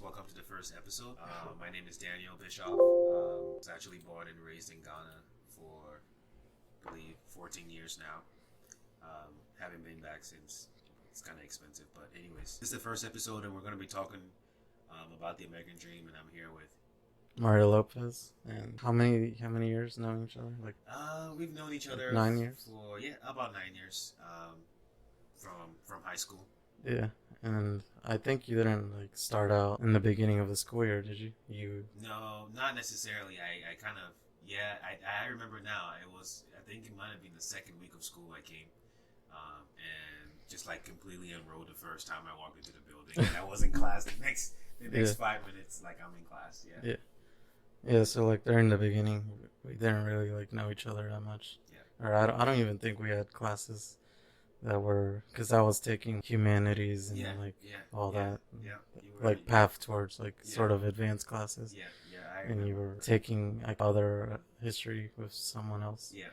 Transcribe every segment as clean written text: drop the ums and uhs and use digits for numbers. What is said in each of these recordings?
Welcome to the first episode. My name is Daniel Bischoff. I was actually born and raised in Ghana for, I believe, 14 years now. Haven't been back since. It's kind of expensive, but anyways, this is the first episode, and we're going to be talking about the American Dream, and I'm here with Mario Lopez. And how many years knowing each other? We've known each other 9 years for about 9 years. From high school. Yeah, and I think you didn't start out in the beginning of the school year, did you? No, not necessarily. I kind of I remember now. I think it might have been the second week of school I came, and just completely enrolled the first time I walked into the building. And I was in class the next 5 minutes. I'm in class. Yeah. So during the beginning, we didn't really know each other that much. Yeah. Or I don't even think we had classes that were, because I was taking humanities and all that. Yeah. Path towards sort of advanced classes. Yeah. And you were taking other history with someone else. Yeah.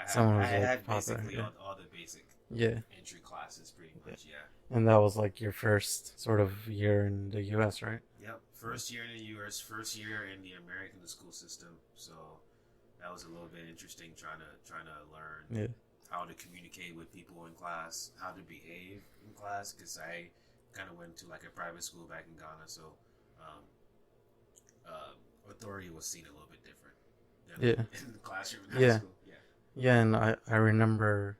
Someone I had popular, basically all the basic entry classes pretty much. Yeah. And that was your first sort of year in the U.S., right? Yep. First year in the U.S., first year in the American school system. So that was a little bit interesting trying to learn how to communicate with people in class, how to behave in class, because I kind of went to a private school back in Ghana, so authority was seen a little bit different than in the classroom in high school. Yeah, and I remember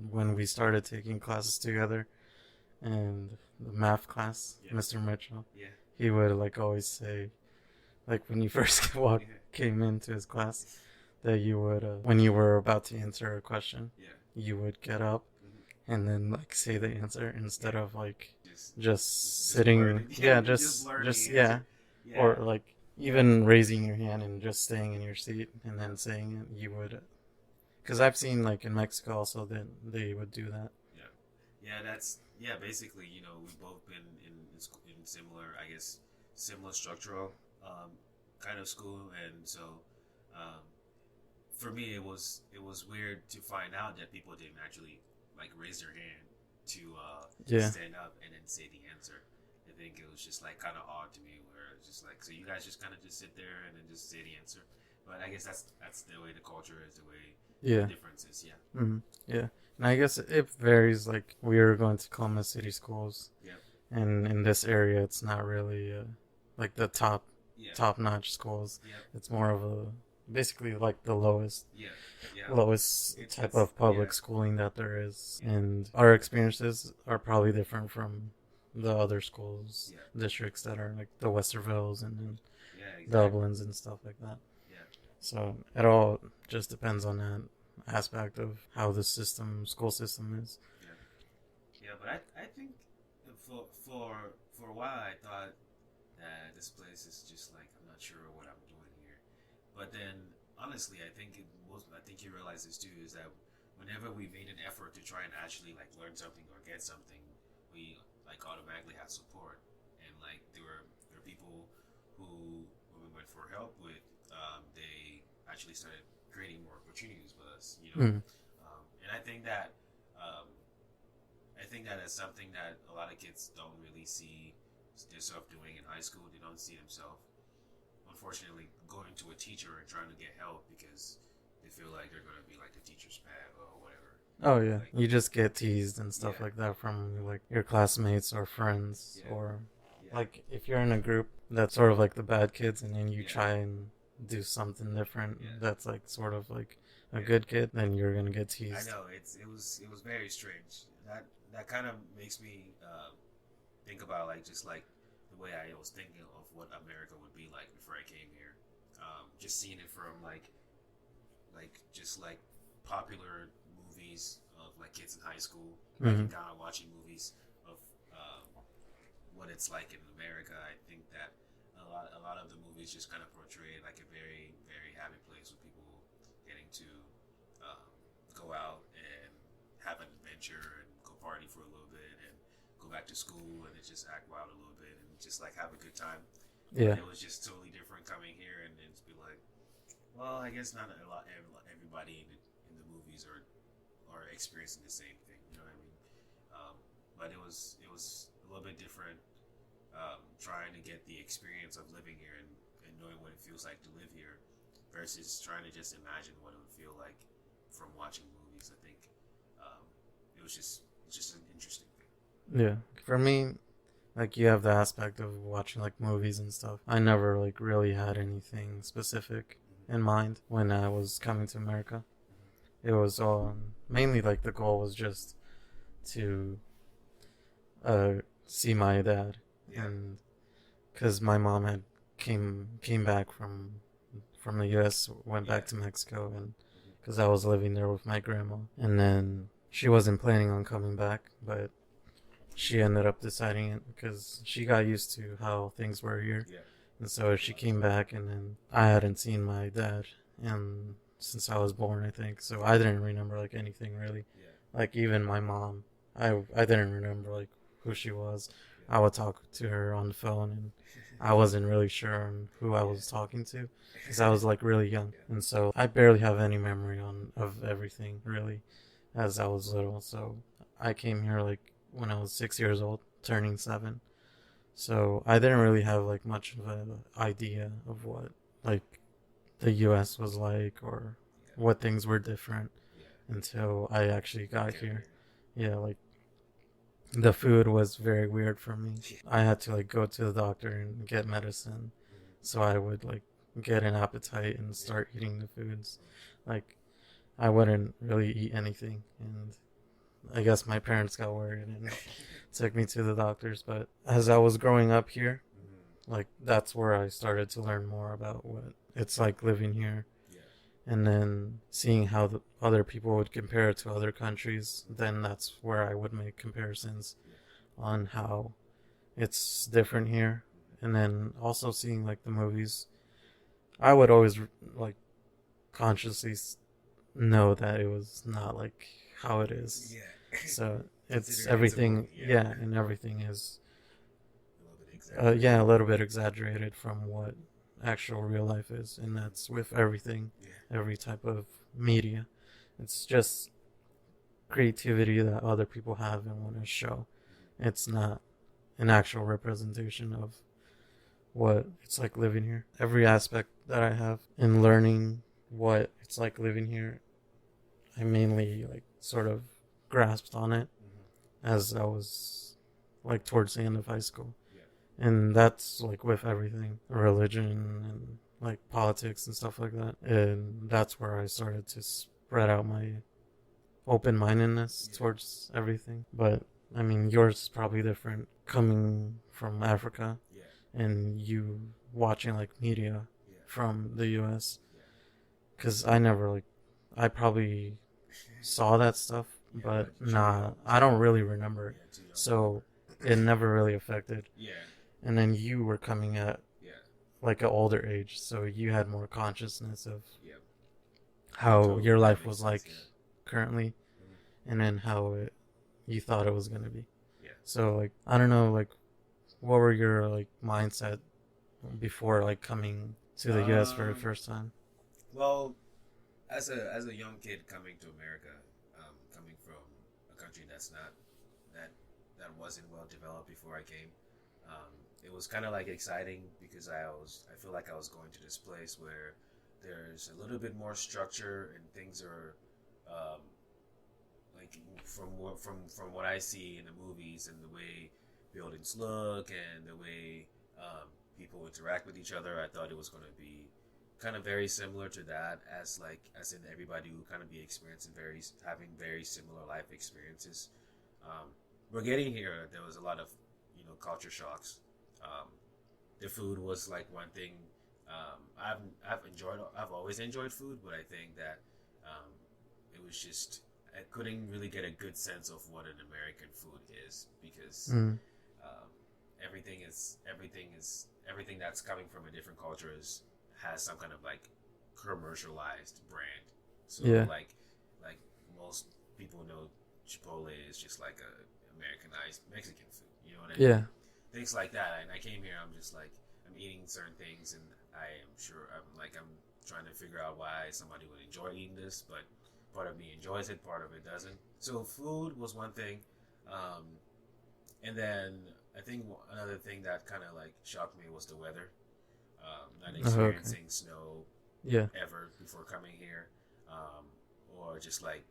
when we started taking classes together, and the math class, Mr. Mitchell, he would always say, when you first came into his class, that you would, when you were about to answer a question, you would get up and then say the answer instead of just sitting, or even raising your hand and just staying in your seat and then saying it. You would, because I've seen in Mexico also that they would do that. Basically, we've both been in similar, I guess, similar structural kind of school, and so for me it was weird to find out that people didn't actually raise their hand to stand up and then say the answer. I think it was just kind of odd to me, where it's just so you guys just kind of just sit there and then just say the answer. But I guess that's the way the culture is, the way the difference is. And I guess it varies. We are going to Columbus City schools, and in this area it's not really the top-notch schools. It's more of a basically the lowest type of public schooling that there is, and our experiences are probably different from the other schools districts that are the Westervilles and Dublins and stuff like that. So it all just depends on that aspect of how the school system is. But I think for a while I thought that this place is just I'm not sure what I'm doing here. But then honestly, I think you realize this too, is that whenever we made an effort to try and actually learn something or get something, we automatically had support. And there were people who, when we went for help with, they actually started creating more opportunities with us, and I think that is something that a lot of kids don't really see themselves doing in high school. They don't see themselves, unfortunately, going to a teacher and trying to get help because they feel like they're going to be the teacher's pet or whatever. Oh yeah, you just get teased and stuff like that from your classmates or friends, or if you're in a group that's sort of the bad kids, and then you try and do something different that's sort of a good kid, then you're gonna get teased. I know it was very strange. That kind of makes me think about just the way I was thinking of what America would be like before I came here. Just seeing it from just popular movies of kids in high school, kind of watching movies of what it's like in America. I think that a lot of the movies just kind of portray a very, very happy place with people getting to go out and have an adventure and go party for a little bit and go back to school and just act wild a little bit and just have a good time. And it was just totally different coming here and then to be well, I guess not everybody in the movies are experiencing the same thing. You know what I mean? But it was a little bit different trying to get the experience of living here and knowing what it feels like to live here versus trying to just imagine what it would feel like from watching movies. I think it's just an interesting thing. Yeah, for me, like you have the aspect of watching like movies and stuff. I never like really had anything specific in mind when I was coming to America. It was mainly like the goal was just to see my dad, and because my mom had came back from the U.S., went back to Mexico, and because I was living there with my grandma, and then she wasn't planning on coming back, but she ended up deciding it because she got used to how things were here, and so she came back, and then I hadn't seen my dad and since I was born, I think, so I didn't remember like anything really, like even my mom, I didn't remember like who she was. I would talk to her on the phone, and I wasn't really sure on who I was talking to because I was like really young, and so I barely have any memory of everything really as I was little. So I came here like when I was 6 years old, turning 7. So I didn't really have like much of an idea of what like the U.S. was like or what things were different until I actually got here. Yeah, like the food was very weird for me. I had to like go to the doctor and get medicine so I would like get an appetite and start eating the foods. Like I wouldn't really eat anything, and I guess my parents got worried and took me to the doctors. But as I was growing up here, like that's where I started to learn more about what it's like living here, and then seeing how the other people would compare it to other countries. Then that's where I would make comparisons on how it's different here, and then also seeing like the movies. I would always like consciously know that it was not like how it is. So it's everything, and everything is a little bit exaggerated from what actual real life is, and that's with everything, every type of media. It's just creativity that other people have and want to show. It's not an actual representation of what it's like living here. Every aspect that I have in learning what it's like living here, I mainly like sort of grasped on it as I was like towards the end of high school. And that's like with everything, religion and like politics and stuff like that. And that's where I started to spread out my open-mindedness towards everything. But I mean, yours is probably different coming from Africa and you watching like media from the US. Because I probably saw that stuff, but nah, I don't really remember it. So it never really affected. And then you were coming at like an older age, so you had more consciousness of how your life was like currently, and then how you thought it was gonna be. So like I don't know, like what were your like mindset before like coming to the U.S. for the first time? Well, as a young kid coming to America, coming from a country that's not that wasn't well developed before I came. It was kind of like exciting because I feel like I was going to this place where there's a little bit more structure and things are like from what I see in the movies and the way buildings look and the way people interact with each other. I thought it was going to be kind of very similar to that as in everybody would kind of be having very similar life experiences. We're getting here. There was a lot of culture shocks. The food was like one thing. I've always enjoyed food, but I think that it was just I couldn't really get a good sense of what an American food is because everything that's coming from a different culture has some kind of like commercialized brand. So like most people know Chipotle is just like a Americanized Mexican food. You know what I mean? Yeah. Things like that. And I came here, I'm just like, I'm eating certain things, and I am sure I'm trying to figure out why somebody would enjoy eating this, but part of me enjoys it, part of it doesn't. So food was one thing, and then I think another thing that kind of like shocked me was the weather. Not Okay. experiencing snow Yeah. ever before coming here, or just like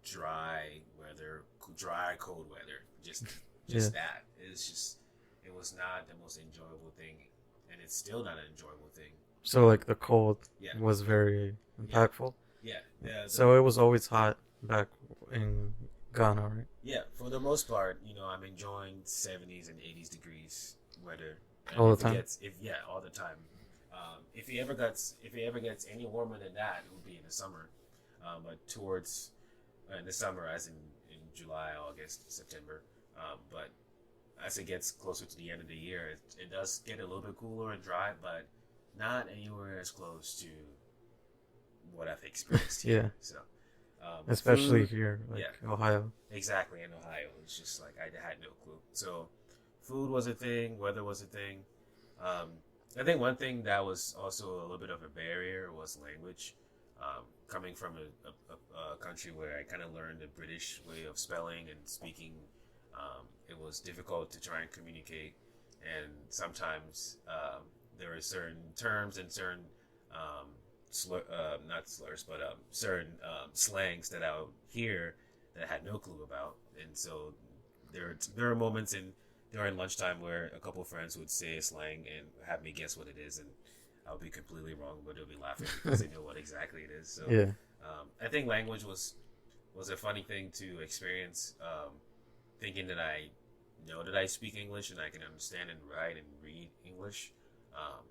dry weather, dry cold weather. Just Yeah. that. It was not the most enjoyable thing, and it's still not an enjoyable thing. So like the cold Yeah, was very yeah, impactful. yeah. So it was always hot back in Ghana, right? Yeah, for the most part, I'm enjoying 70s and 80s degrees weather. And All if the it time. gets, if yeah, all the time. If it ever gets any warmer than that, it would be in the summer. But towards in the summer, as in July, August, September. But as it gets closer to the end of the year, it does get a little bit cooler and dry, but not anywhere as close to what I've experienced here. Yeah. So, Especially food, here, like yeah, Ohio. exactly in Ohio. It's just like I had no clue. So, food was a thing, weather was a thing. Um, I think one thing that was also a little bit of a barrier was language. Coming from a country where I kind of learned the British way of spelling and speaking, it was difficult to try and communicate. And sometimes there are certain terms and certain not slurs, but certain slangs that I would hear that I had no clue about. And so there are moments during lunchtime where a couple of friends would say a slang and have me guess what it is, and I would be completely wrong, but they'll be laughing because they know what exactly it is. So Yeah. I think language was a funny thing to experience. Thinking that I know that I speak English and I can understand and write and read English. Um,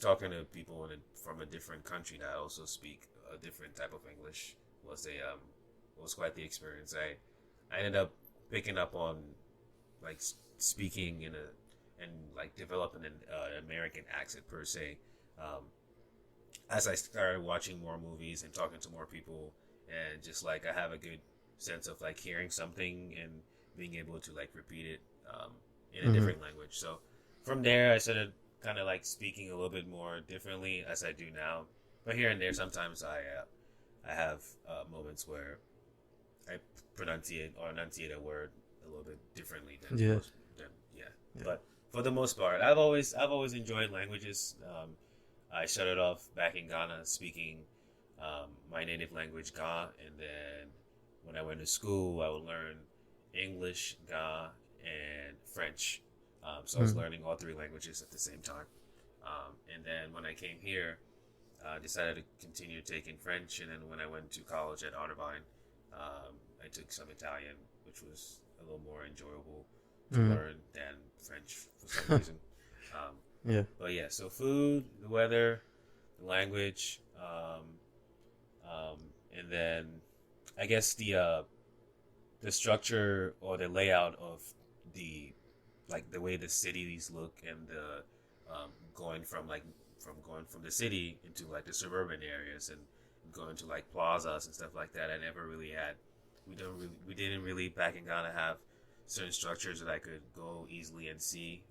Talking to people from a different country that also speak a different type of English was quite the experience. I ended up picking up on like speaking and like developing an American accent per se. Um, as I started watching more movies and talking to more people, and just like I have a good sense of like hearing something and being able to like repeat it in a different language. So from there, I started kind of like speaking a little bit more differently as I do now. But here and there, sometimes I have moments where I enunciate a word a little bit differently Yeah. than yeah. Yeah. But for the most part, I've always enjoyed languages. I started off back in Ghana speaking my native language, Ga, and then when I went to school, I would learn English, Ga, and French. So I was learning all three languages at the same time. And then when I came here, I decided to continue taking French. And then when I went to college at Otterbein, I took some Italian, which was a little more enjoyable to learn than French for some reason. Yeah. But yeah, so food, the weather, the language, and then I guess the structure or the layout of the like the way the cities look and the going from the city into like the suburban areas and going to like plazas and stuff like that. I never really had. We didn't really back in Ghana have certain structures that I could go easily and see.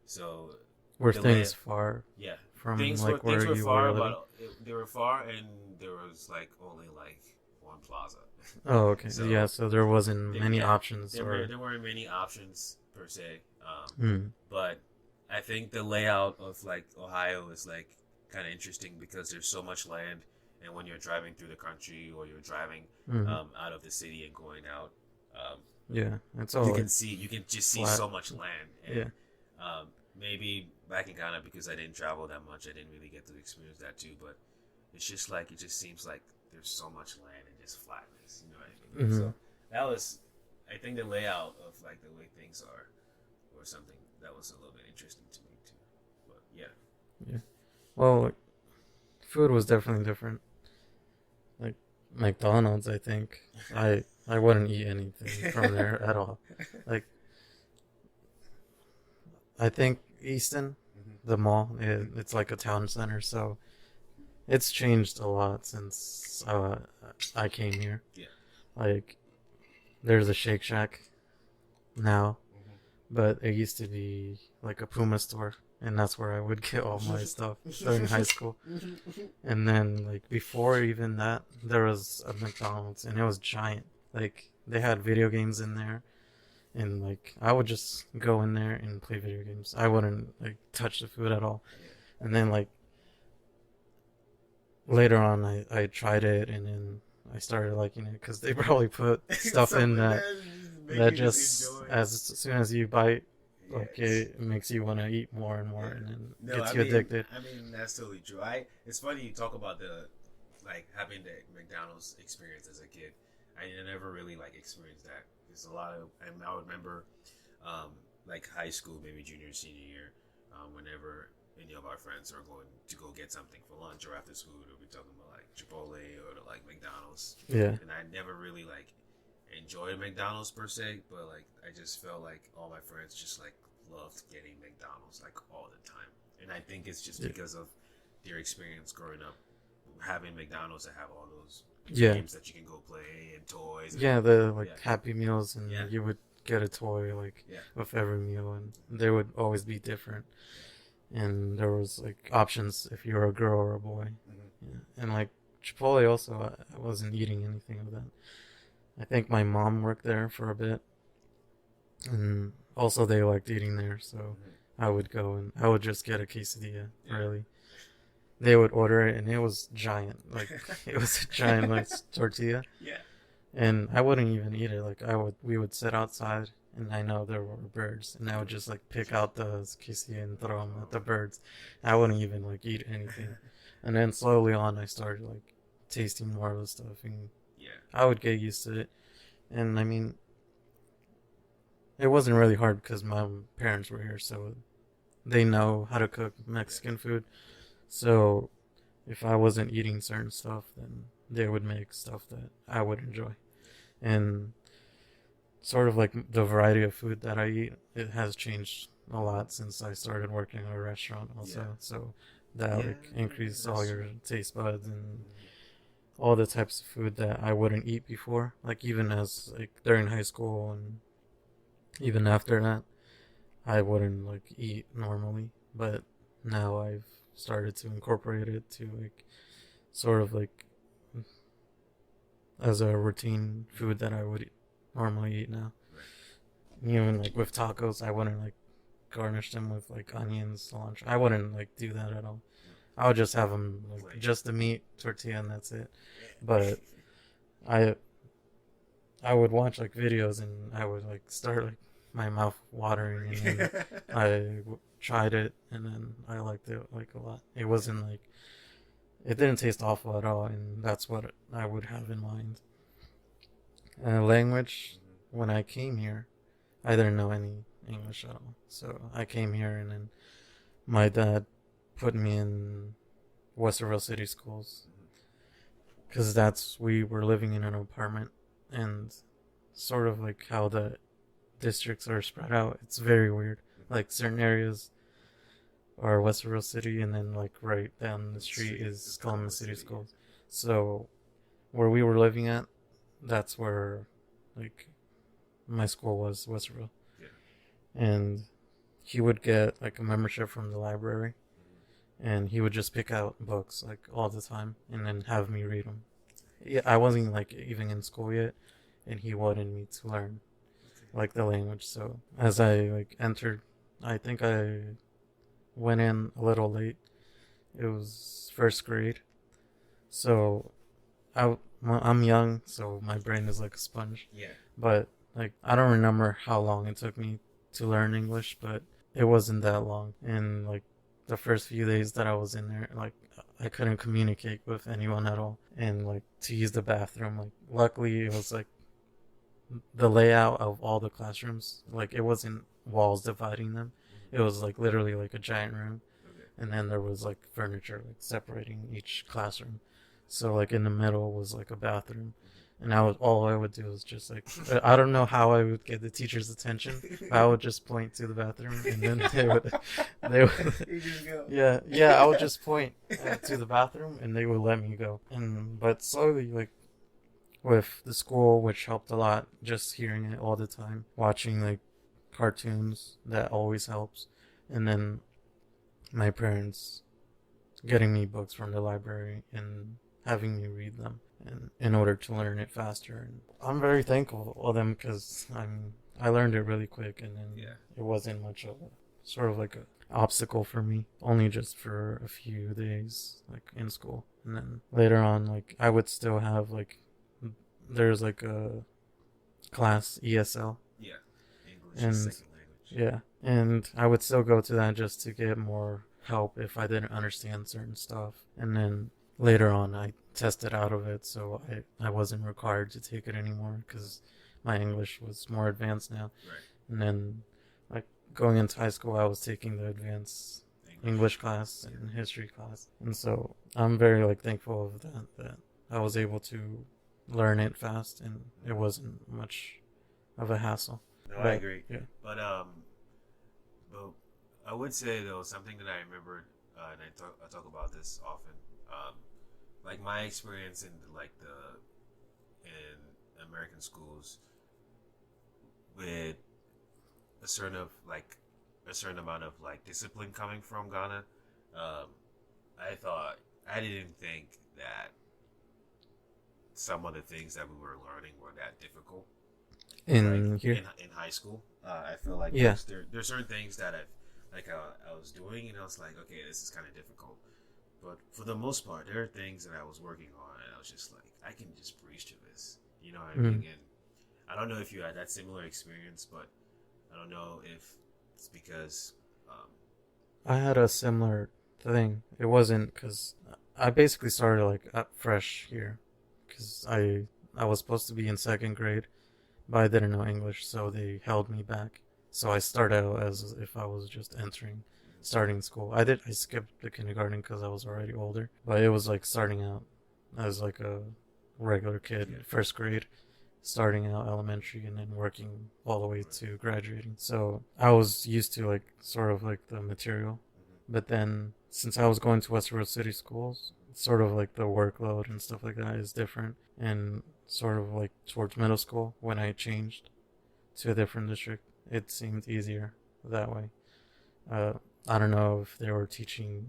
So were the things far yeah, from things like were where you far, were living? but they were far, and there was like only like one plaza. Oh, okay. So Yeah, so there wasn't many yeah, options or there weren't many options per se. mm. But I think the layout of like Ohio is like kind of interesting because there's so much land, and when you're driving through the country or you're driving out of the city and going out, Yeah, it's all you can just see flat. so much land. And, Yeah. maybe back in Ghana because I didn't travel that much, I didn't really get to experience that too. But it's just like it just seems like there's so much land and just flatness. You know what I mean? So that was, I think, the layout of like the way things are, or something that was a little bit interesting to me too. But yeah. Yeah. Well, food was definitely different. Like McDonald's, I think. I wouldn't eat anything from there at all. Like I think Easton, the mall, it's like a town center, so it's changed a lot since I came here. Yeah. Like there's a Shake Shack now, but it used to be like a Puma store, and that's where I would get all my stuff during high school. And then like before even that, there was a McDonald's, and it was giant. Like they had video games in there, And like I would just go in there and play video games. I wouldn't like touch the food at all. And then like later on, I tried it, and then I started liking it because they probably put stuff in that just as soon as you bite, like it makes you want to eat more and more, and then gets you addicted. I mean, that's totally true. It's funny you talk about the like having the McDonald's experience as a kid. I never really like experienced that. There's a lot of, and I remember, like high school, maybe junior, senior year, whenever any of our friends are going to go get something for lunch or after school, we'll be talking about like Chipotle or like McDonald's. Yeah. And I never really like enjoyed McDonald's per se, but like I just felt like all my friends just like loved getting McDonald's like all the time. And I think it's just because of their experience growing up having McDonald's that have all those games that you can go play and toys. And, the like Happy Meals, and you would get a toy like with every meal, and they would always be different. And there was like options if you were a girl or a boy. And like Chipotle also, I wasn't eating anything of that. I think my mom worked there for a bit, and also they liked eating there, so I would go and I would just get a quesadilla. Really, they would order it, and it was giant. Like it was a giant like tortilla. And I wouldn't even eat it. Like we would sit outside, and I know there were birds, and I would just like pick out the quesadilla and throw them at the birds. I wouldn't even like eat anything. And then slowly on, I started like tasting more of the stuff, and I would get used to it. And I mean, it wasn't really hard because my parents were here, so they know how to cook Mexican food. So if I wasn't eating certain stuff, then they would make stuff that I would enjoy. And sort of like the variety of food that I eat, it has changed a lot since I started working at a restaurant also. So that like increased all your taste buds and all the types of food that I wouldn't eat before. Like even as like during high school and even after that, I wouldn't like eat normally. But now I've started to incorporate it to like sort of like as a routine food that I would normally eat now. Even like with tacos, I wouldn't like garnish them with like onions, cilantro. I wouldn't like do that at all. I would just have them like just the meat, tortilla, and that's it. But I would watch like videos, and I would like start like my mouth watering, and then tried it, and then I liked it like a lot. It wasn't like, it didn't taste awful at all, and that's what I would have in mind. Language, when I came here, I didn't know any English at all. So I came here, and then my dad put me in Westerville City Schools, because we were living in an apartment, and sort of like how the districts are spread out, it's very weird. Like certain areas are Westerville City, and then like right down the street is Columbus City Schools. So where we were living at, that's where like my school was, Westerville. And he would get like a membership from the library, and he would just pick out books like all the time and then have me read them. Yeah, I wasn't like even in school yet, and he wanted me to learn like the language. So as I like entered, I think I went in a little late. It was first grade, so I'm young, so my brain is like a sponge. But like I don't remember how long it took me to learn English, but it wasn't that long. And like the first few days that I was in there, like I couldn't communicate with anyone at all. And like to use the bathroom, like luckily it was like the layout of all the classrooms, like it wasn't walls dividing them. It was like literally like a giant room, and then there was like furniture like separating each classroom. So like in the middle was like a bathroom, and all I would do was just like, I don't know how I would get the teacher's attention. I would just point to the bathroom, and then they would I would just point to the bathroom, and they would let me go. But slowly, like with the school, which helped a lot, just hearing it all the time, watching like cartoons, that always helps. And then my parents getting me books from the library and having me read them, and in order to learn it faster. And I'm very thankful for them, because I learned it really quick, and then it wasn't much of a sort of like a obstacle for me. Only just for a few days, like in school, and then later on, like I would still have like there's like a class ESL. Yeah, English and as second language. Yeah, and I would still go to that just to get more help if I didn't understand certain stuff, and then later on I tested out of it, so I wasn't required to take it anymore because my English was more advanced now. Right. And then, like, going into high school, I was taking the advanced English class and history class, and so I'm very like thankful of that I was able to learn it fast, and it wasn't much of a hassle. No, I agree. Yeah. But I would say though something that I remembered, and I talk about this often. Like my experience in American schools with a certain amount of like discipline coming from Ghana. I didn't think that some of the things that we were learning were that difficult in high school. I feel like there's certain things that I was doing, and I was like, okay, this is kind of difficult. But for the most part, there are things that I was working on, and I was just like, I can just breeze through this. You know what I mean? And I don't know if you had that similar experience, but I don't know if it's because I had a similar thing. It wasn't because I basically started like up fresh here because I was supposed to be in second grade, but I didn't know English, so they held me back. So I started out as if I was just starting school. I skipped the kindergarten because I was already older, but it was like starting out as like a regular kid, first grade, starting out elementary, and then working all the way to graduating. So I was used to like sort of like the material, but then since I was going to Westworld City schools, sort of like the workload and stuff like that is different, and sort of like towards middle school when I changed to a different district, it seemed easier that way. I don't know if they were teaching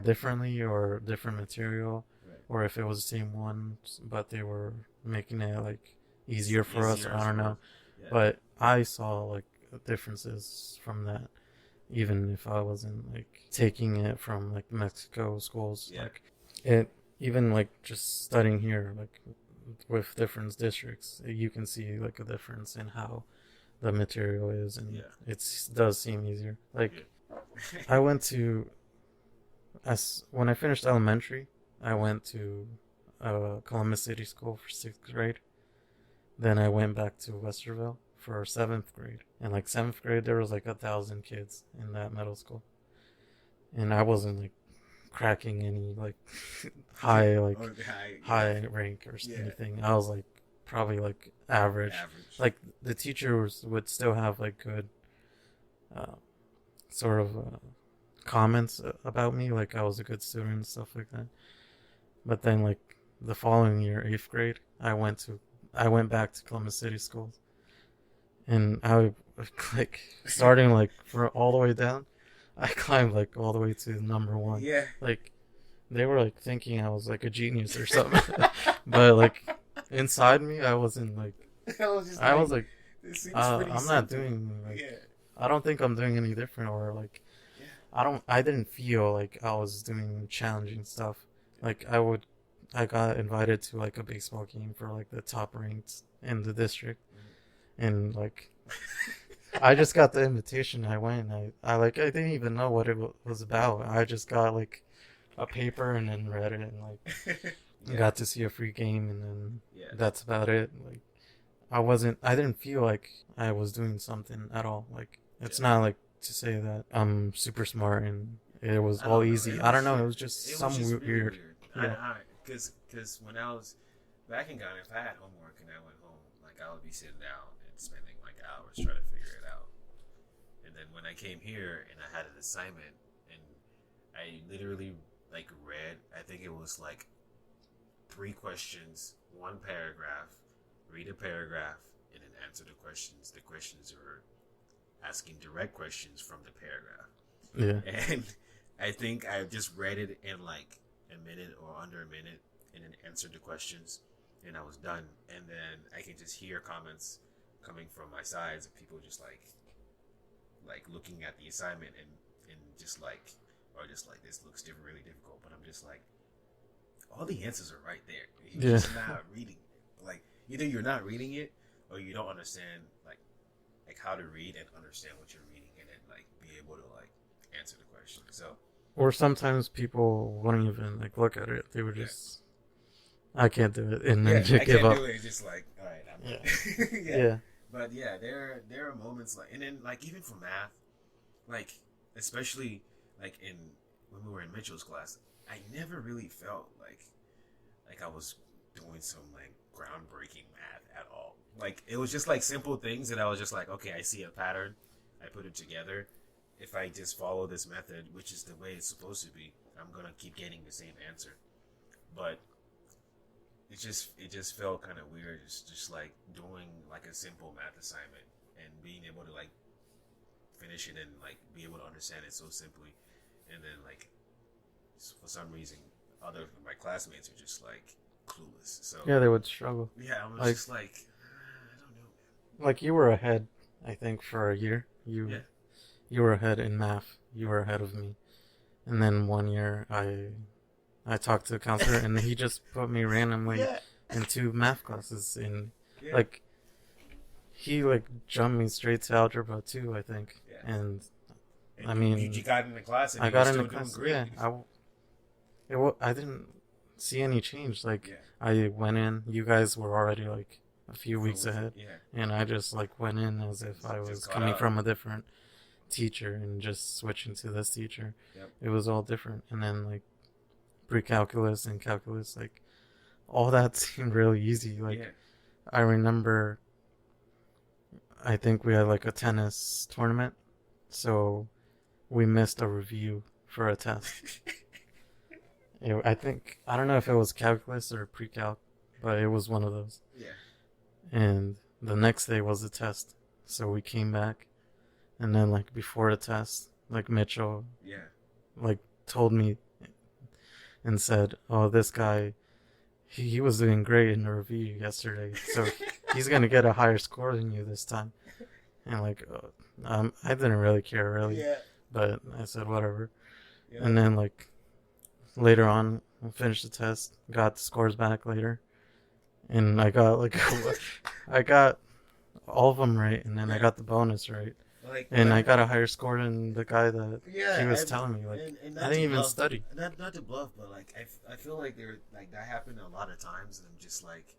differently or different material, or if it was the same one, but they were making it like easier for us. I don't know, but I saw like differences from that, even if I wasn't like taking it from like Mexico schools. Like it, even like just studying here, like with different districts, you can see like a difference in how the material is, and it does seem easier. Like I went to when I finished elementary, I went to Columbus City School for 6th grade. Then I went back to Westerville for 7th grade. And like 7th grade, there was like 1,000 kids in that middle school, and I wasn't like cracking any like high rank or anything. I was like probably like average. Like the teachers would still have like good sort of comments about me, like I was a good student and stuff like that. But then like the following year, 8th grade, I went back to Columbus City schools, and I like starting like for all the way down, I climbed like all the way to number 1. Like they were like thinking I was like a genius or something. But like inside me, I wasn't like I was like I'm not doing like I don't think I'm doing any different, or like I didn't feel like I was doing challenging stuff. Like I got invited to like a baseball game for like the top ranked in the district, and like I just got the invitation. I went, and I didn't even know what it was about. I just got like a paper and then read it, and like got to see a free game, and then that's about it. Like I didn't feel like I was doing something at all. Like it's not like to say that I'm super smart and it was all easy. I don't know. It was just weird. Really weird. Because when I was back in Ghana, if I had homework and I went home, like I would be sitting down and spending like hours trying to figure it out. And then when I came here and I had an assignment, and I literally like read, I think it was like 3 questions, 1 paragraph, read a paragraph, and then answer the questions. The questions are asking direct questions from the paragraph. And I think I just read it in like a minute or under a minute, and then answered the questions, and I was done. And then I can just hear comments coming from my sides of people just like looking at the assignment and just like, or just like, this looks really difficult, but I'm just like, all the answers are right there. You're just not reading it. Like, either you're not reading it or you don't understand like how to read and understand what you're reading, and then like be able to like answer the question. So, or sometimes people wouldn't even like look at it. They would just, I can't do it, and then just give up. Do it. It's just like, all right, I'm yeah. But yeah, there are moments like, and then like even for math, like especially like when we were in Mitchell's class, I never really felt like I was doing some like groundbreaking math at all. Like, it was just like simple things that I was just like, okay, I see a pattern, I put it together. If I just follow this method, which is the way it's supposed to be, I'm gonna keep getting the same answer. But it just felt kind of weird, just like doing like a simple math assignment and being able to like finish it and like be able to understand it so simply, and then like for some reason other of my classmates are just like clueless. So yeah, they would struggle. Yeah, I was like, just like, I don't know. Like, you were ahead, I think, for a year. You were ahead in math. You were ahead of me. And then one year I talked to the counselor and he just put me randomly into math classes, and like he like jumped me straight to algebra 2, I think. And I mean, you got in the class and I got in the class. Yeah, I didn't see any change. Like, I went in, you guys were already like a few weeks ahead, and I just like went in as if I was coming from a different teacher and just switching to this teacher. It was all different. And then like pre-calculus and calculus, like all that seemed really easy. Like I remember, I think we had like a tennis tournament, so we missed a review for a test. I don't know if it was calculus or pre-calc, but it was one of those. And the next day was the test, so we came back, and then like before the test, like Mitchell like told me and said, "Oh, this guy, he was doing great in the review yesterday, so he's gonna get a higher score than you this time." And like I didn't really care really, but I said whatever. And then like later on, I finished the test, got the scores back later, and I got like I got all of them right, and then I got the bonus right. And I got a higher score than the guy that he was telling me. Like, and I didn't even study. Not to bluff, but like I feel like that happened a lot of times, and I'm just like,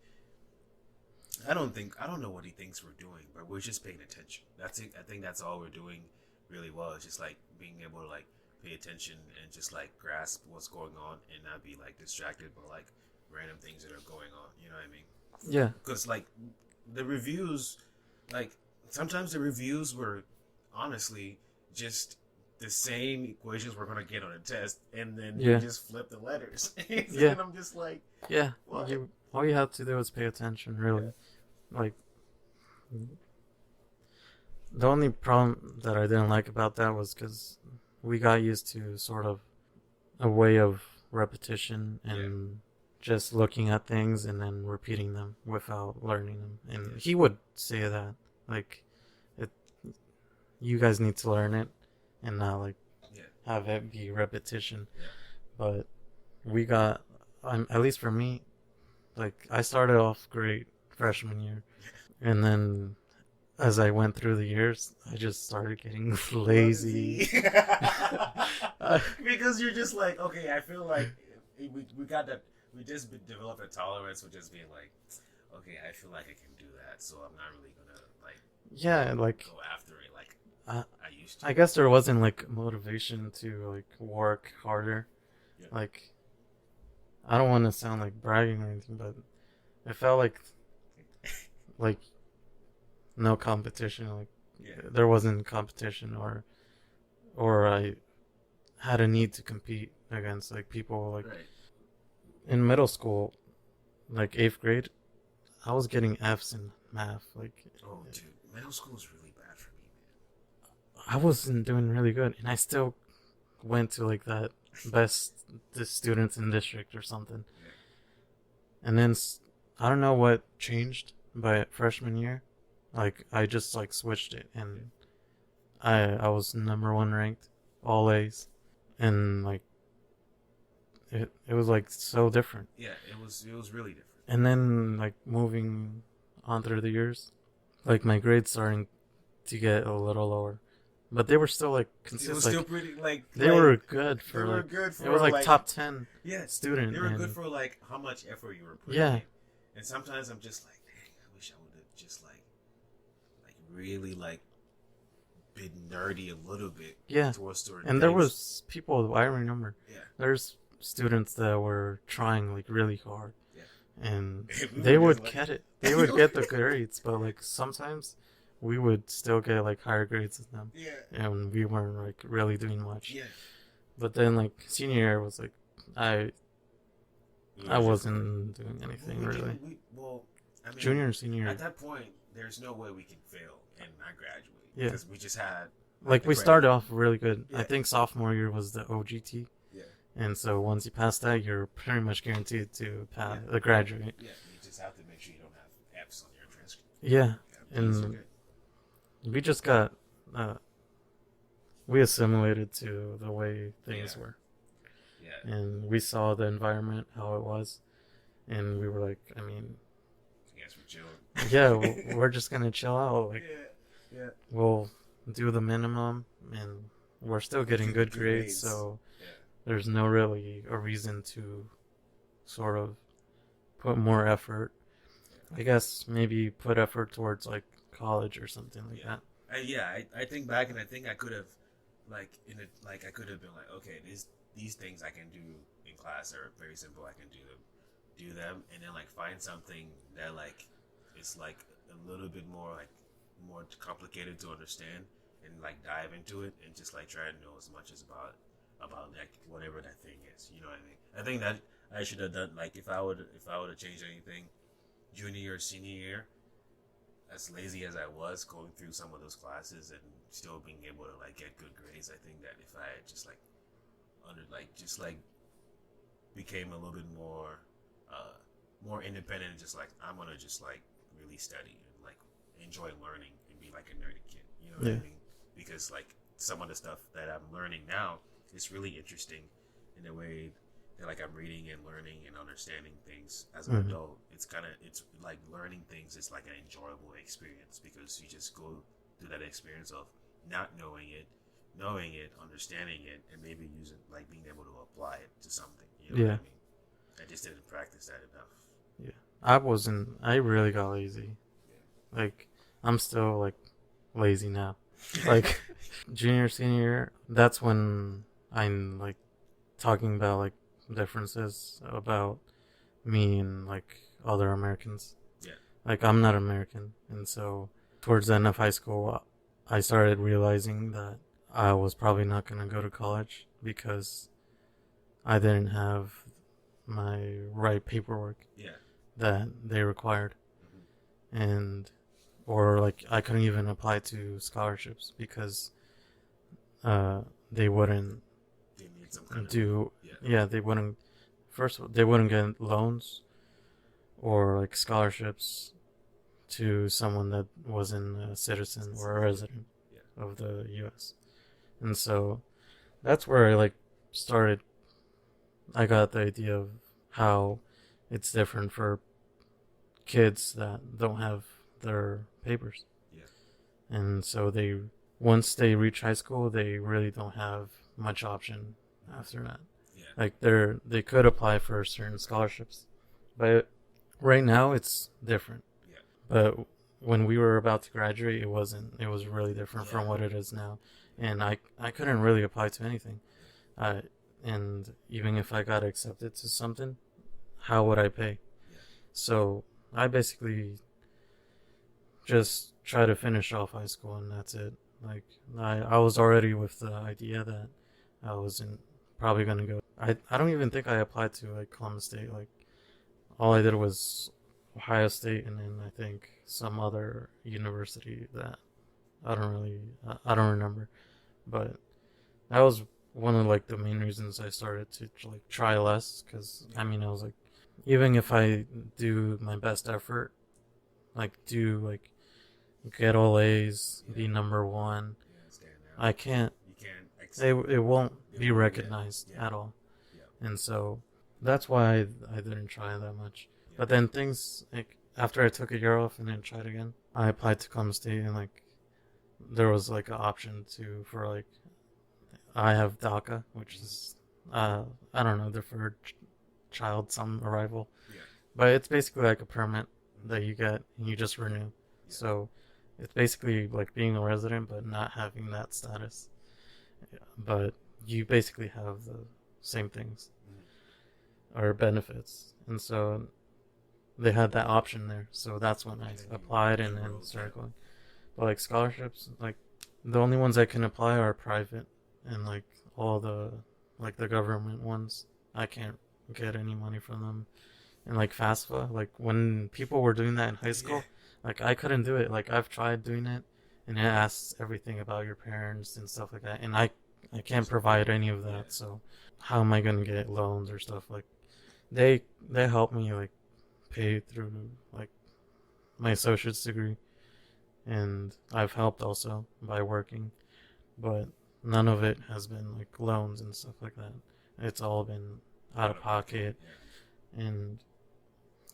I don't know what he thinks we're doing, but we're just paying attention. That's it. I think that's all we're doing really well. It's just like being able to like pay attention and just like grasp what's going on and not be like distracted by like random things that are going on. You know what I mean? Yeah. Because like the reviews, like sometimes the reviews were honestly just the same equations we're gonna get on a test, and then you just flip the letters. And I'm just like, what? All you have to do is pay attention, really. Like, the only problem that I didn't like about that was because we got used to sort of a way of repetition and just looking at things and then repeating them without learning them. And he would say that, like, you guys need to learn it and not like have it be repetition. But we got, at least for me, like I started off great freshman year, and then as I went through the years, I just started getting lazy. Because you're just like, okay, I feel like we just developed a tolerance with just being like, okay, I feel like I can do that, so I'm not really gonna like go after it like I used to. I guess there wasn't like motivation to like work harder. Like, I don't want to sound like bragging or anything, but it felt like no competition. Like there wasn't competition, or I had a need to compete against like people. Like in middle school, like 8th grade, I was getting F's in math. Like, oh, dude, middle school is really bad for me, man. I wasn't doing really good, and I still went to like that best students in district or something. And then I don't know what changed, but freshman year, Like I just like switched it, and I was number one ranked, all A's, and like it was like so different. Yeah, it was really different. And then like moving on through the years, like my grades starting to get a little lower, but they were still like consistent. It was still pretty like they were good for they were like good for it was like top 10 yeah student. They were good for like how much effort you were putting yeah. in. And sometimes I'm just like, dang, I wish I would have just like really like been nerdy a little bit. Yeah. Towards certain and things. there was people I remember. Yeah. There's students that were trying like really hard. Yeah. And they would get it. They would get the grades, but like sometimes we would still get like higher grades than them. Yeah. And we weren't like really doing much. Yeah. But then like senior year was like I wasn't doing anything really. I mean, junior and senior. At that point, there's no way we can fail and not graduate. Yeah. Because we just had like we started off really good. Yeah. I think sophomore year was the OGT. Yeah. And so once you pass that, you're pretty much guaranteed to graduate. Yeah. You just have to make sure you don't have F's on your transcript. Yeah. And we just got we assimilated to the way things were. Yeah. And we saw the environment, how it was, and we were like, I mean, you guys were chilling. Yeah, we're just gonna chill out. Like, yeah. We'll do the minimum, and we're still getting good grades, so there's no really a reason to sort of put more effort. I guess maybe put effort towards like college or something like that. I think back, and I think I could have, I could have been like, okay, these things I can do in class are very simple. I can do them, and then like find something that like is like a little bit more complicated to understand, and like dive into it and just like try to know as much as about like whatever that thing is. You know what I mean? I think that I should have done, like, if I would have changed anything, junior or senior year, as lazy as I was going through some of those classes and still being able to like get good grades, I think that if I had just became a little bit more independent, and just like I'm gonna just like really study and like enjoy learning and be like a nerdy kid, you know what I mean? Because like some of the stuff that I'm learning now is really interesting in a way that like I'm reading and learning and understanding things as an adult. It's like learning things is like an enjoyable experience because you just go through that experience of not knowing it, understanding it, and maybe using like being able to apply it to something. You know what I mean? I just didn't practice that enough. Yeah. I really got lazy. Yeah. Like I'm still like lazy now. Like junior, senior year, that's when I'm like talking about like differences about me and like other Americans. Yeah. Like I'm not American, and so towards the end of high school, I started realizing that I was probably not going to go to college because I didn't have my right paperwork that they required. And or like I couldn't even apply to scholarships because they wouldn't they wouldn't get loans or like scholarships to someone that wasn't a citizen or a resident of the US. And so that's where I got the idea of how it's different for kids that don't have their papers. Yeah. And so once they reach high school, they really don't have much option after that. Yeah. Like they could apply for certain scholarships, but right now it's different. Yeah. But when we were about to graduate, it wasn't. It was really different from what it is now, and I couldn't really apply to anything. And even if I got accepted to something, how would I pay? Yeah. So I basically just try to finish off high school, and that's it. Like I was already with the idea that I wasn't probably gonna go. I don't even think I applied to like Columbus State. Like all I did was Ohio State, and then I think some other university that I don't remember. But that was one of like the main reasons I started to like try less, because I mean I was like, even if I do my best effort, like do like get all A's, be number one. I can't. It won't be recognized at all. And so that's why I didn't try that much. But then things, like, after I took a year off and then tried again, I applied to Columbus State, and like there was like an option for like, I have DACA, which is I don't know, deferred child some arrival. But it's basically like a permit that you get and you just renew. So it's basically like being a resident but not having that status. But you basically have the same things or benefits. And so they had that option there. So that's when I applied and then started going. But like scholarships, like the only ones I can apply are private, and like all the like the government ones, I can't get any money from them. And like FAFSA, like when people were doing that in high school, like I couldn't do it. Like I've tried doing it, and it asks everything about your parents and stuff like that, and I can't provide any of that. So how am I gonna get loans or stuff? Like they help me like pay through like my associate's degree, and I've helped also by working, but none of it has been like loans and stuff like that. It's all been out of pocket, and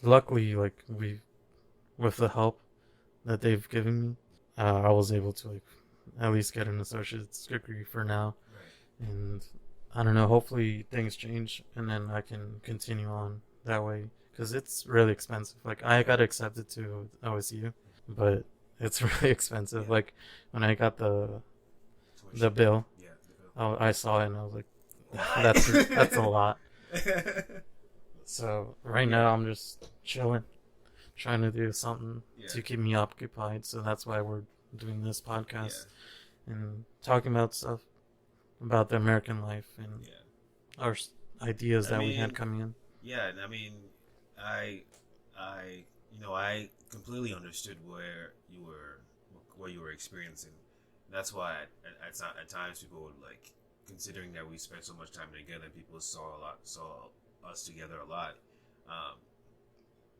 luckily, like with the help that they've given me, I was able to like at least get an associate's degree for now, and I don't know. Hopefully things change, and then I can continue on that way, because it's really expensive. Like I got accepted to OSU, but it's really expensive. Like when I got the bill, I saw it and I was like, that's a lot. So right now I'm just chilling, trying to do something to keep me occupied. So that's why we're doing this podcast and talking about stuff about the American life and our ideas that we had coming in. Yeah, I mean, I completely understood what you were experiencing. That's why at times people would like, considering that we spent so much time together, people saw us together a lot.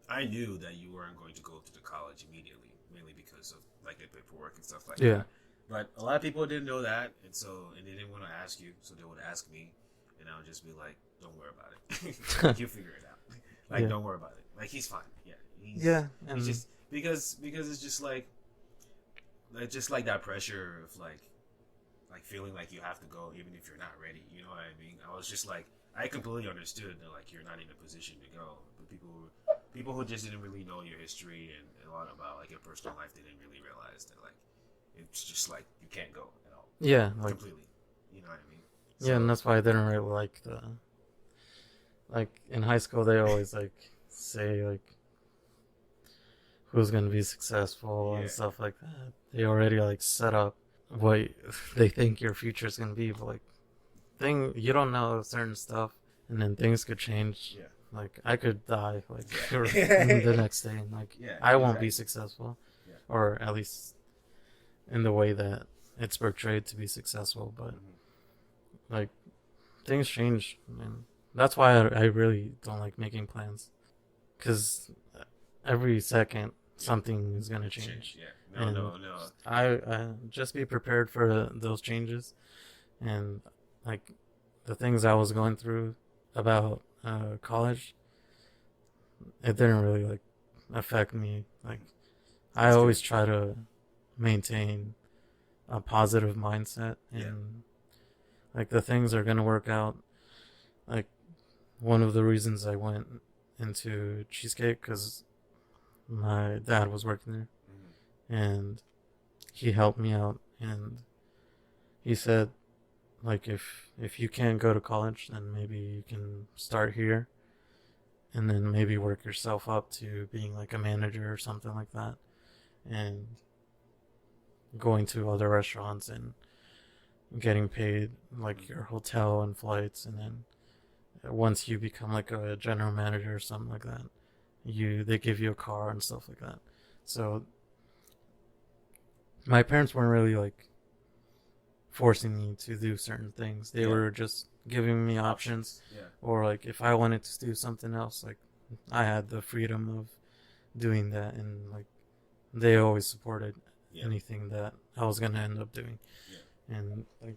I knew that you weren't going to go to the college immediately, mainly because of like the paperwork and stuff like that. But a lot of people didn't know that, and they didn't want to ask you, so they would ask me, and I would just be like, "Don't worry about it. Like, you figure it out. Like, don't worry about it. Like, he's fine. Yeah, he's just because it's just like that pressure of like feeling like you have to go even if you're not ready. You know what I mean? I was just like, I completely understood that like you're not in a position to go, but people who just didn't really know your history and a lot about like your personal life, they didn't really realize that like it's just like you can't go at all. Yeah, like completely. You know what I mean? So, and that's why I didn't really like like in high school they always like say like who's gonna be successful and stuff like that. They already like set up what they think your future is gonna be, but like you don't know certain stuff, and then things could change. Like I could die like the next day, and like I won't be successful, or at least in the way that it's portrayed to be successful. But like things change, and that's why I really don't like making plans, because every second something is gonna change. No. I just be prepared for those changes, and like the things I was going through about college, it didn't really like affect me. Like I always try to maintain a positive mindset, and like the things are gonna work out. Like one of the reasons I went into cheesecake, because my dad was working there, and he helped me out, and he said like if you can't go to college, then maybe you can start here and then maybe work yourself up to being like a manager or something like that, and going to other restaurants and getting paid like your hotel and flights, and then once you become like a general manager or something like that, they give you a car and stuff like that. So my parents weren't really like forcing me to do certain things. They were just giving me options. Or like if I wanted to do something else, like I had the freedom of doing that, and like they always supported anything that I was gonna end up doing. Yeah. And like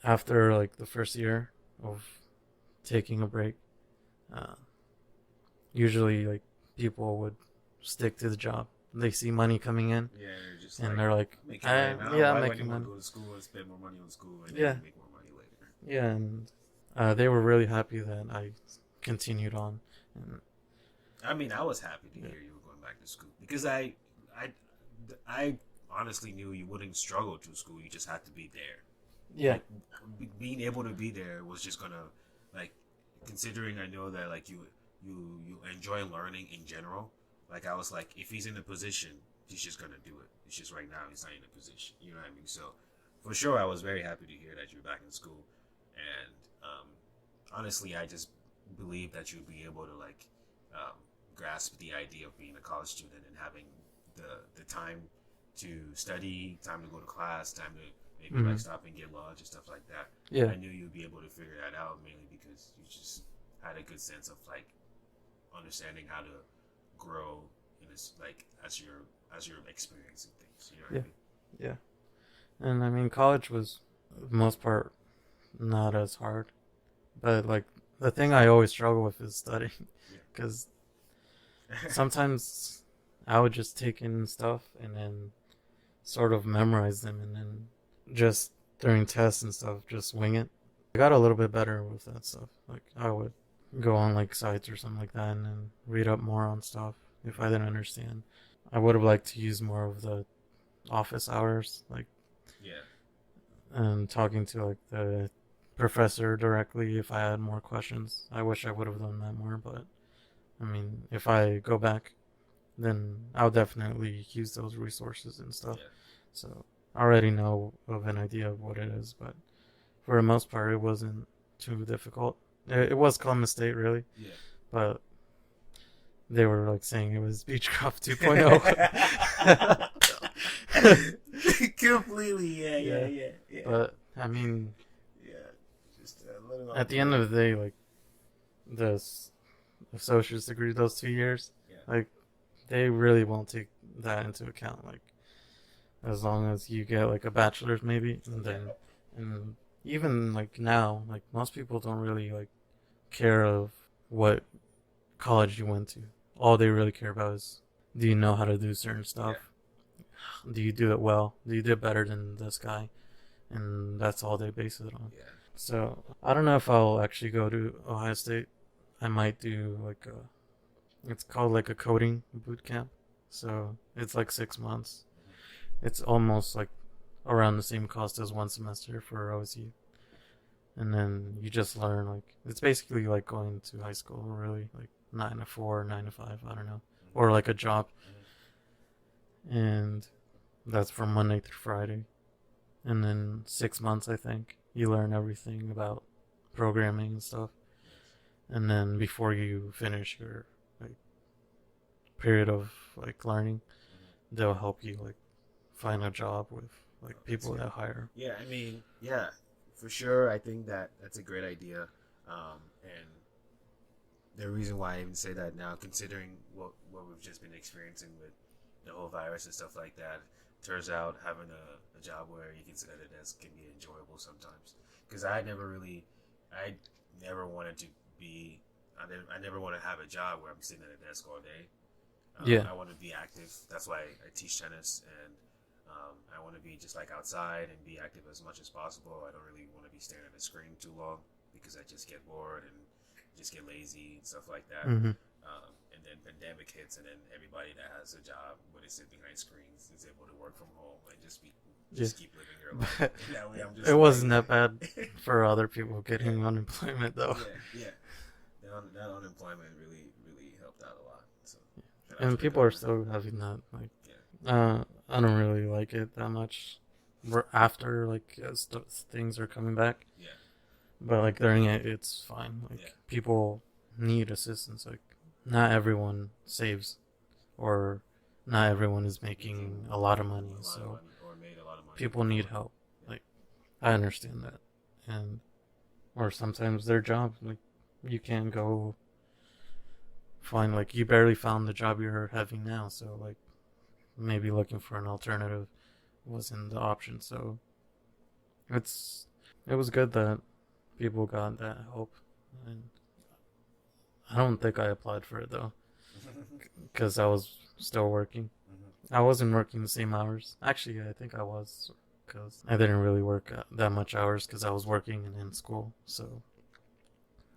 after like the first year of taking a break, usually like people would stick to the job. They see money coming in, they're just and they're like, I'm why making money. Go to school and spend more money on school, and then make more money later. Yeah, and they were really happy that I continued on. And I mean, I was happy to hear you were going back to school because I honestly knew you wouldn't struggle to school. You just had to be there. Yeah, like, being able to be there was just gonna like, considering I know that like you enjoy learning in general. Like I was like, if he's in a position, he's just gonna do it. It's just right now he's not in a position. You know what I mean? So for sure, I was very happy to hear that you're back in school, and honestly, I just believe that you'll be able to like grasp the idea of being a college student and having the time to study, time to go to class, time to maybe like stop and get lunch and stuff like that. Yeah, I knew you'd be able to figure that out mainly because you just had a good sense of like understanding how to grow in this, like as you're experiencing things. You know what I mean? Yeah. And I mean, college was, for the most part, not as hard. But like the thing I always struggle with is studying, because sometimes I would just take in stuff and then sort of memorize them, and then just during tests and stuff just wing it. I got a little bit better with that stuff. Like I would go on like sites or something like that and then read up more on stuff if I didn't understand. I would have liked to use more of the office hours, like and talking to like the professor directly if I had more questions. I wish I would have done that more, but I mean, if I go back, then I'll definitely use those resources and stuff. So I already know of an idea of what it is, but for the most part, it wasn't too difficult. It was Columbus State, really, but they were like saying it was Beechcraft 2.0. Completely, yeah. But I mean, just a little. At the end of the day, like the associate's degree, those 2 years, like they really won't take that into account. Like as long as you get like a bachelor's, maybe, and then and even like now, like most people don't really like care of what college you went to. All they really care about is, do you know how to do certain stuff? Do you do it well? Do you do it better than this guy? And that's all they base it on. So I don't know if I'll actually go to Ohio State. I might do like it's called like a coding boot camp. So it's like 6 months. It's almost like around the same cost as one semester for OSU. And then you just learn, like, it's basically like going to high school, really, like 9 to 4, 9 to 5, I don't know, or like a job. And that's from Monday through Friday. And then 6 months, I think, you learn everything about programming and stuff. And then before you finish your like period of like learning, they'll help you like find a job with like people that hire. Yeah, I mean, for sure. I think that's a great idea. And the reason why I even say that now, considering what we've just been experiencing with the whole virus and stuff like that, turns out having a job where you can sit at a desk can be enjoyable sometimes. Because I never wanted to be, I never want to have a job where I'm sitting at a desk all day. I want to be active. That's why I teach tennis, and I want to be just like outside and be active as much as possible. I don't really want to be staring at a screen too long because I just get bored and just get lazy and stuff like that. And then pandemic hits, and then everybody that has a job where they sit behind screens is able to work from home and just keep living their life. That way I'm just it wasn't that bad for other people getting unemployment though. That unemployment really helped out a lot. So, and people are still having that. Like, I don't really like it that much. After like as things are coming back, but like during it, it's fine. Like people need assistance. Like not everyone saves, or not everyone is making a lot of money. So people need help. Like I understand that, or sometimes their job, like you can't go find, like you barely found the job you're having now. So like maybe looking for an alternative wasn't the option. So it was good that people got that help. And I don't think I applied for it though, because I was still working. I wasn't working the same hours. Actually, I think I was, because I didn't really work that much hours because I was working and in school. So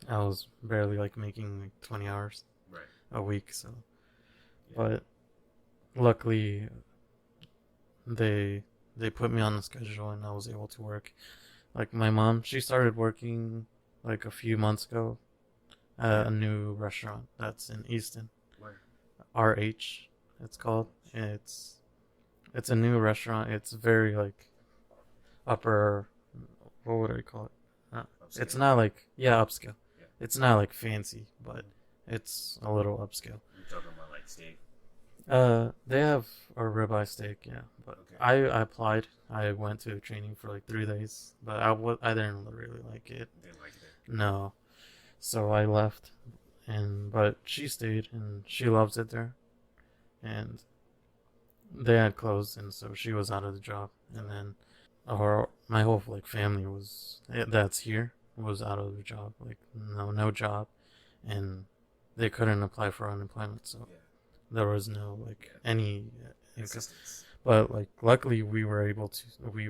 I was barely like making like 20 hours a week. So, but luckily they put me on the schedule and I was able to work. Like my mom, she started working like a few months ago at a new restaurant that's in Easton. Where? RH, it's called. It's a new restaurant. It's very like upper. What would I call it? It's not like upscale. Yeah. It's not like fancy, but it's a little upscale. You're talking about like steak. They have a ribeye steak, yeah. But okay. I applied. I went to training for like 3 days, but I didn't really like it. Didn't like it. No, so I left, but she stayed and she loves it there, and they had closed, and so she was out of the job, and then my whole like family that's here was out of the job, like no job, and they couldn't apply for unemployment, so there was no like any assistance. But like luckily we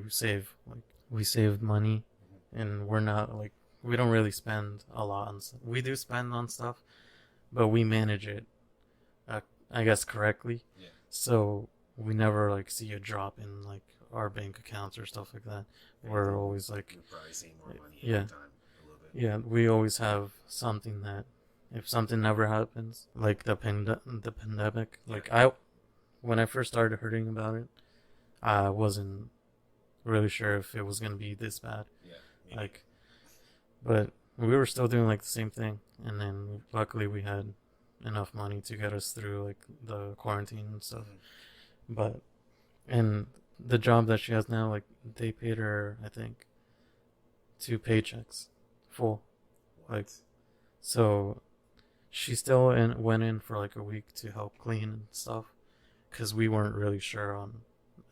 saved money, and we're not like, we don't really spend a lot on stuff. We do spend on stuff, but we manage it I guess correctly. So we never like see a drop in like our bank accounts or stuff like that. We're always like, you're probably seeing more money every time, a little bit. Yeah, we always have something that if something never happens, like the pandemic, like when I first started hearing about it, I wasn't really sure if it was gonna be this bad. Like, but we were still doing like the same thing, and then luckily we had enough money to get us through like the quarantine and stuff. But and the job that she has now, like they paid her, I think, 2 paychecks full. Like, so she still went in for like a week to help clean and stuff, because we weren't really sure on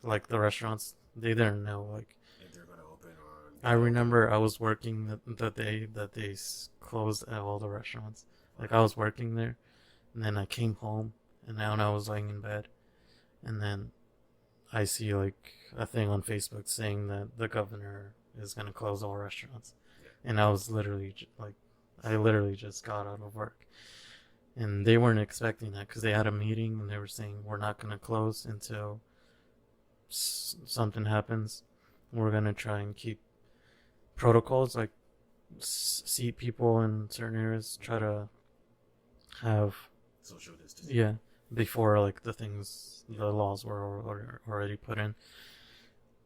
like the restaurants. They didn't know like if they're gonna open or. I remember I was working the day that they closed at all the restaurants. Like I was working there, and then I came home, and now I was laying in bed, and then I see like a thing on Facebook saying that the governor is gonna close all restaurants, and I was literally I literally just got out of work, and they weren't expecting that because they had a meeting and they were saying we're not gonna close until something happens. We're gonna try and keep protocols, like seat people in certain areas, try to have social distancing. Yeah, before like the laws were already put in,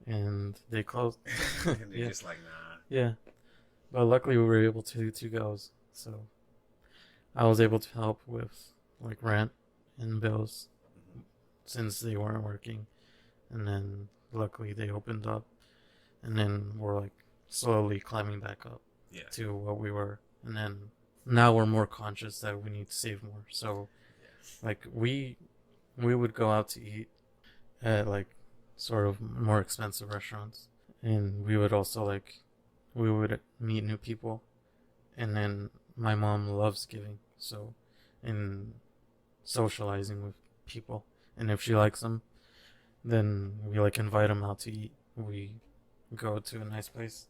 and they closed. And they're just like, nah. Yeah, but luckily we were able to go, so I was able to help with like rent and bills since they weren't working, and then luckily they opened up, and then we're like slowly climbing back up to what we were, and then now we're more conscious that we need to save more. So like we would go out to eat at like sort of more expensive restaurants, and we would also like we would meet new people, and then my mom loves giving, so in socializing with people, and if she likes them, then we like invite them out to eat. We go to a nice place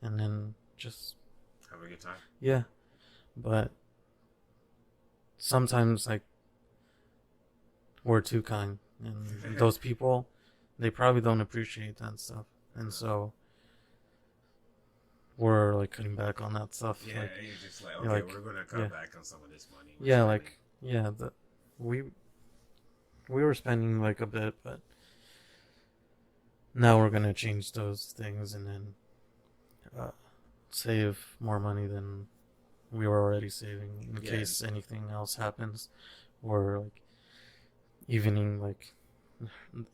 and then just have a good time. Yeah, but sometimes like we're too kind, and those people, they probably don't appreciate that stuff, and so we're like cutting back on that stuff. Yeah, like, you're just like, okay, we're gonna cut back on some of this money. We were spending like a bit, but now we're gonna change those things and then save more money than we were already saving in case anything else happens, or like evening like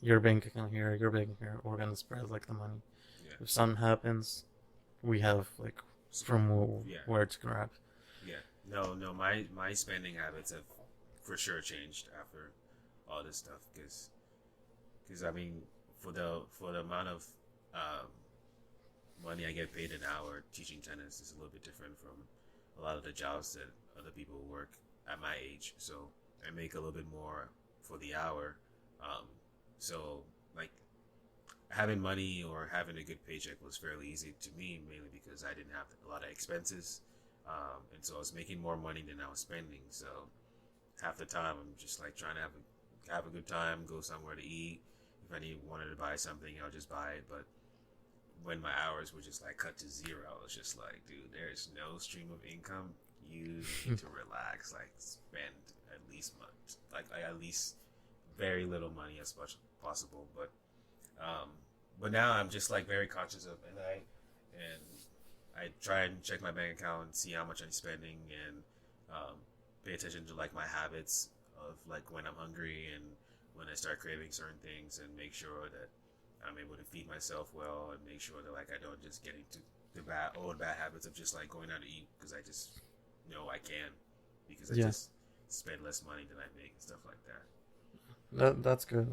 your bank account here, your bank here. We're gonna spread like the money. If something happens, we have like from where to grab. No, my spending habits have for sure changed after all this stuff, because because I mean, for the amount of um, money I get paid an hour teaching tennis is a little bit different from a lot of the jobs that other people work at my age. So I make a little bit more for the hour. Um, so like having money or having a good paycheck was fairly easy to me, mainly because I didn't have a lot of expenses. And so I was making more money than I was spending. So half the time I'm just like trying to have a good time, go somewhere to eat. If I wanted to buy something, I'll just buy it. But when my hours were just like cut to zero, I was just like, dude, there's no stream of income. You need to relax, like spend at least much, like at least very little money as much as possible. But now I'm just like very conscious of, and I try and check my bank account and see how much I'm spending, and pay attention to like my habits of like when I'm hungry and when I start craving certain things, and make sure that I'm able to feed myself well, and make sure that like I don't just get into the old bad habits of just like going out to eat because I just know I can, because I just spend less money than I make and stuff like that. That's good.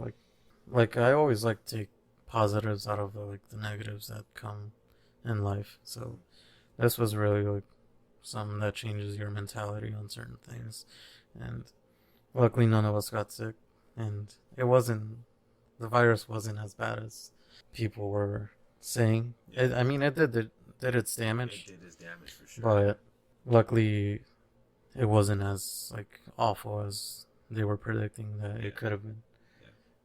Like I always like to take positives out of like the negatives that come in life. So this was really like something that changes your mentality on certain things. And luckily none of us got sick, and the virus wasn't as bad as people were saying. I mean, it did its damage. It did its damage for sure. But luckily it wasn't as like awful as they were predicting that it could have been.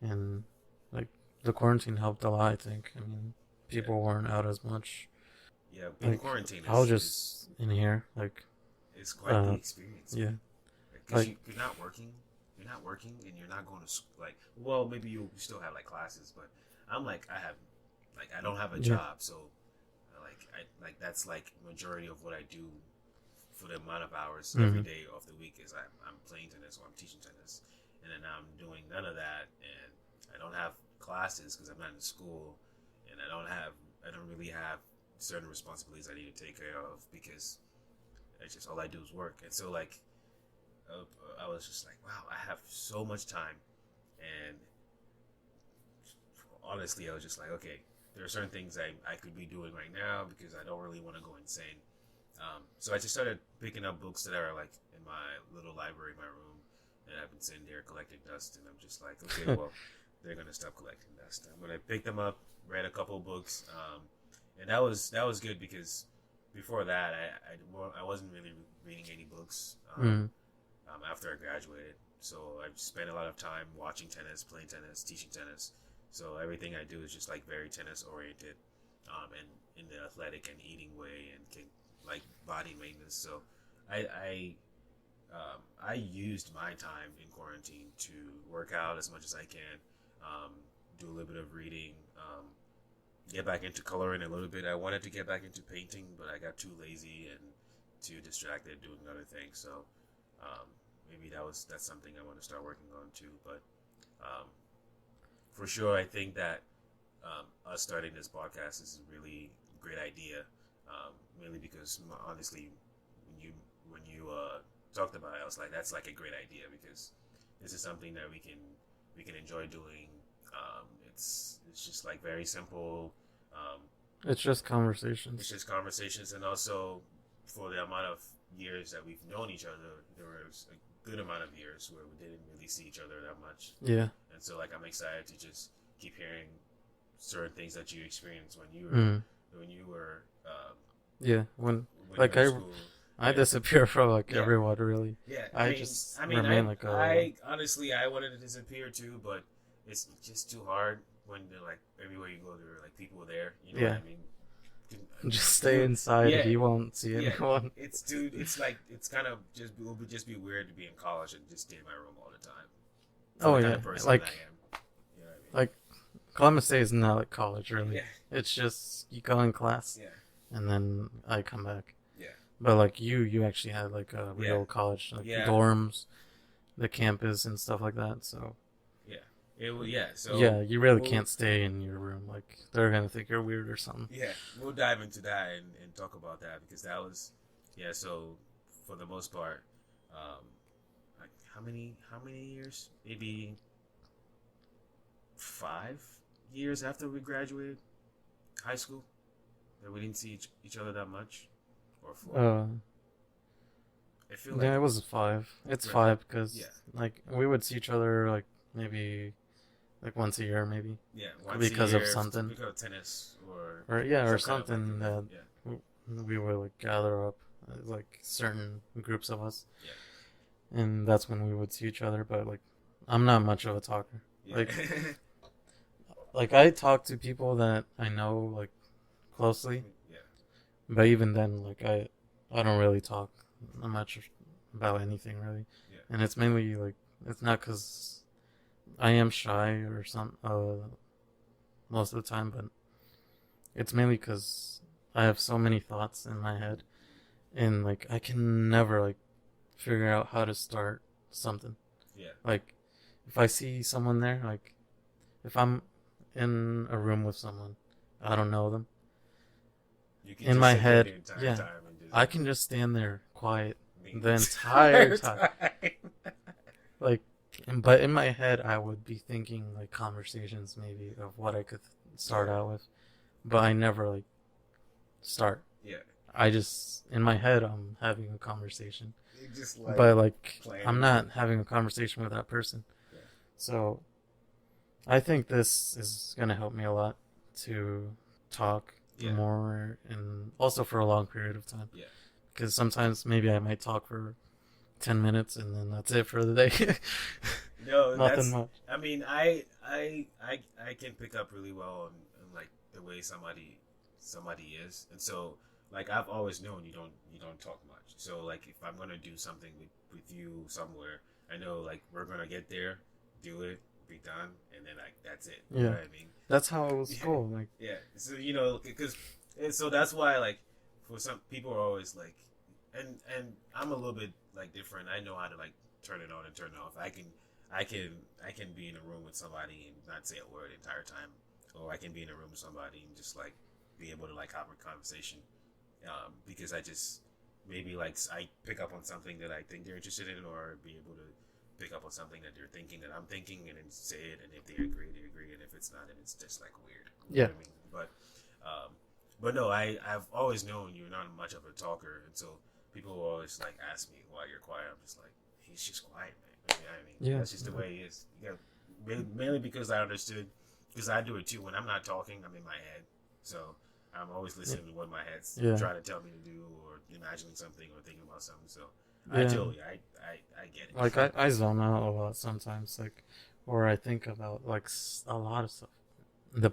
And like the quarantine helped a lot, I think. I mean, people weren't out as much. Yeah, being quarantined. I was just in here, like. It's quite the experience. Yeah. Because you're not working. You're not working, and you're not going to like. Well, maybe you still have like classes, but I'm like I don't have a job, so like that's like majority of what I do for the amount of hours every day of the week is I'm playing tennis or I'm teaching tennis, and then I'm doing none of that, and I don't have classes because I'm not in school, and I don't really have certain responsibilities I need to take care of because it's just all I do is work. And so like I was just like, wow, I have so much time, and honestly I was just like, okay, there are certain things I could be doing right now because I don't really want to go insane. So I just started picking up books that are like in my little library in my room, and I've been sitting there collecting dust, and I'm just like, okay, well, they're gonna stop collecting dust. I'm gonna pick them up, read a couple books, and that was good because before that I wasn't really reading any books after I graduated. So I spent a lot of time watching tennis, playing tennis, teaching tennis. So everything I do is just like very tennis oriented, and in the athletic and eating way and like body maintenance. So I used my time in quarantine to work out as much as I can, do a little bit of reading, get back into coloring a little bit. I wanted to get back into painting, but I got too lazy and too distracted doing other things. So maybe that's something I want to start working on too. But for sure, I think that us starting this podcast is a really great idea. Mainly because honestly, when you talked about it, I was like, that's like a great idea because this is something that we can enjoy doing. It's just like very simple. It's just conversations. It's just conversations, and also for the amount of years that we've known each other, there was a good amount of years where we didn't really see each other that much. Yeah. And so like I'm excited to just keep hearing certain things that you experienced when you were like I disappear from like everyone really. Yeah, I honestly I wanted to disappear too, but it's just too hard when they're like everywhere you go there are like people there. You know what I mean? Just stay inside. You won't see anyone. It's kind of it would just be weird to be in college and just stay in my room all the time. Like I am. You know what I mean? Like Columbus Day is not like college really. Yeah. It's just you go in class. Yeah. And then I come back. Yeah. But like you actually had like a real college, like the dorms, the campus and stuff like that. So. So you really can't stay in your room. Like they're gonna think you're weird or something. Yeah, we'll dive into that and talk about that because that was So for the most part, like how many years? Maybe 5 years after we graduated high school that we didn't see each other that much, or 4. I feel like it was 5. It's 5 because like we would see each other like maybe like once a year, maybe. Yeah, once because a year, of something. because of tennis or or something that we would like gather up like certain groups of us. Yeah. And that's when we would see each other. But like, I'm not much of a talker. Yeah. Like I talk to people that I know like closely. Yeah. But even then, like I don't really talk much about anything really. Yeah. And it's mainly like it's not because I am shy or most of the time, but it's mainly because I have so many thoughts in my head, and like I can never like figure out how to start something. Yeah. Like if I see someone there, like if I'm in a room with someone, I don't know them. In my head, I can just stand there quiet the entire time. Like, but in my head, I would be thinking like conversations maybe of what I could start out with, but I never like start. Yeah. I just in my head I'm having a conversation, just, like, but like I'm not having a conversation with that person. Yeah. So I think this is gonna help me a lot to talk more and also for a long period of time. Yeah. Because sometimes maybe I might talk for 10 minutes and then that's it for the day. No, nothing much. I mean, I can pick up really well on like the way somebody is, and so like I've always known you don't talk much. So like if I'm gonna do something with you somewhere, I know like we're gonna get there, do it, be done, and then like that's it. Yeah, you know what I mean, that's how it was cool. Like so so that's why like for some people are always like, and I'm a little bit like different. I know how to like turn it on and turn it off. I can be in a room with somebody and not say a word the entire time, or I can be in a room with somebody and just like be able to like have a conversation, because I just maybe like I pick up on something that I think they're interested in, or be able to pick up on something that they're thinking that I'm thinking, and then say it, and if they agree, they agree, and if it's not, then it's just like weird. You know what I mean? But no, I've always known you're not much of a talker, and so people will always like ask me why you're quiet. I'm just like, he's just quiet, man. That's just the way he is. Mainly because I understood, because I do it too. When I'm not talking, I'm in my head, so I'm always listening to what my head's trying to tell me to do, or imagining something, or thinking about something. So I totally, I get it. Like I zone out a lot sometimes, like, or I think about like a lot of stuff, the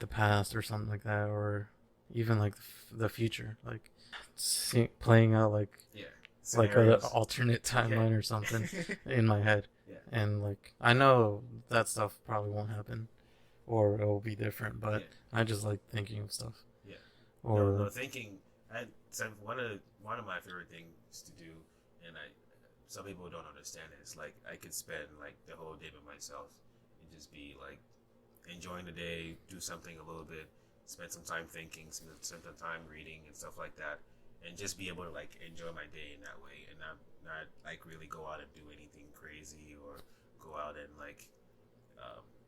past or something like that, or even like the future, like playing out like like an alternate timeline or something in my head. Yeah. And like I know that stuff probably won't happen, or it will be different, but I just like thinking of stuff. Yeah. Or no, thinking. So one of my favorite things to do, and some people don't understand it. It's like I could spend like the whole day by myself and just be like enjoying the day, do something a little bit, spend some time thinking, spend some time reading and stuff like that. And just be able to like enjoy my day in that way, and not like really go out and do anything crazy, or go out and like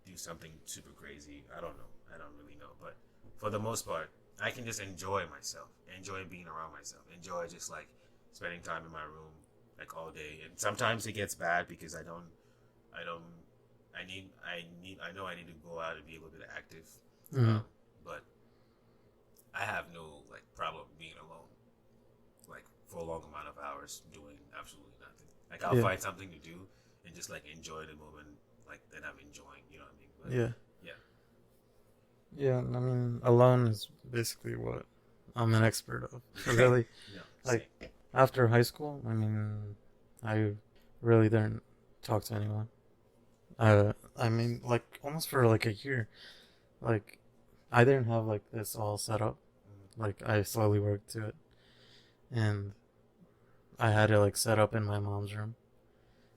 do something super crazy. I don't know. I don't really know. But for the most part, I can just enjoy myself, enjoy being around myself, enjoy just like spending time in my room like all day. And sometimes it gets bad because I know I need to go out and be a little bit active. Mm-hmm. But I have no like problem being alone, like for a long amount of hours doing absolutely nothing. Like I'll find something to do and just like enjoy the moment like that I'm enjoying, you know what I mean? But, yeah, I mean, alone is basically what I'm an expert of. Really, like after high school, I mean, I really didn't talk to anyone. I mean, like almost for like a year, like I didn't have like this all set up. Like I slowly worked to it, and I had it like set up in my mom's room.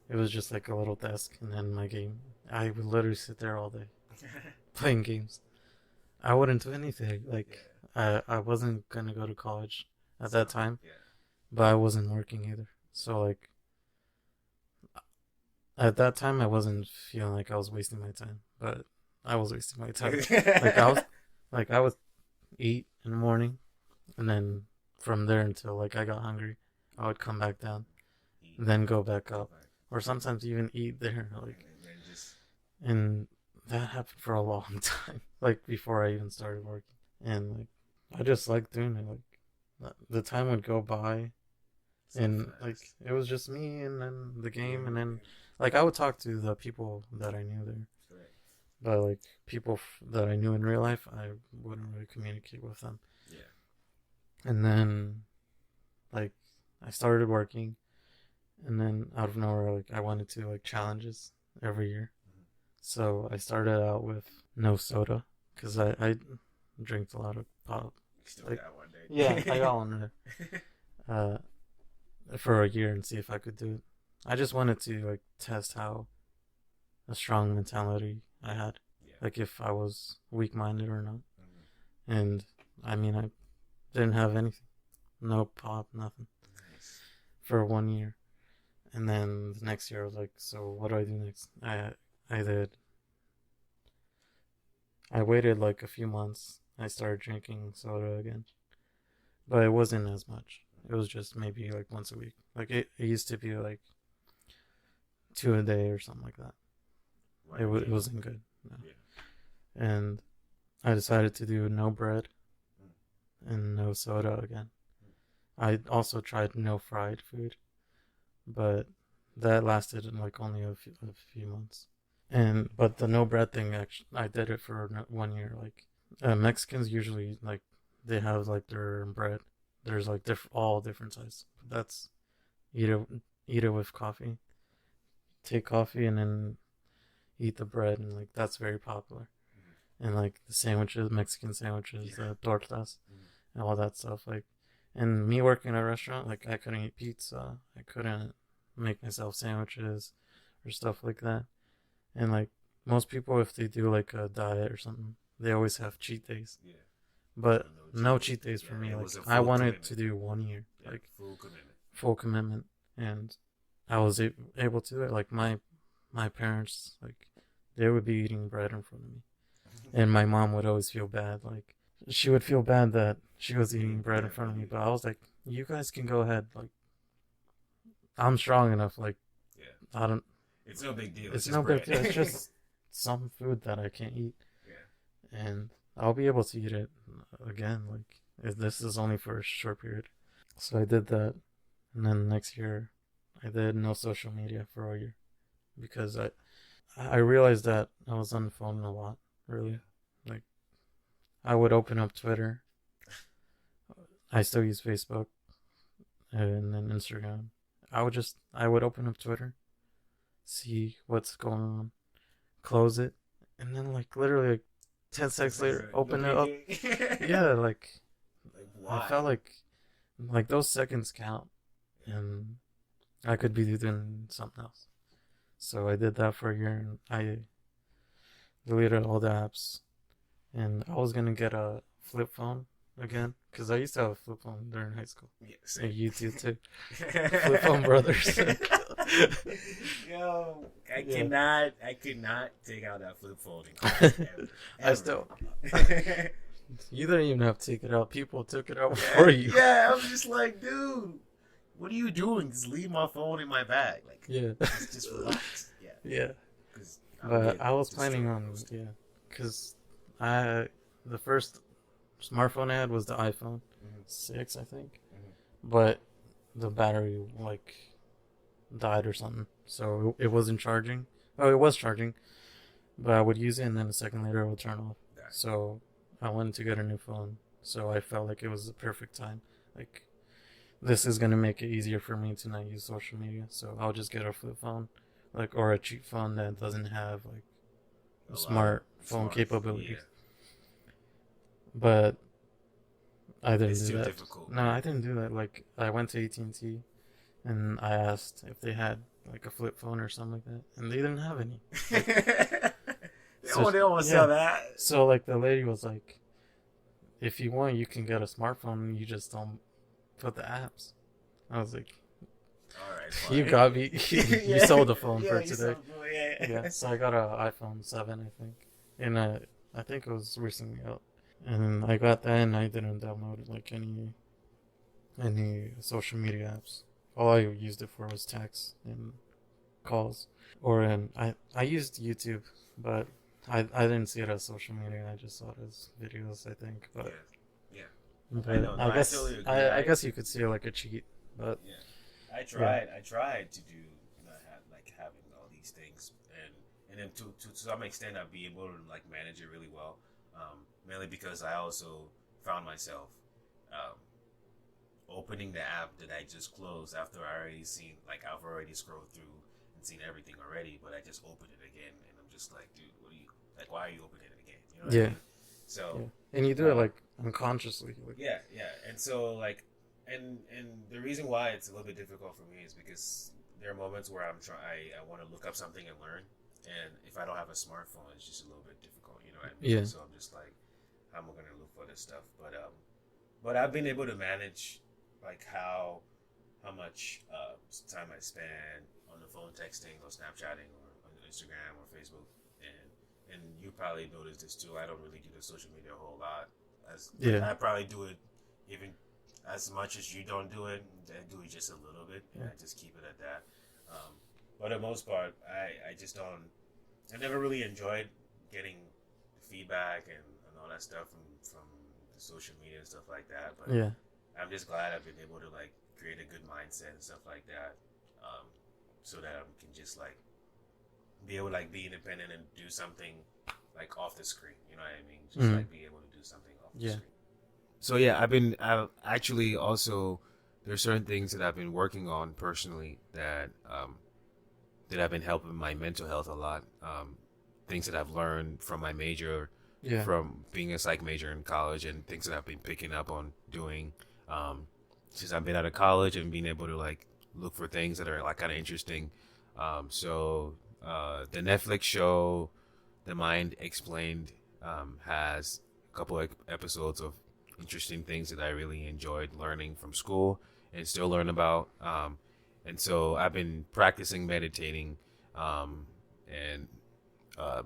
It was just like a little desk, and then my game. I would literally sit there all day playing games. I wouldn't do anything. Like I wasn't gonna go to college at that time, but I wasn't working either. So like at that time, I wasn't feeling like I was wasting my time. But I was wasting my time. I would eat in the morning, and then from there until like I got hungry, I would come back down, and then go back up, or sometimes even eat there. Like, and that happened for a long time. Like before I even started working, and like I just liked doing it. Like the time would go by, and like it was just me and then the game, and then like I would talk to the people that I knew there. But like people that I knew in real life, I wouldn't really communicate with them. Yeah. And then, like, I started working, and then out of nowhere, like I wanted to like challenges every year. So I started out with no soda because I drank a lot of pop. You still got one day. Yeah, I got one there. For a year and see if I could do it. I just wanted to like test how a strong mentality I had, like if I was weak-minded or not. And I mean, I didn't have anything, no pop, nothing, for 1 year. And then the next year I was like, so what do I do next? I waited like a few months. I started drinking soda again, but it wasn't as much. It was just maybe like once a week. Like it used to be like 2 a day or something like that. It wasn't good. No. Yeah. And I decided to do no bread and no soda again. I also tried no fried food, but that lasted like only a few months. But the no bread thing, actually, I did it for 1 year. Like Mexicans usually like they have like their bread. There's like all different sizes. That's eat it with coffee. Take coffee and then eat the bread, and like that's very popular. And like the sandwiches, Mexican sandwiches, tortas, and all that stuff. Like, and me working in a restaurant, like I couldn't eat pizza. I couldn't make myself sandwiches or stuff like that. And like most people, if they do like a diet or something, they always have cheat days. Yeah. But no cheat days for me. Like I wanted to do 1 year, like full commitment, and I was able to do it. Like my parents, like they would be eating bread in front of me, and my mom would always feel bad. Like she would feel bad that she was eating bread in front of me, but I was like, you guys can go ahead. Like I'm strong enough. Like I don't. It's no big deal. It's no big deal. It's just some food that I can't eat, and I'll be able to eat it again. Like this is only for a short period. So I did that, and then next year, I did no social media for a year, because I realized that I was on the phone a lot. Really, like I would open up Twitter. I still use Facebook, and then Instagram. I would open up Twitter, see what's going on, close it, and then like literally like 10 seconds later, open it up. Yeah, like why? I felt like those seconds count, and I could be doing something else. So I did that for a year, and I deleted all the apps, and I was gonna get a flip phone again, because I used to have a flip phone during high school. Yes, and you too. Flip phone brothers. Yo, I could not take out that flip phone in class ever. I still. You didn't even have to take it out. People took it out for you. Yeah, I was just like, dude, what are you doing? Just leave my phone in my bag. Like, just relax. Yeah. But I was planning on, because the first smartphone I had was the iPhone 6, I think. But the battery like died or something, so it wasn't charging. Oh, it was charging, but I would use it, and then a second later it would turn off. So I wanted to get a new phone, so I felt like it was the perfect time. Like, this is gonna make it easier for me to not use social media, so I'll just get a flip phone, like, or a cheap phone that doesn't have like smartphone capabilities. But I didn't do that. Difficult. No, I didn't do that. Like, I went to AT&T and I asked if they had like a flip phone or something like that, and they didn't have any. Like, they don't want to sell that. So like the lady was like, if you want, you can get a smartphone, and you just don't put the apps. I was like, all right, fine. You got me. You sold the phone for today. So I got an iPhone 7, I think, and I think it was recently out, and I got that, and I didn't download like any social media apps. All I used it for was text and calls. Or I used YouTube, but I didn't see it as social media. I just saw it as videos. I think, but yeah, but I know. No, I I guess totally agree. I guess you could see it like a cheat, but Yeah, I yeah, tried. I tried to do not have, like having all these things, and then to some extent I'd be able to like manage it really well. Mainly because I also found myself um, opening the app that I just closed after I already seen like I've already scrolled through and seen everything already, but I just opened it again, and I'm just like, dude, what are you like? Why are you opening it again? You know what I yeah, mean? So, yeah, and you do it like unconsciously, like yeah, and so like, and the reason why it's a little bit difficult for me is because there are moments where I want to look up something and learn, and if I don't have a smartphone, it's just a little bit difficult. You know what I mean? yeah, So I'm just like, how am I gonna look for this stuff? But I've been able to manage like how much time I spend on the phone texting or Snapchatting or on Instagram or Facebook, and you probably noticed this too. I don't really do the social media a whole lot. As like, yeah, I probably do it even as much as you don't do it. I do it just a little bit, and yeah, I just keep it at that. But for the most part, I just don't. I never really enjoyed getting feedback and all that stuff from the social media and stuff like that. But yeah, I'm just glad I've been able to like create a good mindset and stuff like that, so that I can just like be able to like be independent and do something like off the screen. You know what I mean? Just like be able to do something off the yeah, screen. So yeah, I've actually also there's certain things that I've been working on personally that have been helping my mental health a lot. Things that I've learned from my major, yeah, from being a psych major in college, and things that I've been picking up on doing um, since I've been out of college and being able to like look for things that are like kind of interesting. The Netflix show, The Mind Explained, has a couple of episodes of interesting things that I really enjoyed learning from school and still learn about. And so I've been practicing meditating, and uh,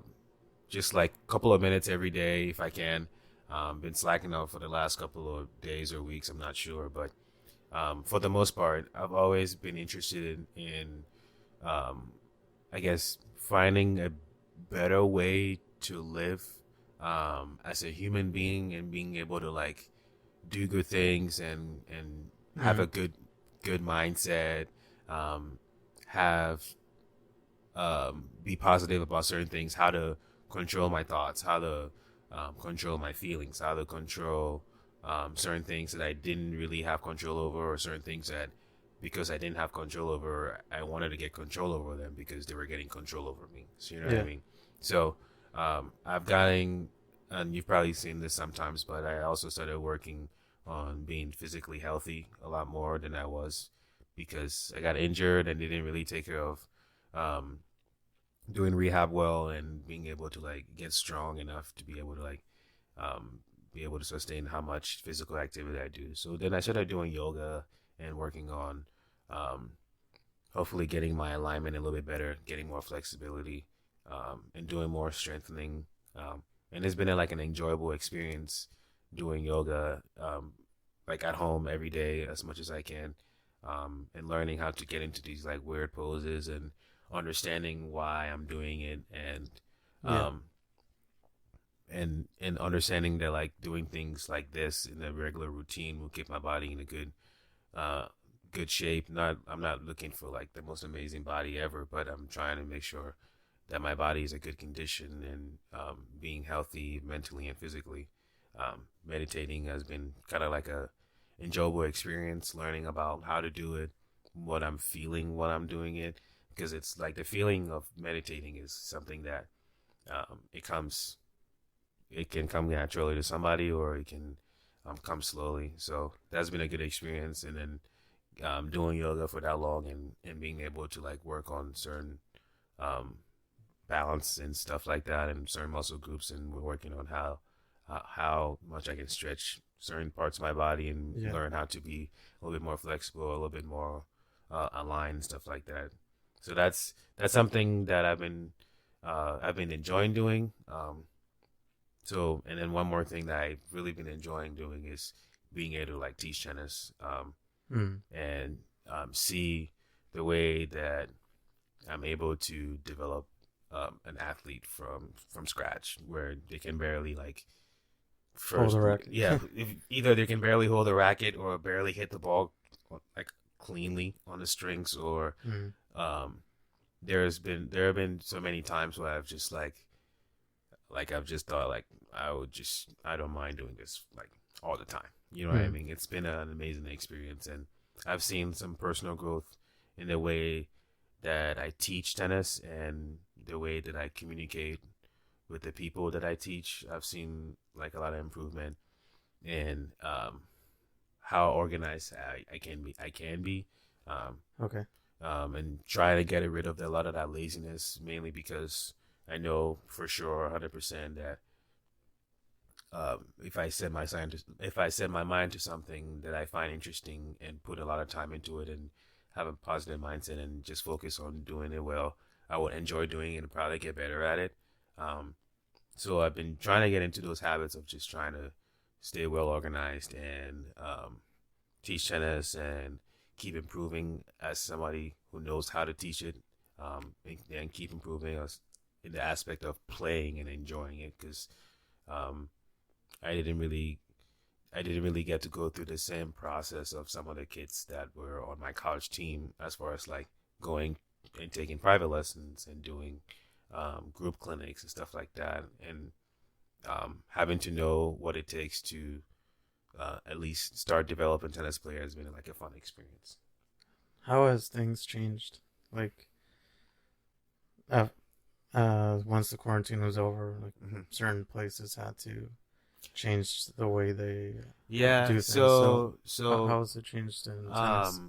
just like a couple of minutes every day if I can. Been slacking off for the last couple of days or weeks. I'm not sure, but for the most part, I've always been interested in um, I guess finding a better way to live as a human being and being able to like do good things and have mm, a good mindset, um, have be positive about certain things, how to control my thoughts, how to control my feelings, how to control certain things that I didn't really have control over, or certain things that because I didn't have control over, I wanted to get control over them because they were getting control over me. So you know what I yeah, mean? So I've gotten, and you've probably seen this sometimes, but I also started working on being physically healthy a lot more than I was because I got injured and they didn't really take care of um, doing rehab well and being able to like get strong enough to be able to like um, be able to sustain how much physical activity I do. So then I started doing yoga and working on um, hopefully getting my alignment a little bit better, getting more flexibility, and doing more strengthening. And it's been like an enjoyable experience doing yoga, like at home every day as much as I can, and learning how to get into these like weird poses and understanding why I'm doing it yeah, um, and understanding that like doing things like this in a regular routine will keep my body in a uh good shape. Not I'm not looking for like the most amazing body ever, but I'm trying to make sure that my body is a good condition and being healthy mentally and physically. Meditating has been kind of like a enjoyable experience, learning about how to do it, what I'm feeling while I'm doing it, because it's like the feeling of meditating is something that it comes, it can come naturally to somebody or it can come slowly. So that's been a good experience, and then doing yoga for that long and being able to like work on certain um, balance and stuff like that and certain muscle groups, and we're working on how much I can stretch certain parts of my body and yeah, learn how to be a little bit more flexible, a little bit more aligned and stuff like that. So that's something that I've been enjoying doing. So, and then one more thing that I've really been enjoying doing is being able to like teach tennis, and see the way that I'm able to develop an athlete from scratch, where they can barely like hold the racket. yeah, either they can barely hold a racket or barely hit the ball like cleanly on the strings, or um, there have been so many times where I've just I've just thought like I don't mind doing this like all the time. You know what I mean? It's been an amazing experience, and I've seen some personal growth in the way that I teach tennis and the way that I communicate with the people that I teach. I've seen like a lot of improvement in how organized I can be. Okay. And trying to get rid of a lot of that laziness, mainly because I know for sure 100% that if I set my mind to something that I find interesting and put a lot of time into it and have a positive mindset and just focus on doing it well, I would enjoy doing it and probably get better at it. So I've been trying to get into those habits of just trying to stay well organized and teach tennis and keep improving as somebody who knows how to teach it, and keep improving us in the aspect of playing and enjoying it, because I didn't really get to go through the same process of some of the kids that were on my college team, as far as like going and taking private lessons and doing group clinics and stuff like that, and having to know what it takes to at least start developing tennis players has been like a fun experience. How has things changed? Like, once the quarantine was over, like certain places had to change the way they do things. So how has it changed in tennis?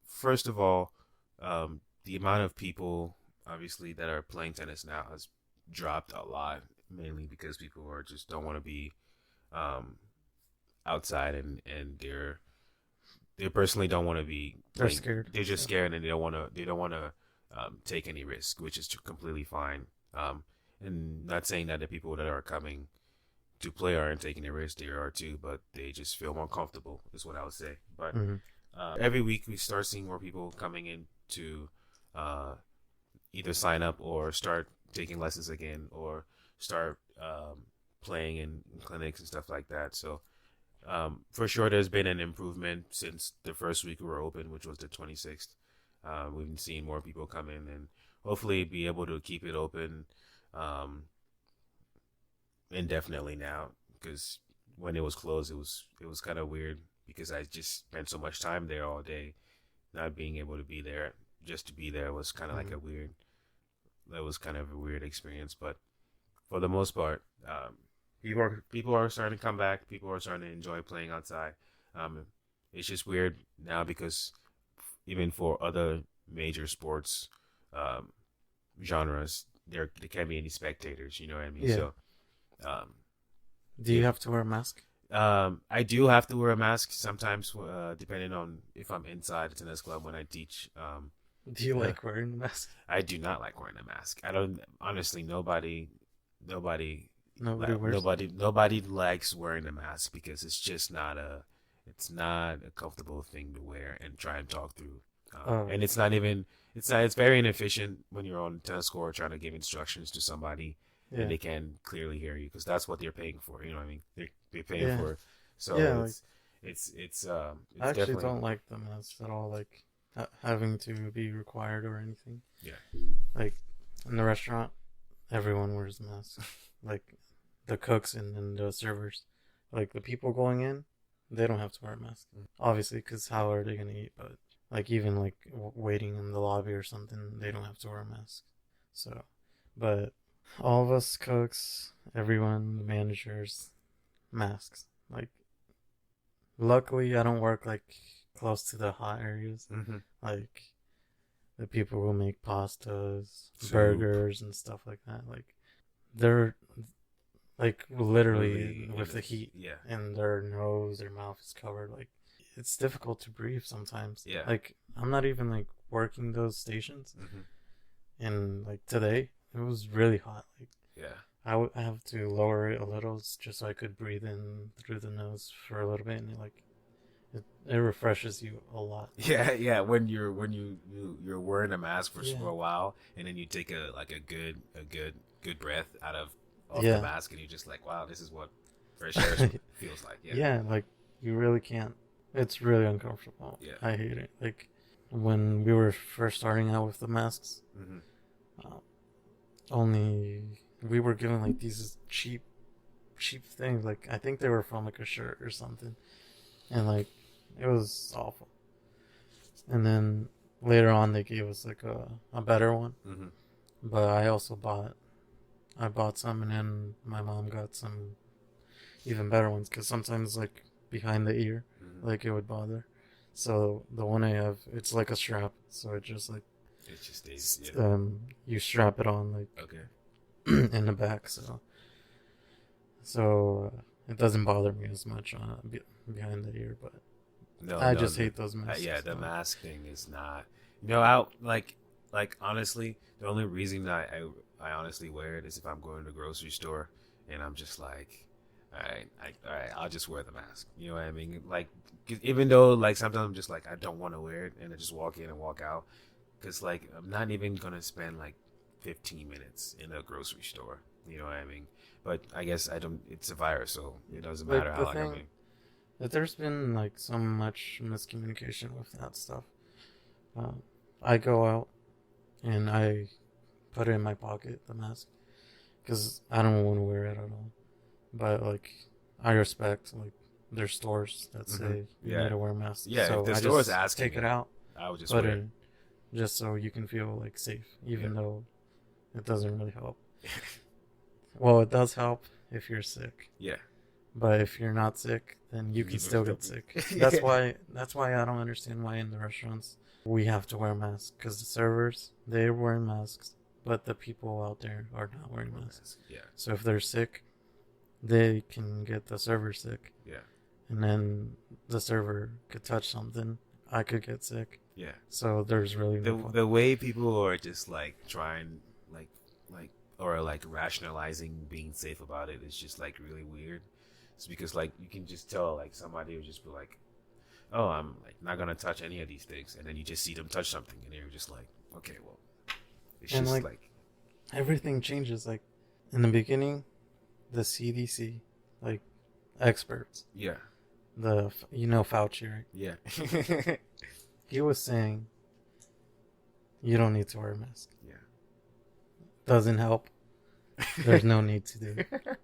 First of all, the amount of people obviously that are playing tennis now has dropped a lot, mainly because people are just don't want to be outside, and they personally don't want to be playing. They're scared. They're just scared, and they don't want to take any risk, which is completely fine. And not saying that the people that are coming to play aren't taking a risk, they are too, but they just feel more comfortable, is what I would say. But every week we start seeing more people coming in to either sign up or start taking lessons again, or start playing in clinics and stuff like that. So for sure there's been an improvement since the first week we were open, which was the 26th. We've been seeing more people come in, and hopefully be able to keep it open indefinitely now, because when it was closed, it was kind of weird, because I just spent so much time there all day. Not being able to be there just to be there was kind of like a weird experience. But for the most part, people are starting to come back. People are starting to enjoy playing outside. It's just weird now because even for other major sports genres, there can't be any spectators. You know what I mean? Yeah. So, do you have to wear a mask? I do have to wear a mask sometimes, depending on if I'm inside a tennis club when I teach. Do you like wearing the mask? I do not like wearing a mask. I don't. Honestly, nobody likes wearing a mask, because it's just not a comfortable thing to wear and try and talk through. And it's very inefficient when you're on a tennis court trying to give instructions to somebody and they can clearly hear you, because that's what they're paying for. You know what I mean? They're paying for it. So it's I actually don't like the mask at all. Like having to be required or anything. Yeah. Like in the restaurant, everyone wears a mask. Like the cooks and the servers. Like the people going in, they don't have to wear a mask. Obviously, because how are they gonna eat? But like even like waiting in the lobby or something, they don't have to wear a mask. So, but all of us cooks, everyone, the managers, masks. Like, luckily I don't work like close to the hot areas. Like the people who make pastas, burgers, and stuff like that. Like they're like literally with the heat, and their nose, their mouth is covered. Like it's difficult to breathe sometimes. Yeah. Like I'm not even like working those stations, and like today it was really hot. Like Yeah. I have to lower it a little just so I could breathe in through the nose for a little bit, and it refreshes you a lot. Yeah, yeah. When you're wearing a mask for Yeah. a while, and then you take a good breath off the Yeah. mask, and you're just like, wow, this is what fresh air feels like. Yeah. Yeah, like you really can't. It's really uncomfortable. Yeah. I hate it. Like when we were first starting out with the masks, Mm-hmm. only we were given like these cheap things. Like I think they were from like a shirt or something, and like it was awful. And then later on, they gave us like a better one. Mm-hmm. But I bought some, and then my mom got some even better ones because sometimes like behind the ear, Mm-hmm. like it would bother. So the one I have, it's like a strap, so it just like It just stays. Yeah. you strap it on like Okay. in the back, so it doesn't bother me as much behind the ear. But No, I no, just no. hate those masks. Yeah, the so. mask thing is not. I like honestly, the only reason I honestly wear it is if I'm going to the grocery store and I'm just like, all right, I'll just wear the mask. You know what I mean? Like, 'cause even though like sometimes I'm just like I don't want to wear it and I just walk in and walk out, because like I'm not even gonna spend like 15 minutes in a grocery store. You know what I mean? But I guess I don't. It's a virus, so it doesn't Like, matter how the long I'm thing- in. But there's been like so much miscommunication with that stuff. I go out and I put it in my pocket, the mask, because I don't want to wear it at all. But like, I respect like there's stores that say you need to wear masks. Yeah, so if the I store's just asking take it it, out, I would just put wear it in, just so you can feel like safe, even though it doesn't really help. Well, it does help if you're sick. Yeah. But if you're not sick, then you can still get sick. That's why I don't understand why in the restaurants we have to wear masks, because the servers, they're wearing masks, but the people out there are not wearing masks. Yeah. So if they're sick, they can get the server sick. Yeah. And then the server could touch something. I could get sick. Yeah. So there's really no point. The way people are just like trying like or like rationalizing being safe about it is just like really weird. It's because like you can just tell like somebody would just be like, "Oh, I'm like not gonna touch any of these things," and then you just see them touch something, and you're just like, "Okay, well, it's And, just like, everything changes. Like in the beginning, the CDC, like experts, yeah, Fauci, right? yeah, He was saying you don't need to wear a mask. yeah." Doesn't help. There's no need to do it.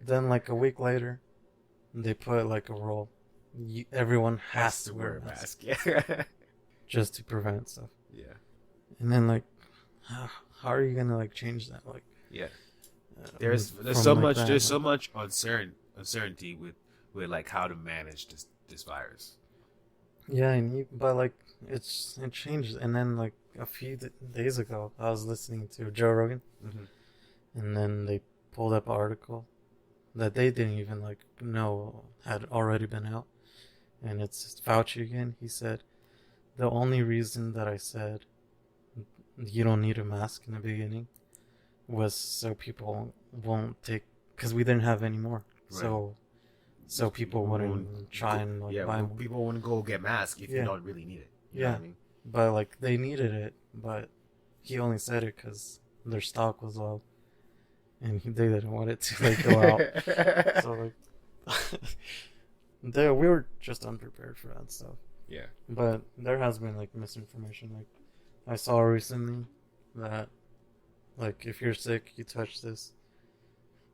Then like a week later, they put like a rule. Everyone has to wear a mask. Yeah, just to prevent stuff. yeah, And then like, how are you gonna like change that? Like, yeah. There's from so like much that, there's so like- much uncertainty with like how to manage this virus. Yeah, but like it changes. And then like a few days ago, I was listening to Joe Rogan, and then they pulled up an article that they didn't even like know had already been out, and it's Fauci again. He said the only reason that I said you don't need a mask in the beginning was so people won't take, because we didn't have any more. Right. So people wouldn't try and like buy more. People wouldn't go get masks if you don't really need it. You know what I mean? But like they needed it, but he only said it because their stock was low, and they didn't want it to like go out. So like, we were just unprepared for that stuff. Yeah. But there has been like misinformation. Like I saw recently that like if you're sick, you touch this,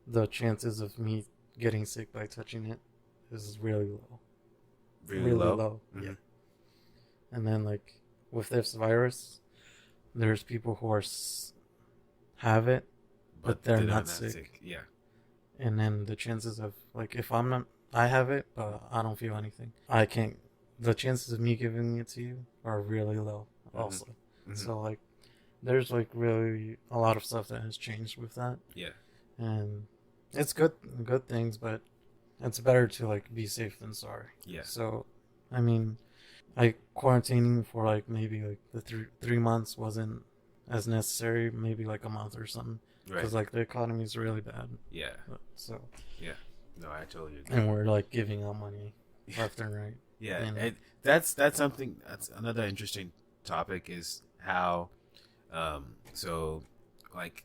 the chances of me getting sick by touching it is really low. Really low? Mm-hmm. Yeah. And then like with this virus, there's people who have it, but they're not sick. Yeah. And then the chances of like if I have it, but I don't feel anything. I can't. The chances of me giving it to you are really low. Also, so like, there's like really a lot of stuff that has changed with that. Yeah. And it's good things, but it's better to like be safe than sorry. Yeah. So, I mean, quarantining for like maybe like the 3 months wasn't as necessary. Maybe like a month or something. because like the economy is really bad. Yeah. So. Yeah. No, I totally agree. And we're like giving out money left and right. Yeah, and that's something. That's another interesting topic is how, so like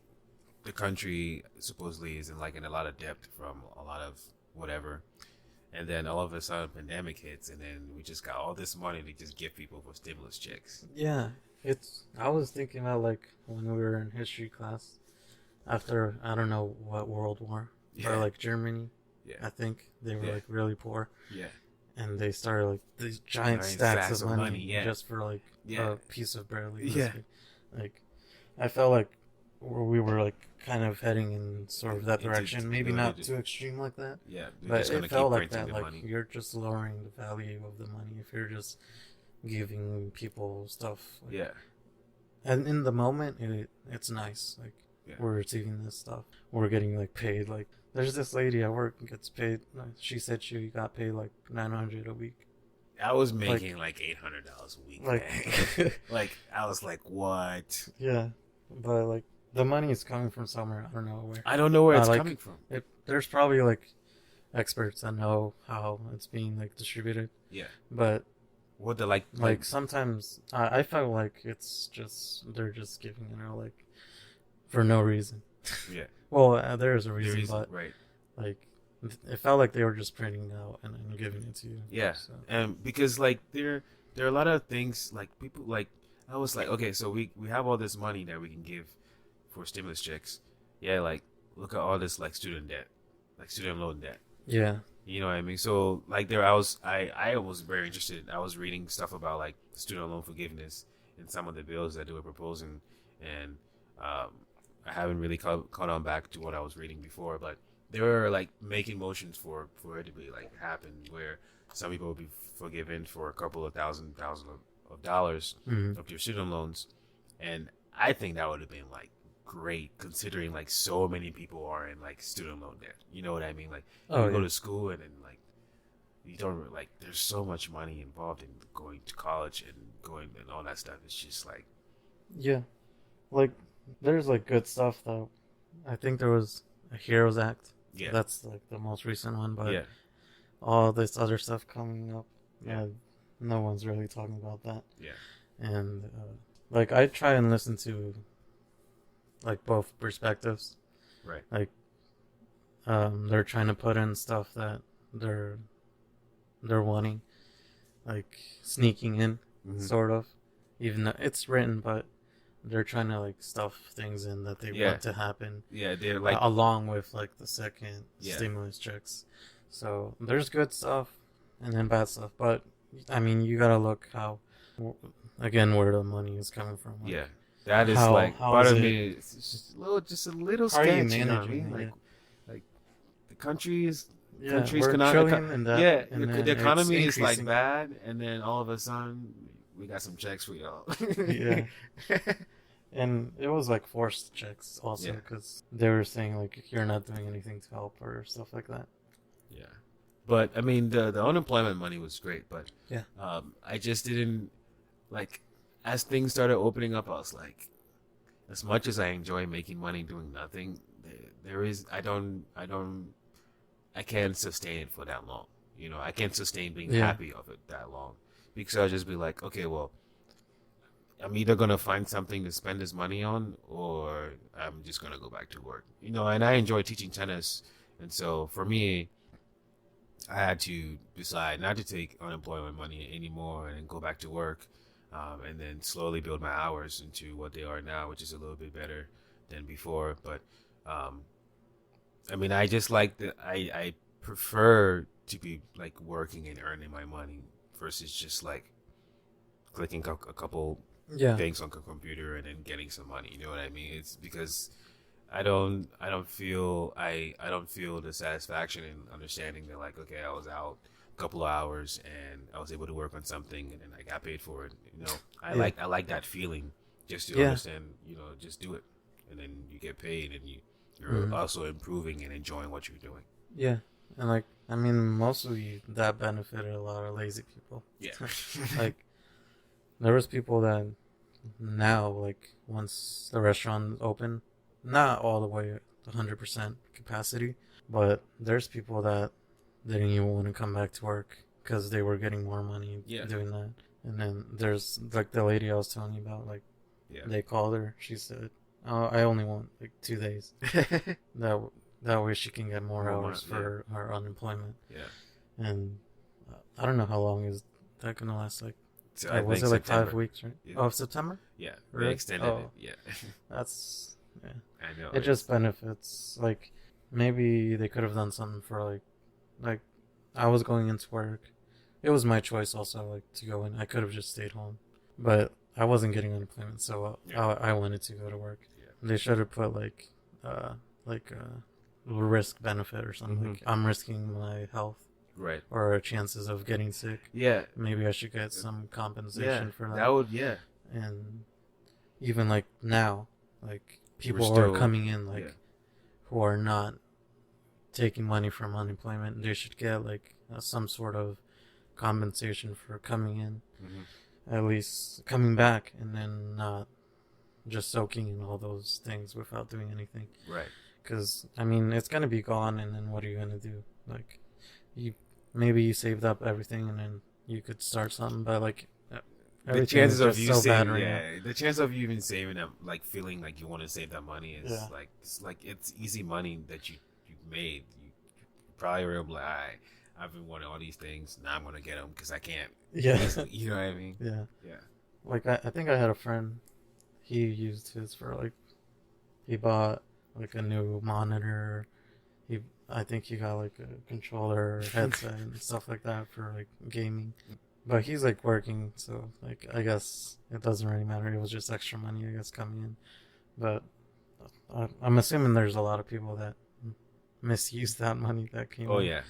the country supposedly is in a lot of debt from a lot of whatever, and then all of a sudden pandemic hits, and then we just got all this money to just give people for stimulus checks. Yeah, I was thinking about like when we were in history class after I don't know what World War, or like Germany. Yeah, I think they were like really poor. Yeah. And they started like these giant stacks of money just for like a piece of bread. Like I felt like we were like kind of heading in sort of that direction. Maybe not too extreme like that. Yeah, but it felt like that. Like money. You're just lowering the value of the money if you're just giving people stuff. Like, yeah. And in the moment, it's nice. Like we're receiving this stuff. We're getting like paid. Like there's this lady at work who gets paid. She said she got paid like $900 a week. I was making like $800 a week. Like, like I was like, what? Yeah, but like the money is coming from somewhere. I don't know where. I don't know where it's coming from. There's probably like experts that know how it's being like distributed. Yeah, but what the like sometimes I felt like it's just they're just giving like for no reason. Yeah. Well, there's a reason, but right. Like it felt like they were just printing out and giving it to you. Yeah, so. And because like there are a lot of things like people like I was like, okay, so we have all this money that we can give for stimulus checks. Yeah, like look at all this like student debt, like student loan debt. Yeah. You know what I mean? So like I was very interested. I was reading stuff about like student loan forgiveness and some of the bills that they were proposing, and I haven't really caught on back to what I was reading before, but they were like making motions for it to be like happen where some people would be forgiven for a couple of thousand of dollars of their student loans, and I think that would have been like great considering like so many people are in like student loan debt. You know what I mean? Like you go to school and then like you don't like there's so much money involved in going to college and going and all that stuff. It's just like like. There's like good stuff though. I think there was a Heroes Act. Yeah, that's like the most recent one. But all this other stuff coming up, no one's really talking about that. Yeah, and like I try and listen to like both perspectives. Right. Like they're trying to put in stuff that they're wanting, like sneaking in, sort of, even though it's written, but. They're trying to like stuff things in that they want to happen. Yeah, they're like along with like the second stimulus checks. So there's good stuff and then bad stuff, but I mean you gotta look how again where the money is coming from. Like, that is like part of me. It's just a little sketchy. You know what I mean? Like the countries cannot. The economy is like bad, and then all of a sudden. We got some checks for y'all. Yeah. And it was like forced checks also because they were saying like you're not doing anything to help or stuff like that. Yeah. But I mean the unemployment money was great, but I just didn't like as things started opening up I was like as much as I enjoy making money doing nothing, I can't sustain it for that long. You know, I can't sustain being happy of it that long. Because I'll just be like, okay, well, I'm either going to find something to spend this money on or I'm just going to go back to work. You know, and I enjoy teaching tennis. And so for me, I had to decide not to take unemployment money anymore and go back to work and then slowly build my hours into what they are now, which is a little bit better than before. But, I mean, I just like I prefer to be like working and earning my money versus just like clicking a couple things on a computer and then getting some money. You know what I mean? It's because I don't feel the satisfaction in understanding that like, okay, I was out a couple of hours and I was able to work on something and then I got paid for it. You know, I like that feeling just to understand, you know, just do it and then you get paid and you're also improving and enjoying what you're doing. Yeah. And like, I mean, mostly that benefited a lot of lazy people. Yeah. Like, there was people that now, like, once the restaurant opened, not all the way 100% capacity, but there's people that didn't even want to come back to work because they were getting more money doing that. And then there's like the lady I was telling you about, like they called her. She said, "Oh, I only want like 2 days. that way she can get more hours for her unemployment." Yeah. And I don't know how long is that gonna last. Like, was it like September. 5 weeks, right? Yeah. Oh, September? Yeah, they extended it. Yeah. That's I know. It just benefits. Like, maybe they could have done something for like I was going into work. It was my choice also, like, to go in. I could have just stayed home, but I wasn't getting unemployment, so I wanted to go to work. Yeah. They should have put like a risk benefit or something. Mm-hmm. Like, I'm risking my health, right, or chances of getting sick. Yeah, maybe I should get some compensation for that. That would, and even like now, like people are coming in like who are not taking money from unemployment. They should get like some sort of compensation for coming in, at least coming back, and then not just soaking in all those things without doing anything. Right. Because I mean, it's gonna be gone, and then what are you gonna do? Like, maybe you saved up everything, and then you could start something. But like, the chances of you saving, the chance of you even saving them, like feeling like you want to save that money is it's easy money that you made. You probably were like, I've been wanting all these things. Now I'm gonna get them because I can't. Yeah, you know what I mean. Yeah, yeah. Like I think I had a friend. He used his for like, he bought like a new monitor. I think he got like a controller, headset, and stuff like that for like gaming. But he's like working, so like I guess it doesn't really matter. It was just extra money, I guess, coming in. But I'm assuming there's a lot of people that misuse that money that came. Oh yeah.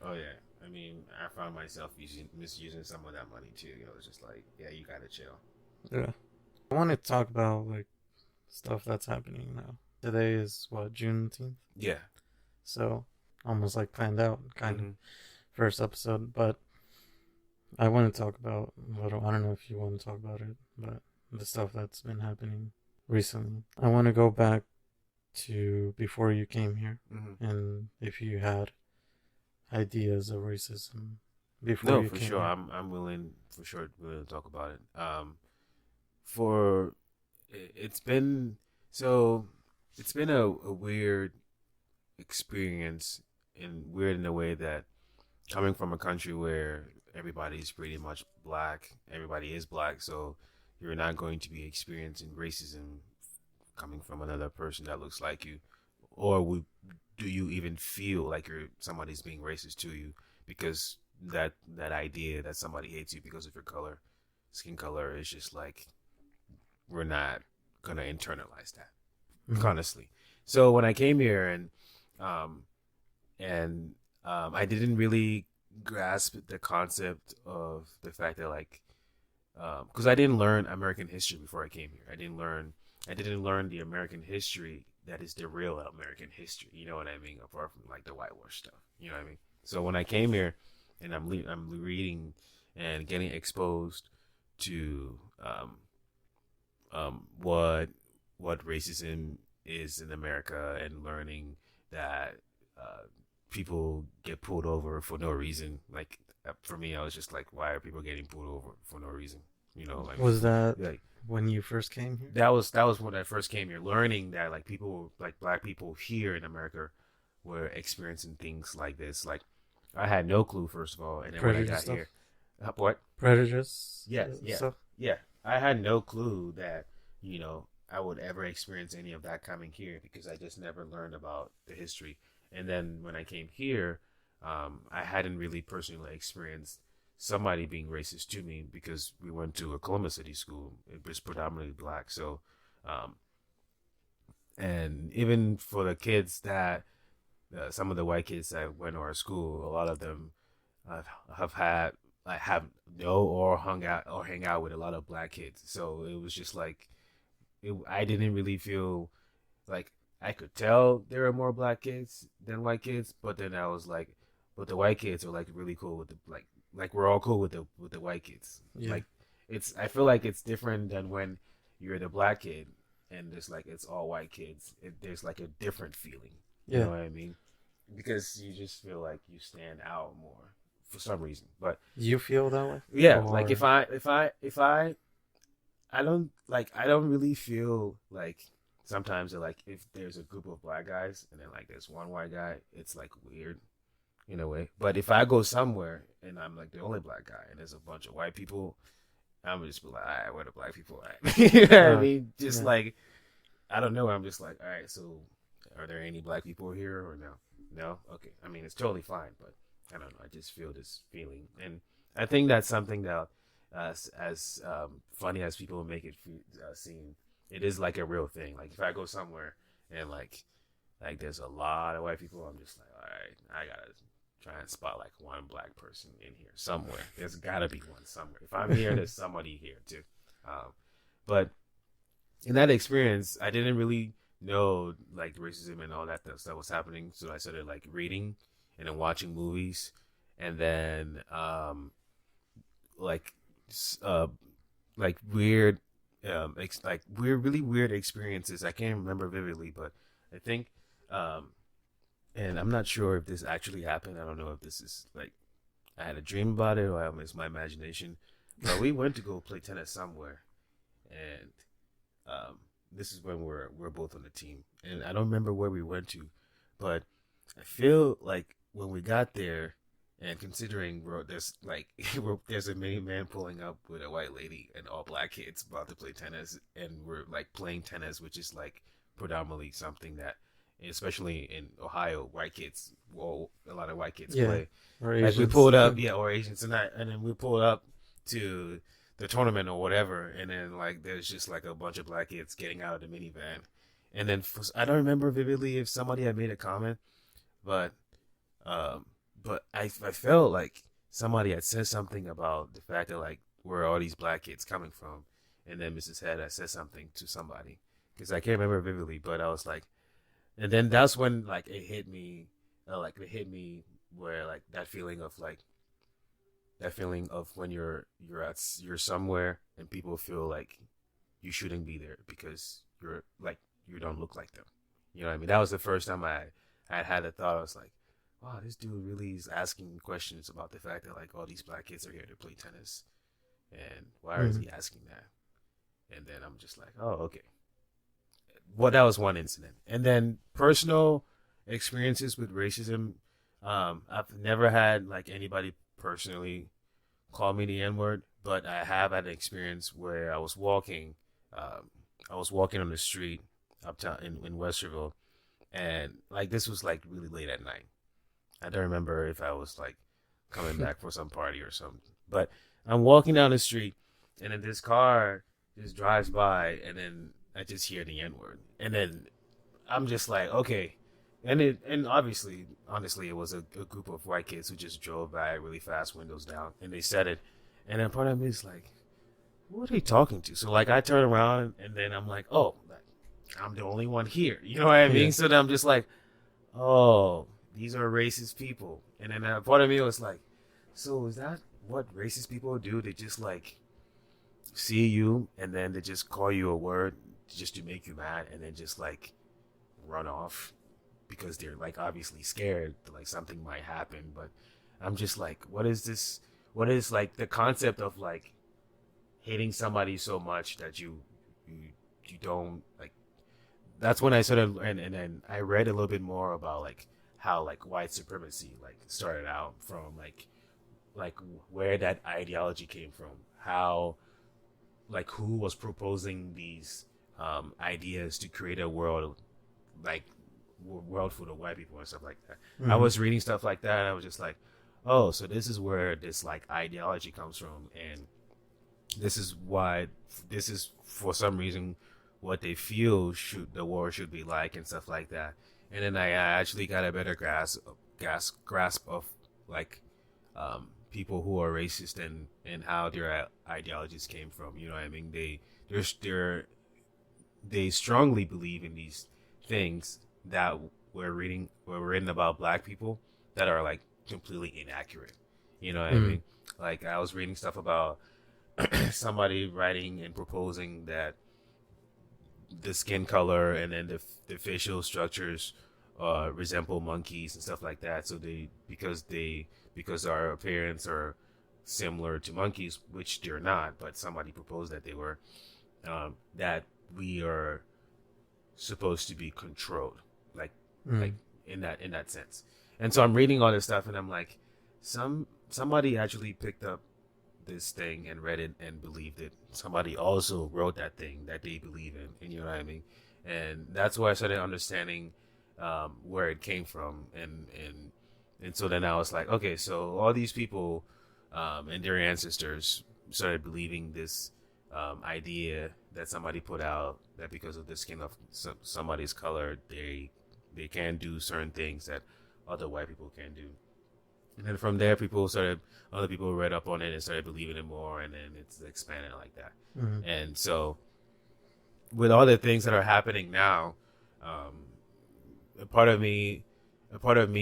I mean, I found myself misusing some of that money too. You know, it's just like, you gotta chill. Yeah. I want to talk about like stuff that's happening now. Today is what, Juneteenth? Yeah. So almost like planned out, kind of first episode. But I want to talk about I don't know if you want to talk about it, but the stuff that's been happening recently. I want to go back to before you came here, and if you had ideas of racism before you came sure. here. I'm willing to talk about it. It's been a weird experience, and weird in a way that coming from a country where everybody's pretty much black, everybody is black, so you're not going to be experiencing racism coming from another person that looks like you, or do you even feel like somebody's being racist to you because that idea that somebody hates you because of your skin color is just like, we're not gonna internalize that, honestly. So when I came here and I didn't really grasp the concept of the fact that like, because I didn't learn American history before I came here. I didn't learn the American history that is the real American history. You know what I mean? Apart from like the whitewash stuff. You know what I mean? So when I came here and I'm reading and getting exposed to what racism is in America, and learning that people get pulled over for no reason. Like, for me, I was just like, why are people getting pulled over for no reason? You know, like, was that like when you first came here? That was when I first came here, learning that like people, like black people here in America, were experiencing things like this. Like, I had no clue, first of all, and then when I got here, what prejudice? Yeah. I had no clue that, you know, I would ever experience any of that coming here, because I just never learned about the history. And then when I came here, I hadn't really personally experienced somebody being racist to me, because we went to a Columbus City school. It was predominantly black. So, and even for the kids that, some of the white kids that went to our school, a lot of them have know or hang out with a lot of black kids. So it was just like, I didn't really feel like, I could tell there were more black kids than white kids, but then I was like, but the white kids are like really cool with the like we're all cool with the white kids. Yeah. Like, I feel like it's different than when you're the black kid and there's like it's all white kids, there's like a different feeling. You know what I mean? Because you just feel like you stand out more for some reason. But you feel that way? Yeah, like if I I don't really feel like sometimes like if there's a group of black guys and then like there's one white guy, it's like weird in a way. But if I go somewhere and I'm like the only black guy and there's a bunch of white people, I'm just be like, all right, where the black people at? You know what I mean? Just like, I don't know. I'm just like, all right, so are there any black people here or no? No? Okay. I mean, it's totally fine, but I don't know. I just feel this feeling. And I think that's something that, as funny as people make it seem, it is like a real thing. Like if I go somewhere and like there's a lot of white people, I'm just like, all right, I gotta try and spot like one black person in here somewhere. There's gotta be one somewhere. If I'm here, there's somebody here too. But in that experience, I didn't really know like racism and all that stuff was happening. So I started like reading and then watching movies, and then like weird really weird experiences. I can't remember vividly, but I think and I'm not sure if this actually happened. I don't know if this is like I had a dream about it or it's my imagination. But we went to go play tennis somewhere, and this is when we're both on the team, and I don't remember where we went to, but I feel like when we got there, and considering there's a main man pulling up with a white lady and all black kids about to play tennis, and we're like playing tennis, which is like predominantly something that, especially in Ohio, a lot of white kids play. Or Asians. Like we pulled up, or Asians, and then we pulled up to the tournament or whatever, and then like there's just like a bunch of black kids getting out of the minivan, and then I don't remember vividly if somebody had made a comment, but I felt like somebody had said something about the fact that like where are all these black kids coming from, and then Mrs. Head had said something to somebody because I can't remember vividly, but I was like, and then that's when like it hit me where like that feeling of when you're somewhere and people feel like you shouldn't be there because you're like you don't look like them. You know what I mean? That was the first time I had a thought. I was like, wow, this dude really is asking questions about the fact that like all these black kids are here to play tennis, and why is he asking that? And then I'm just like, oh, okay. Well, that was one incident, and then personal experiences with racism. I've never had like anybody personally call me the N-word, but I have had an experience where I was walking on the street uptown in Westerville, and like this was like really late at night. I don't remember if I was like coming back for some party or something, but I'm walking down the street, and then this car just drives by, and then I just hear the N-word, and then I'm just like, okay. And honestly, it was a group of white kids who just drove by really fast, windows down, and they said it. And then part of me is like, who are they talking to? So like I turn around, and then I'm like, oh, I'm the only one here. You know what I mean? So then I'm just like, oh, these are racist people. And then part of me was like, so is that what racist people do? They just like see you, and then they just call you a word just to make you mad, and then just like run off. Because they're like obviously scared that like something might happen. But I'm just like, what is this? What is like the concept of like hating somebody so much that you don't like? That's when I sort of and then I read a little bit more about like how like white supremacy like started out from like where that ideology came from, how like who was proposing these ideas to create a world full of white people and stuff like that. I was reading stuff like that, and I was just like, oh, so this is where this like ideology comes from, and this is for some reason what they feel the war should be like and stuff like that. And then I actually got a better grasp of like people who are racist and how their ideologies came from. You know what I mean? They strongly believe in these things that were written about black people that are like completely inaccurate. You know what I mean? Like I was reading stuff about somebody writing and proposing that the skin color and then the facial structures resemble monkeys and stuff like that. So because our appearance are similar to monkeys, which they're not, but somebody proposed that they were, that we are supposed to be controlled, like like in that sense. And so I'm reading all this stuff, and I'm like, somebody actually picked up this thing and read it and believed it. Somebody also wrote that thing that they believe in, and you know what I mean. And that's where I started understanding where it came from, and so then I was like, okay, so all these people and their ancestors started believing this idea that somebody put out, that because of the skin of somebody's color, they can do certain things that other white people can do. And then from there, other people read up on it and started believing it more, and then it's expanded like that. And so, with all the things that are happening now, a part of me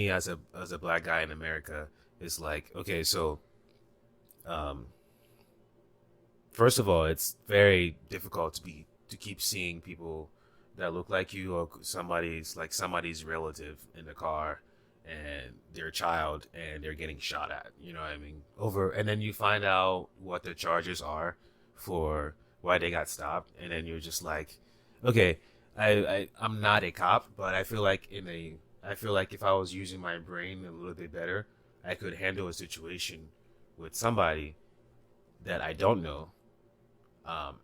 as a black guy in America is like, okay, so, first of all, it's very difficult to keep seeing people that look like you or somebody's relative in the car and their child and they're getting shot at, you know what I mean? And then you find out what the charges are for why they got stopped, and then you're just like, okay, I'm not a cop, but I feel like if I was using my brain a little bit better, I could handle a situation with somebody that I don't know,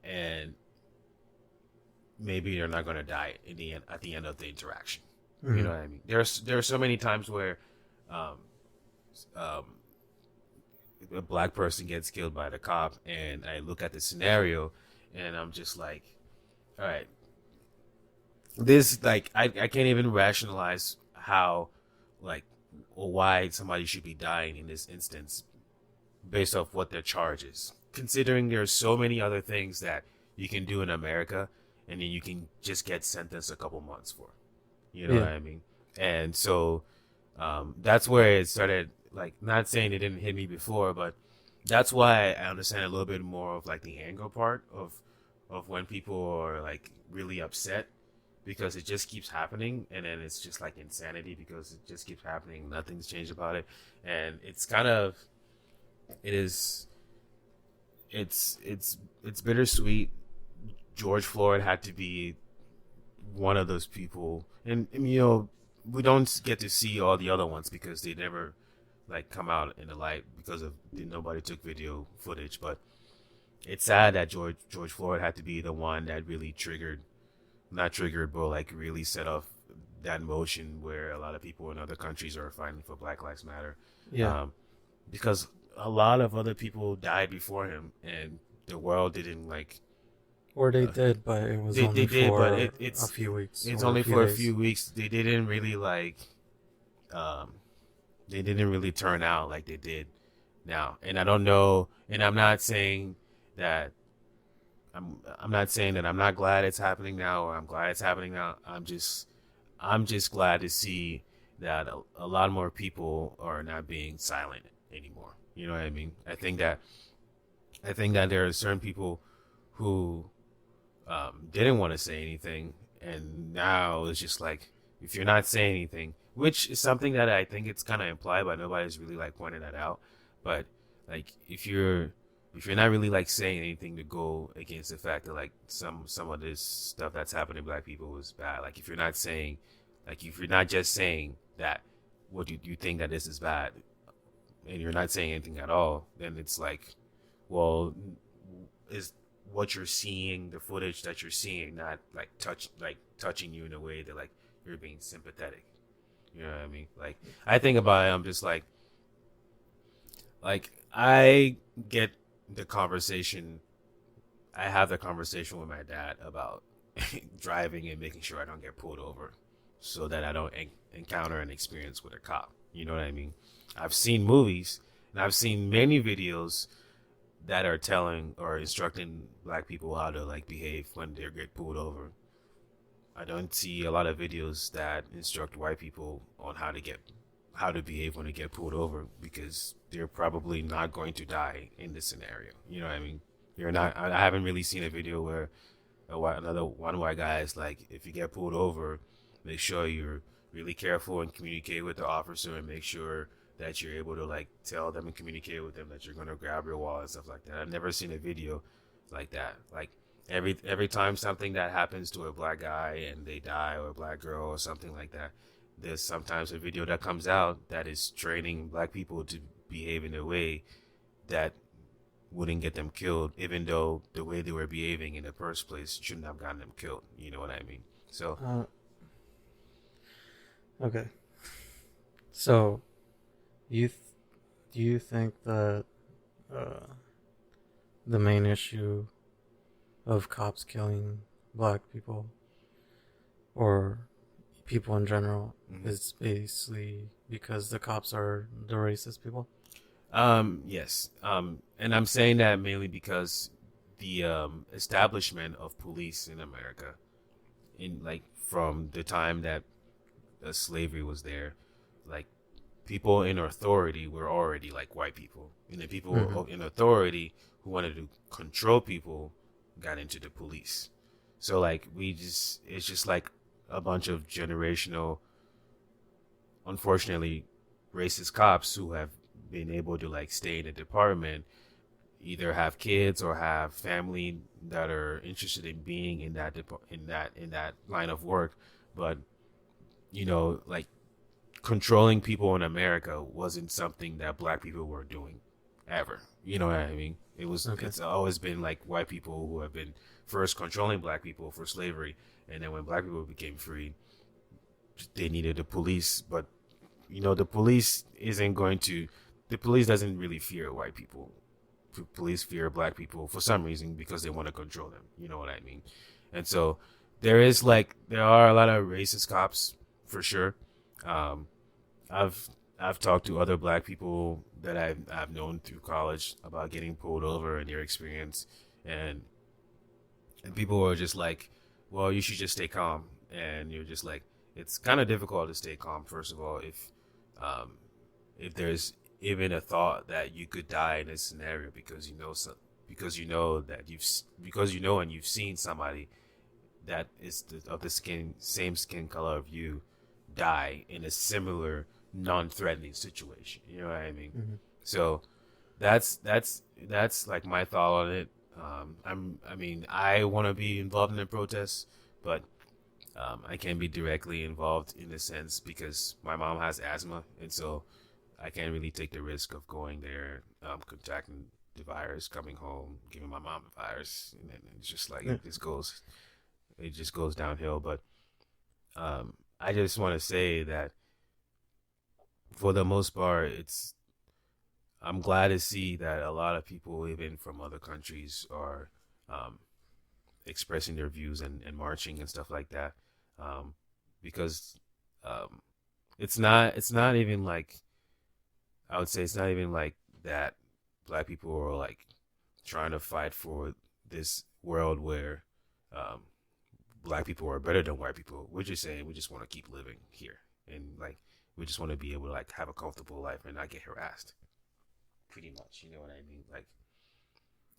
and maybe they're not going to die at the end of the interaction. You know what I mean? There are so many times where a black person gets killed by the cop, and I look at the scenario, and I'm just like, all right, this, like, I can't even rationalize how, like, or why somebody should be dying in this instance based off what their charge is. Considering there's so many other things that you can do in America, and then you can just get sentenced a couple months for. You know what I mean? And so that's where it started, like, not saying it didn't hit me before, but that's why I understand a little bit more of, like, the anger part of when people are, like, really upset, because it just keeps happening, and then it's just like insanity because it just keeps happening. Nothing's changed about it. And it's bittersweet. George Floyd had to be one of those people, and you know, we don't get to see all the other ones because they never, like, come out in the light because of nobody took video footage. But it's sad that George Floyd had to be the one that really really set off that motion where a lot of people in other countries are fighting for Black Lives Matter. Because a lot of other people died before him, and the world didn't, like. Or they did, but it was only for a few weeks. It's only for a few weeks. They didn't really, like, they didn't really turn out like they did now. And I don't know. And I'm not saying that I'm not glad it's happening now, or I'm glad it's happening now. I'm just glad to see that a lot more people are not being silent anymore. You know what I mean? I think that there are certain people who didn't want to say anything, and now it's just like, if you're not saying anything, which is something that I think it's kind of implied, but nobody's really, like, pointing that out. But, like, if you're not really, like, saying anything to go against the fact that, like, some of this stuff that's happening to Black people is bad, like, if you're not just saying that what you think that this is bad, and you're not saying anything at all, then it's like, well, is what you're seeing, the footage that you're seeing, not, like, touching you in a way that, like, you're being sympathetic. You know what I mean? Like, I think about it, I'm just like I get the conversation. I have the conversation with my dad about driving and making sure I don't get pulled over, so that I don't encounter an experience with a cop. You know what I mean? I've seen movies, and I've seen many videos that are telling or instructing Black people how to, like, behave when they get pulled over. I don't see a lot of videos that instruct white people on how to behave when they get pulled over, because they're probably not going to die in this scenario. You know what I mean? I haven't really seen a video where another one white guy is like, if you get pulled over, make sure you're really careful and communicate with the officer and make sure that you're able to like tell them and communicate with them that you're gonna grab your wallet and stuff like that. I've never seen a video like that. Like every time something that happens to a black guy and they die, or a black girl or something like that, there's sometimes a video that comes out that is training black people to behave in a way that wouldn't get them killed, even though the way they were behaving in the first place shouldn't have gotten them killed. You know what I mean? So okay. So do you think that the main issue of cops killing black people or people in general is basically because the cops are the racist people? Yes. And I'm saying that mainly because the establishment of police in America, in like from the time that slavery was there, like people in authority were already like white people, and the people in authority who wanted to control people got into the police. So like it's just like a bunch of generational, unfortunately, racist cops who have been able to like stay in the department, either have kids or have family that are interested in being in that line of work. But you know, like controlling people in America wasn't something that black people were doing ever. You know what I mean? It's always been like white people who have been first controlling black people for slavery, and then when black people became free, they needed the police. But you know, the police doesn't really fear white people. Police fear black people for some reason because they want to control them. You know what I mean? And so there are a lot of racist cops for sure. I've talked to other black people that I've known through college about getting pulled over and their experience, and people are just like, well, you should just stay calm. And you're just like, it's kind of difficult to stay calm, first of all, if there's even a thought that you could die in this scenario because you know and you've seen somebody that is of the same skin color of you die in a similar non-threatening situation. You know what I mean? Mm-hmm. So that's like my thought on it. I want to be involved in the protests, but I can't be directly involved in a sense because my mom has asthma, and so I can't really take the risk of going there, contracting the virus, coming home, giving my mom the virus, and then it's just like it just goes downhill. But I just want to say that for the most part, I'm glad to see that a lot of people, even from other countries, are expressing their views and marching and stuff like that, because it's not even like, I would say it's not even like that black people are like trying to fight for this world where black people are better than white people. We're just saying we just want to keep living here, and like we just want to be able to like have a comfortable life and not get harassed. Pretty much, you know what I mean? Like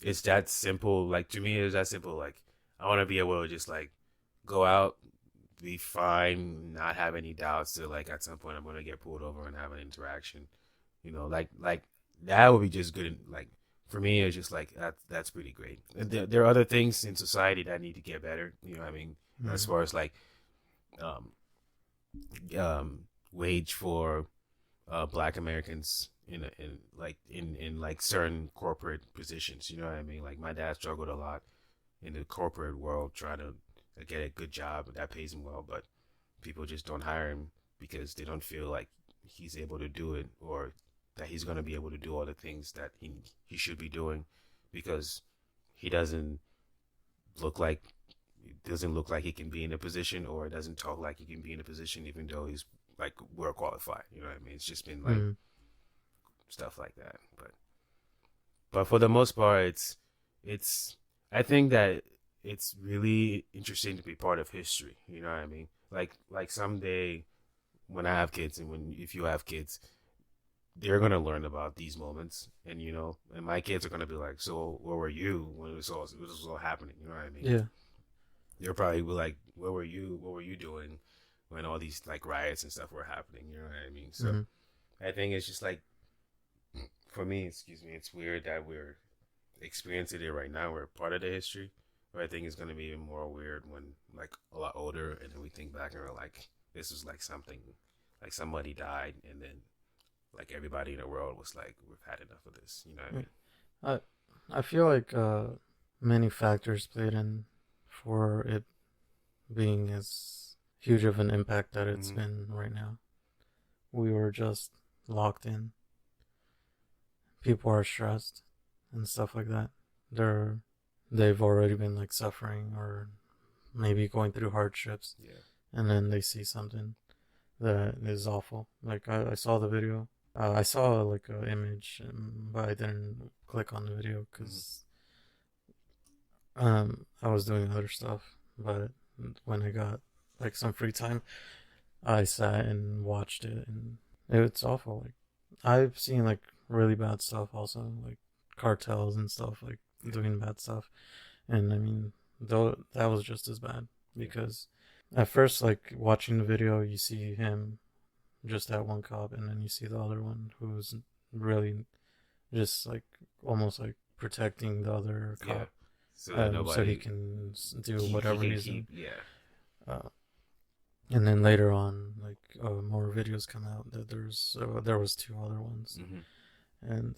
it's that simple. Like to me, it's that simple. Like I want to be able to just like go out, be fine, not have any doubts that like at some point I'm gonna get pulled over and have an interaction. You know, like that would be just good. Like for me, it's just like that's pretty great. And there are other things in society that need to get better. You know what I mean? Mm-hmm. As far as like wage for black Americans in like certain corporate positions. You know what I mean? Like my dad struggled a lot in the corporate world trying to get a good job that pays him well, but people just don't hire him because they don't feel like he's able to do it, or that he's going to be able to do all the things that he should be doing, because he doesn't look like he can be in a position, or doesn't talk like he can be in a position, even though he's like well qualified. You know what I mean? It's just been like stuff like that. But for the most part, it's I think that it's really interesting to be part of history. You know what I mean? Like someday when I have kids, and if you have kids, they're gonna learn about these moments, and you know, and my kids are gonna be like, so where were you when this was all happening? You know what I mean? Yeah. They're probably like, what were you doing when all these like riots and stuff were happening? You know what I mean? So I think it's just like, for me, excuse me, it's weird that we're experiencing it right now. We're part of the history, but I think it's gonna be even more weird when like a lot older, and then we think back and we're like, this is like something, like somebody died, and then like everybody in the world was like, we've had enough of this. You know what I mean? I feel like many factors played in for it being as huge of an impact that it's been right now. We were just locked in. People are stressed and stuff like that. They've already been like suffering or maybe going through hardships. Yeah. And then they see something that is awful. Like I saw the video. I saw like an image, but I didn't click on the video because I was doing other stuff. But when I got like some free time, I sat and watched it, and it's awful. Like I've seen like really bad stuff also, like cartels and stuff, like doing bad stuff. And I mean, though that was just as bad because at first, like watching the video, you see him just that one cop, and then you see the other one who's really just like almost like protecting the other cop, so he can do whatever he's doing. And then later on, like more videos come out that there was two other ones, and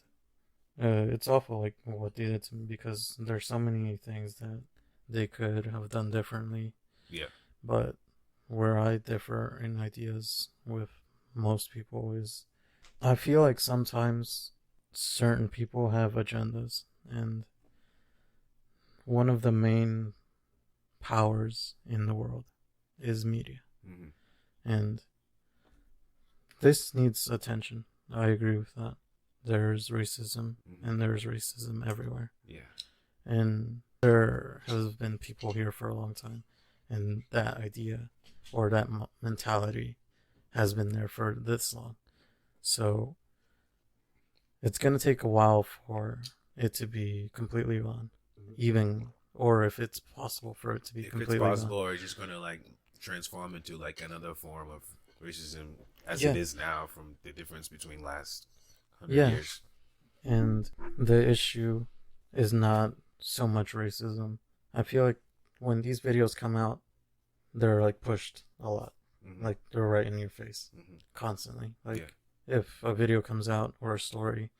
it's awful like what they did to me because there's so many things that they could have done differently. Yeah. But where I differ in ideas with most people is I feel like sometimes certain people have agendas, and one of the main powers in the world is media. And this needs attention. I agree with that. There's racism, and there's racism everywhere. Yeah. And there has been people here for a long time, and that idea or that mentality has been there for this long. So it's going to take a while for it to be completely gone, even, or if it's possible for it to be completely gone. If it's possible, or it's just going to like transform into like another form of racism as it is now, from the difference between last 100 years. And the issue is not so much racism. I feel like when these videos come out, they're like pushed a lot. Like they're right in your face constantly. Like if a video comes out or a story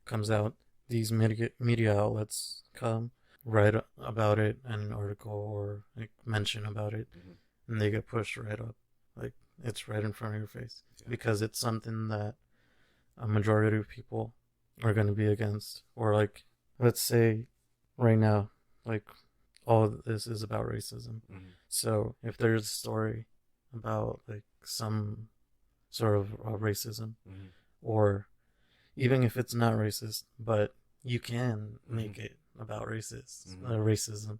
comes out, these media outlets come write about it in an article or like mention about it, and they get pushed right up. Like it's right in front of your face because it's something that a majority of people are going to be against. Or like, let's say right now, like all of this is about racism. So if there's a story about like some sort of racism, or even if it's not racist, but you can make it about racism,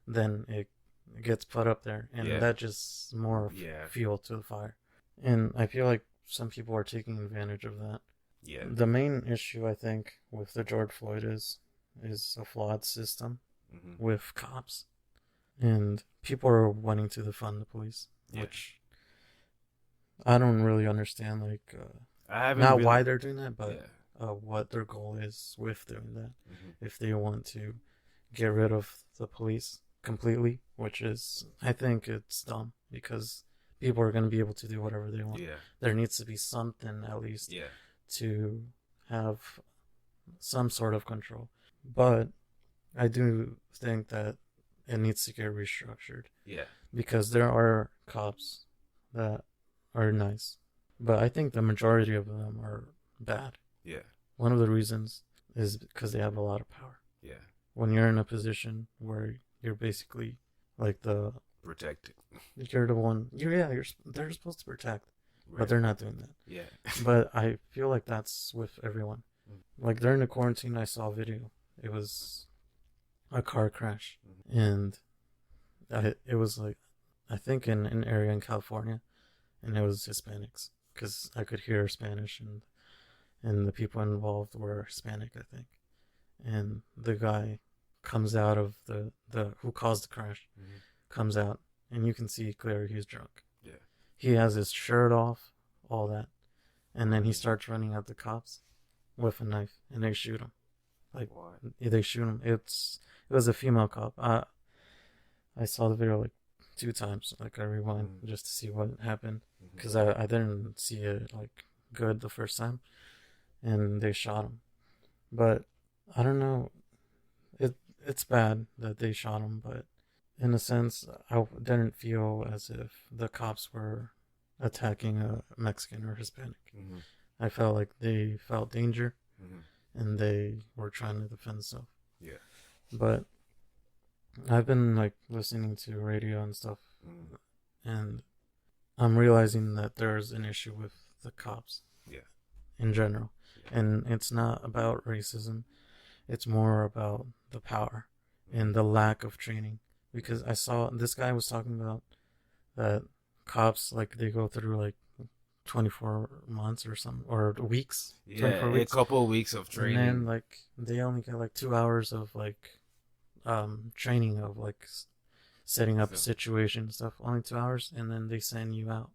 then it gets put up there, and that just more fuel to the fire. And I feel like some people are taking advantage of that. The main issue I think with the George Floyd is a flawed system with cops, and people are wanting to defund the police, which I don't really understand. Like, not why they're doing that, but what their goal is with doing that. If they want to get rid of the police completely, which is, I think it's dumb because people are going to be able to do whatever they want. There needs to be something at least to have some sort of control. But I do think that it needs to get restructured. Because there are cops that are nice, but I think the majority of them are bad. One of the reasons is because they have a lot of power. When you're in a position where you're basically like the protected, you're the one. They're supposed to protect, but they're not doing that. But I feel like that's with everyone. Like during the quarantine, I saw a video. It was a car crash, and it was like, I think in an area in California, and it was Hispanics because I could hear Spanish, and the people involved were Hispanic, I think. And the guy comes out of the who caused the crash, comes out, and you can see clearly he's drunk. Yeah. He has his shirt off, all that, and then he starts running at the cops with a knife, and they shoot him. Like, what? they shoot him. It was a female cop. I saw the video like 2 times. Like, I rewind just to see what happened, because I didn't see it like good the first time, and they shot him. But I don't know. It's bad that they shot him, but in a sense, I didn't feel as if the cops were attacking a Mexican or Hispanic. I felt like they felt danger, and they were trying to defend themselves. Yeah. But I've been like listening to radio and stuff, and I'm realizing that there's an issue with the cops. Yeah. In general, and it's not about racism. It's more about the power and the lack of training. Because I saw this guy was talking about that cops, like, they go through like 24 months or something, or weeks. Yeah, 24 weeks. a couple of weeks of training. And then like they only get like 2 hours of like training of like setting up a situation and stuff. Only 2 hours, and then they send you out.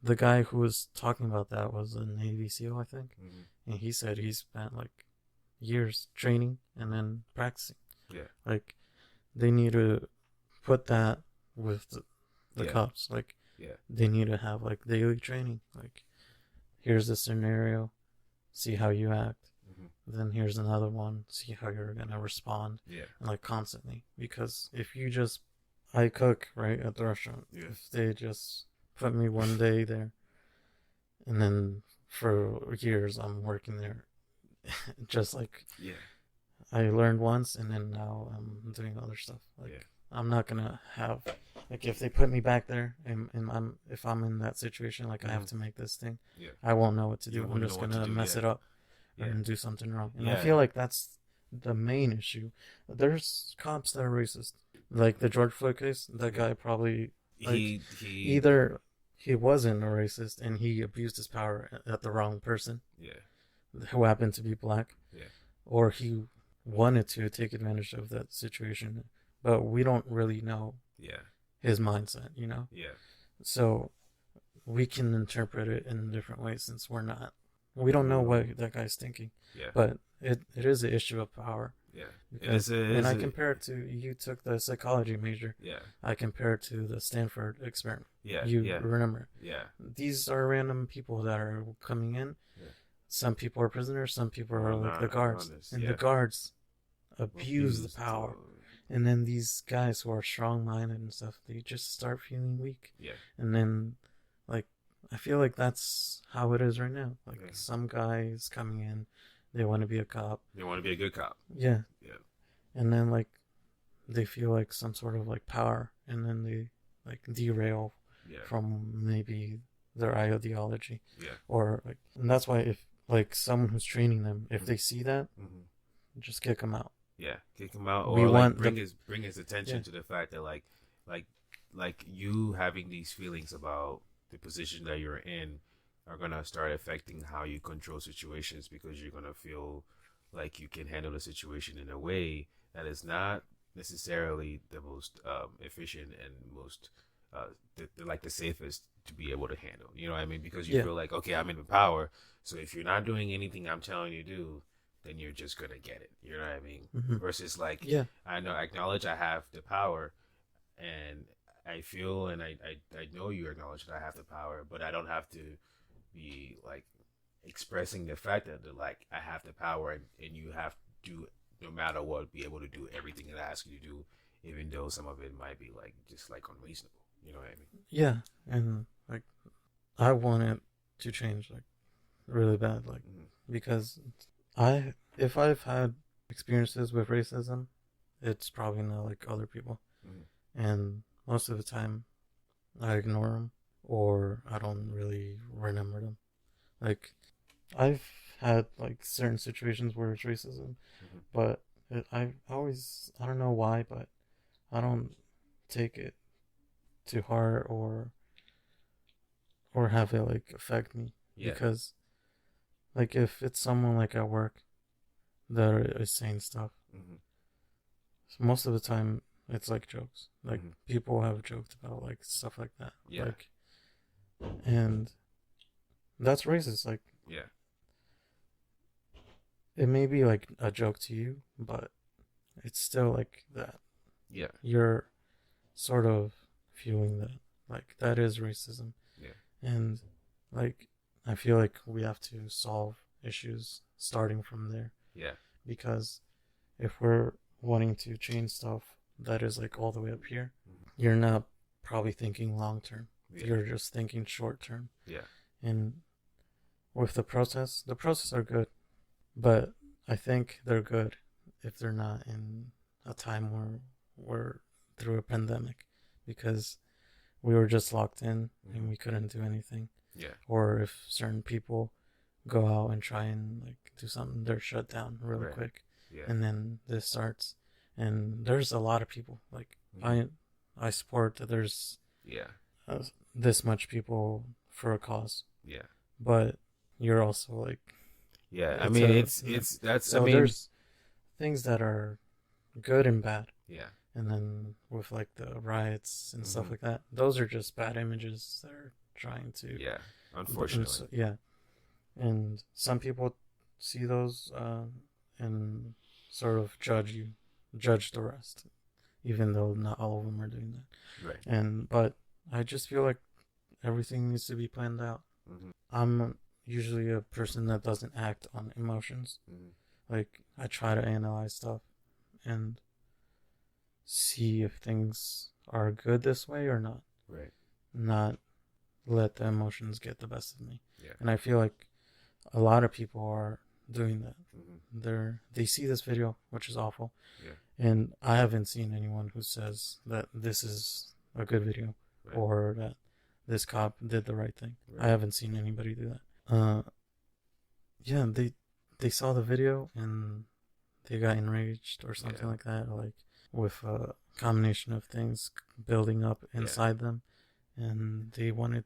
The guy who was talking about that was a Navy SEAL, I think, and he said he spent like years training and then practicing. Yeah, like they need to put that with the cops. Like, they need to have like daily training. Like, here's the scenario, see how you act. Then here's another one, see how you're gonna respond. And like constantly, because if you just, I cook right at the restaurant. If they just put me one day there, and then for years I'm working there, just like I learned once, and then now I'm doing other stuff. Like, I'm not gonna have, like, if they put me back there and if I'm in that situation, like I have to make this thing, I won't know what to do. I'm just gonna mess it up and do something wrong. And I feel like that's the main issue. There's cops that are racist, like the George Floyd case. That guy probably, like, either he wasn't a racist and he abused his power at the wrong person, who happened to be black, or he wanted to take advantage of that situation, but we don't really know his mindset, you know? So we can interpret it in different ways, since we don't know what that guy's thinking. But it is an issue of power. Because, and I compare it to, you took the psychology major. I compare it to the Stanford experiment. You remember? These are random people that are coming in. Some people are prisoners. Some people are like the guards. And the guards abuse the power. And then these guys who are strong-minded and stuff, they just start feeling weak. And then, like, I feel like that's how it is right now. Like, some guys coming in, they want to be a cop. They want to be a good cop. And then, like, they feel like some sort of like power, and then they like derail from maybe their ideology. Or like, and that's why, if like someone who's training them, if they see that, just kick them out. Kick him out, or like bring his attention to the fact that like you having these feelings about the position that you're in are gonna start affecting how you control situations, because you're gonna feel like you can handle the situation in a way that is not necessarily the most efficient and most the safest to be able to handle. You know what I mean? Because you feel like, okay, I'm in the power, so if you're not doing anything I'm telling you to do, then you're just gonna get it. You know what I mean? Versus like, I acknowledge I have the power, and I feel and I know you acknowledge that I have the power, but I don't have to be like expressing the fact that like I have the power, and you have to, no matter what, be able to do everything that I ask you to do, even though some of it might be like just like unreasonable. You know what I mean? Yeah, and like I want it to change like really bad, like because if I've had experiences with racism, it's probably not like other people, and most of the time I ignore them, or I don't really remember them. Like, I've had like certain situations where it's racism, but I don't know why, but I don't take it too hard or have it like affect me, because like if it's someone like at work that is saying stuff, so most of the time it's like jokes. Like people have joked about like stuff like that. Yeah. Like, and that's racist. Like, yeah. It may be like a joke to you, but it's still like that. Yeah. You're sort of fueling that. Like, that is racism. Yeah. And like, I feel like we have to solve issues starting from there. Yeah. Because if we're wanting to change stuff that is like all the way up here, you're not probably thinking long term. Yeah. You're just thinking short term. Yeah. And with the protests are good, but I think they're good if they're not in a time where we're through a pandemic, because we were just locked in and we couldn't do anything. Yeah. Or if certain people go out and try and like do something, they're shut down really quick. Yeah. And then this starts, and there's a lot of people like I support that there's this much people for a cause. Yeah. But you're also like, yeah, I mean so there's things that are good and bad. Yeah. And then with like the riots and stuff like that, those are just bad images that are trying to. Yeah, unfortunately. And some people see those and sort of judge the rest, even though not all of them are doing that. Right. But I just feel like everything needs to be planned out. I'm usually a person that doesn't act on emotions. Like, I try to analyze stuff and see if things are good this way or not. Right. Not let the emotions get the best of me. Yeah. And I feel like a lot of people are doing that. They see this video, which is awful. Yeah. And I haven't seen anyone who says that this is a good video or that this cop did the right thing. I haven't seen anybody do that. Yeah, they saw the video and they got enraged or something like that, like with a combination of things building up inside them, and they wanted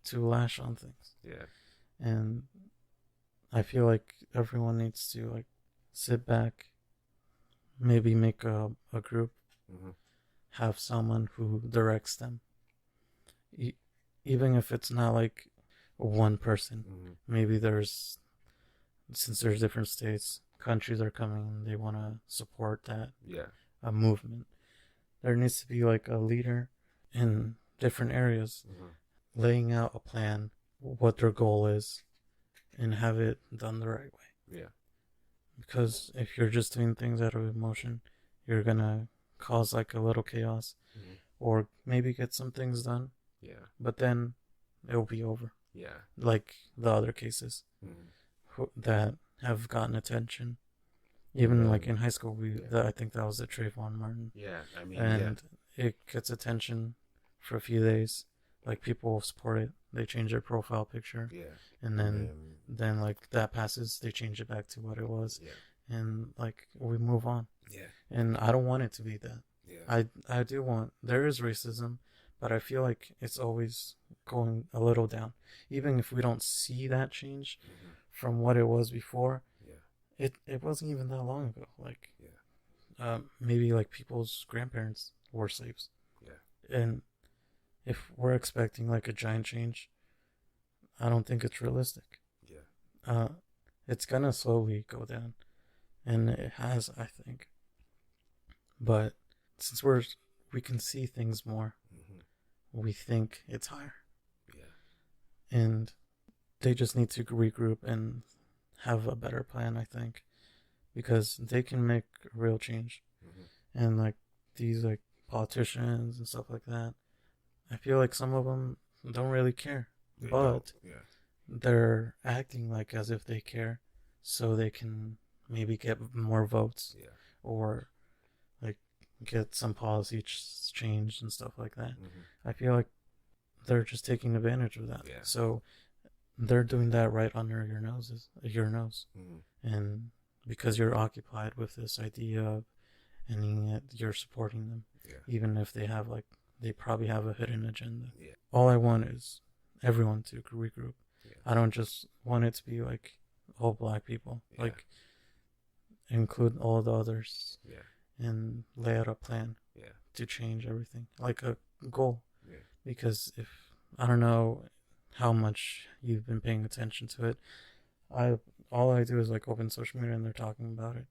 to lash on things. Yeah. And I feel like everyone needs to like sit back, maybe make a group, have someone who directs them. Even if it's not like one person, maybe since there's different states, countries are coming, they want to support that a movement. There needs to be like a leader in different areas, laying out a plan, what their goal is, and have it done the right way. Yeah. Because if you're just doing things out of emotion, you're gonna cause like a little chaos, or maybe get some things done. Yeah. But then it'll be over. Yeah. Like the other cases that have gotten attention. Even like in high school, I think that was the Trayvon Martin. Yeah, I mean, and it gets attention for a few days. Like, people support it. They change their profile picture. Yeah. And then like that passes, they change it back to what it was. Yeah. And like we move on. Yeah. And I don't want it to be that. Yeah. I do want, there is racism, but I feel like it's always going a little down. Even if we don't see that change from what it was before, it wasn't even that long ago. Like, maybe like people's grandparents were slaves. Yeah. And if we're expecting like a giant change, I don't think it's realistic. Yeah. It's gonna slowly go down, and it has, I think. But since we can see things more, we think it's higher. Yeah. And they just need to regroup and have a better plan, I think, because they can make real change. And like these like politicians and stuff like that, I feel like some of them don't really care, but they're acting like as if they care, so they can maybe get more votes, or like get some policy changed and stuff like that. I feel like they're just taking advantage of that. Yeah. So they're doing that right under your nose. And because you're occupied with this idea of ending it, you're supporting them. Yeah. Even if they probably have a hidden agenda. Yeah. All I want is everyone to regroup. Yeah. I don't just want it to be like all black people. Like, include all the others. Yeah. And lay out a plan to change everything, like a goal. Yeah. Because if I don't know how much you've been paying attention to it, all I do is like open social media and they're talking about it,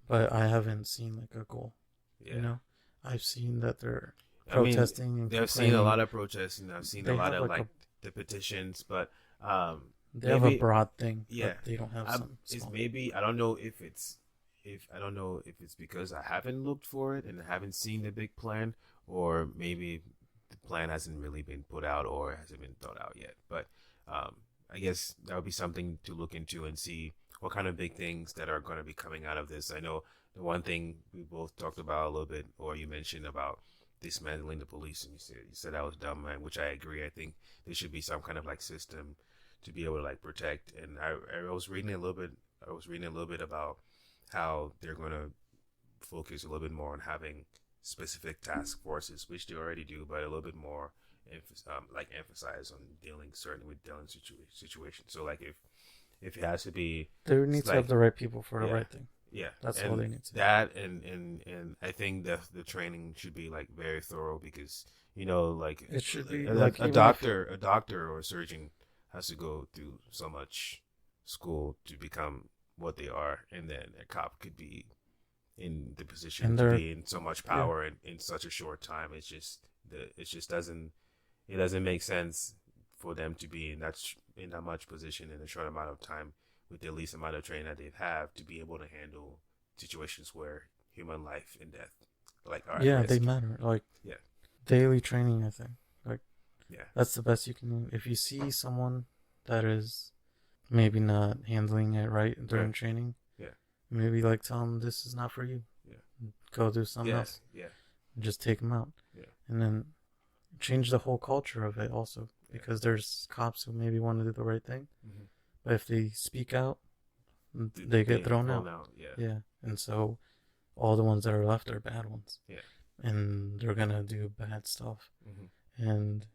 but I haven't seen like a goal. Yeah. You know, I've seen that they're protesting. And I've seen a lot of protests, and I've seen a lot of like the petitions, but they have a broad thing. Yeah, but they don't have some. It's maybe I don't know if it's because I haven't looked for it and I haven't seen the big plan, or maybe the plan hasn't really been put out or hasn't been thought out yet. But I guess that would be something to look into and see what kind of big things that are going to be coming out of this. I know the one thing we both talked about a little bit, or you mentioned about dismantling the police, and you said that was dumb, man, which I agree. I think there should be some kind of like system to be able to like protect. And I was reading a little bit about how they're going to focus a little bit more on having specific task forces, which they already do, but a little bit more emphasize on dealing situations. So like if it has to be, they need to have the right people for the right thing. Yeah, that's all they need to. That and I think that the training should be like very thorough, because like it should be like a doctor or a surgeon has to go through so much school to become what they are, and then a cop could be in the position to be in so much power in such a short time. It just doesn't make sense for them to be in that much position in a short amount of time with the least amount of training that they have to be able to handle situations where human life and death are at risk. They matter. Daily training, I think. That's the best you can do. If you see someone that is maybe not handling it right during training, maybe tell them this is not for you. Go do something else. Just take them out. And then change the whole culture of it also, because there's cops who maybe want to do the right thing, but if they speak out, they get thrown out. And so all the ones that are left are bad ones. And they're gonna do bad stuff. And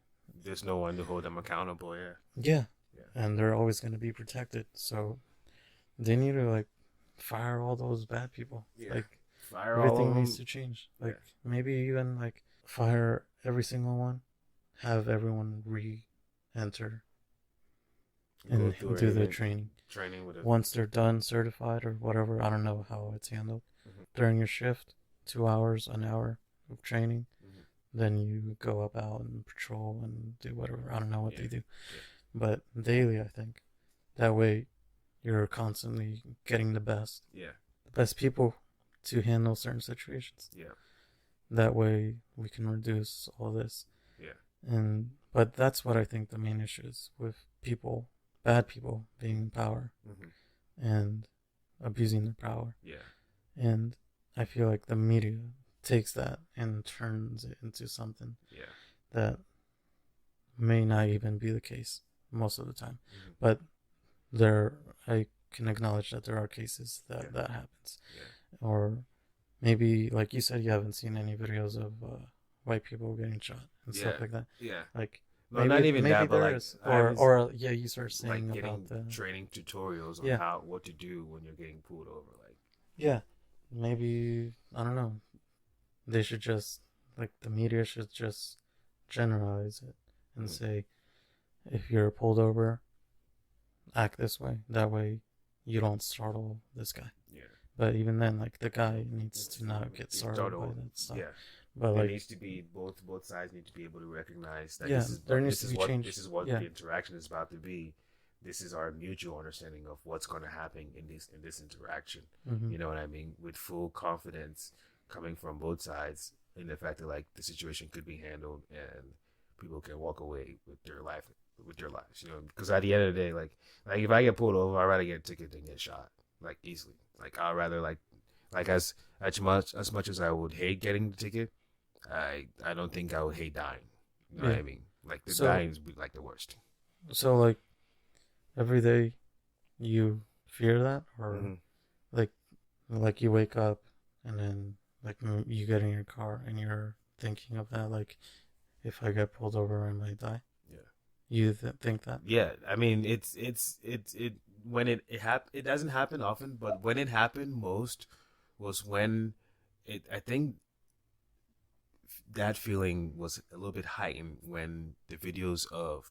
there's no one to hold them accountable. And they're always gonna be protected. So they need to fire all those bad people. Fire everything needs to change. Maybe even fire every single one, have everyone re-enter and do their training once they're done, certified or whatever. I don't know how it's handled. During your shift, 2 hours, an hour of training, then you go about and patrol and do whatever. I don't know what they do, but daily, I think that way you're constantly getting the best people to handle certain situations. That way we can reduce all this. But that's what I think the main issue is with people, bad people being in power and abusing their power. And I feel like the media takes that and turns it into something that may not even be the case most of the time. But I can acknowledge that there are cases that happens. Or maybe, like you said, you haven't seen any videos of white people getting shot and stuff like that. No, not even that, but you start saying about the training tutorials on what to do when you're getting pulled over. Maybe, I don't know, they should just, the media should just generalize it and say, if you're pulled over, act this way. That way you don't startle this guy. But even then, the guy needs to not get startled by that stuff. But it needs to be both sides need to be able to recognize that this is what the interaction is about to be. This is our mutual understanding of what's going to happen in this interaction. You know what I mean? With full confidence coming from both sides in the fact that the situation could be handled and people can walk away with their lives. Because at the end of the day, if I get pulled over, I'd rather get a ticket than get shot easily. I'd rather as much as I would hate getting the ticket, I don't think I would hate dying. You know what I mean? Dying is the worst. So every day you fear that, or you wake up and then you get in your car and you're thinking of that, if I get pulled over I might die. You think that? I mean it's when it doesn't happen often, but when it happened most was when I think that feeling was a little bit heightened when the videos of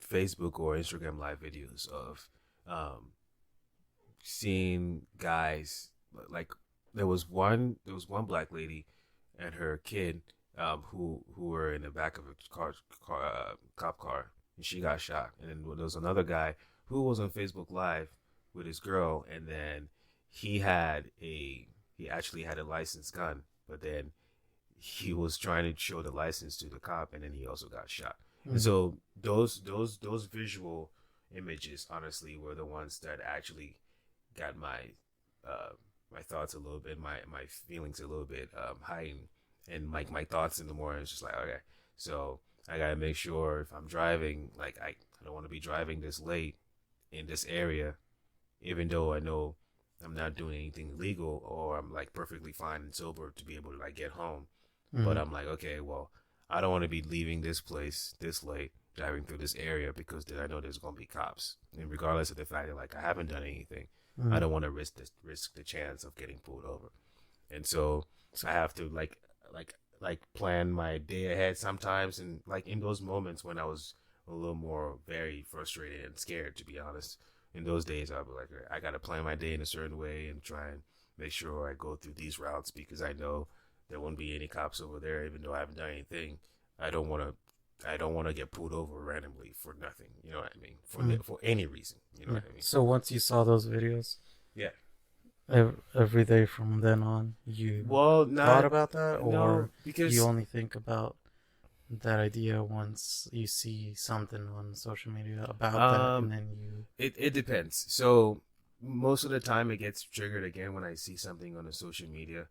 Facebook or Instagram live videos of seeing guys like there was one black lady and her kid who were in the back of a cop car, and she got shot. And then there was another guy who was on Facebook Live with his girl, and then he actually had a licensed gun, but then he was trying to show the license to the cop, and then he also got shot. And so those visual images, honestly, were the ones that actually got my my thoughts a little bit, my feelings a little bit heightened, and like my thoughts in the morning. It's just like, okay, so I gotta make sure if I'm driving, like I don't want to be driving this late in this area, even though I know I'm not doing anything illegal or I'm like perfectly fine and sober to be able to like get home. But I'm like, okay, well, I don't want to be leaving this place this late, driving through this area, because then I know there's gonna be cops, and regardless of the fact that like I haven't done anything, I don't want to risk the chance of getting pulled over. And so I have to like plan my day ahead sometimes, and like in those moments when I was a little more very frustrated and scared, to be honest, in those days I'll be like, I gotta plan my day in a certain way and try and make sure I go through these routes, because I know there won't be any cops over there, even though I haven't done anything. I don't want to get pulled over randomly for nothing. You know what I mean? For any reason. You know what I mean? So once you saw those videos, yeah, every day from then on, you thought about that, or because you only think about that idea once you see something on social media about that, and then you. It depends. So most of the time, it gets triggered again when I see something on the social media.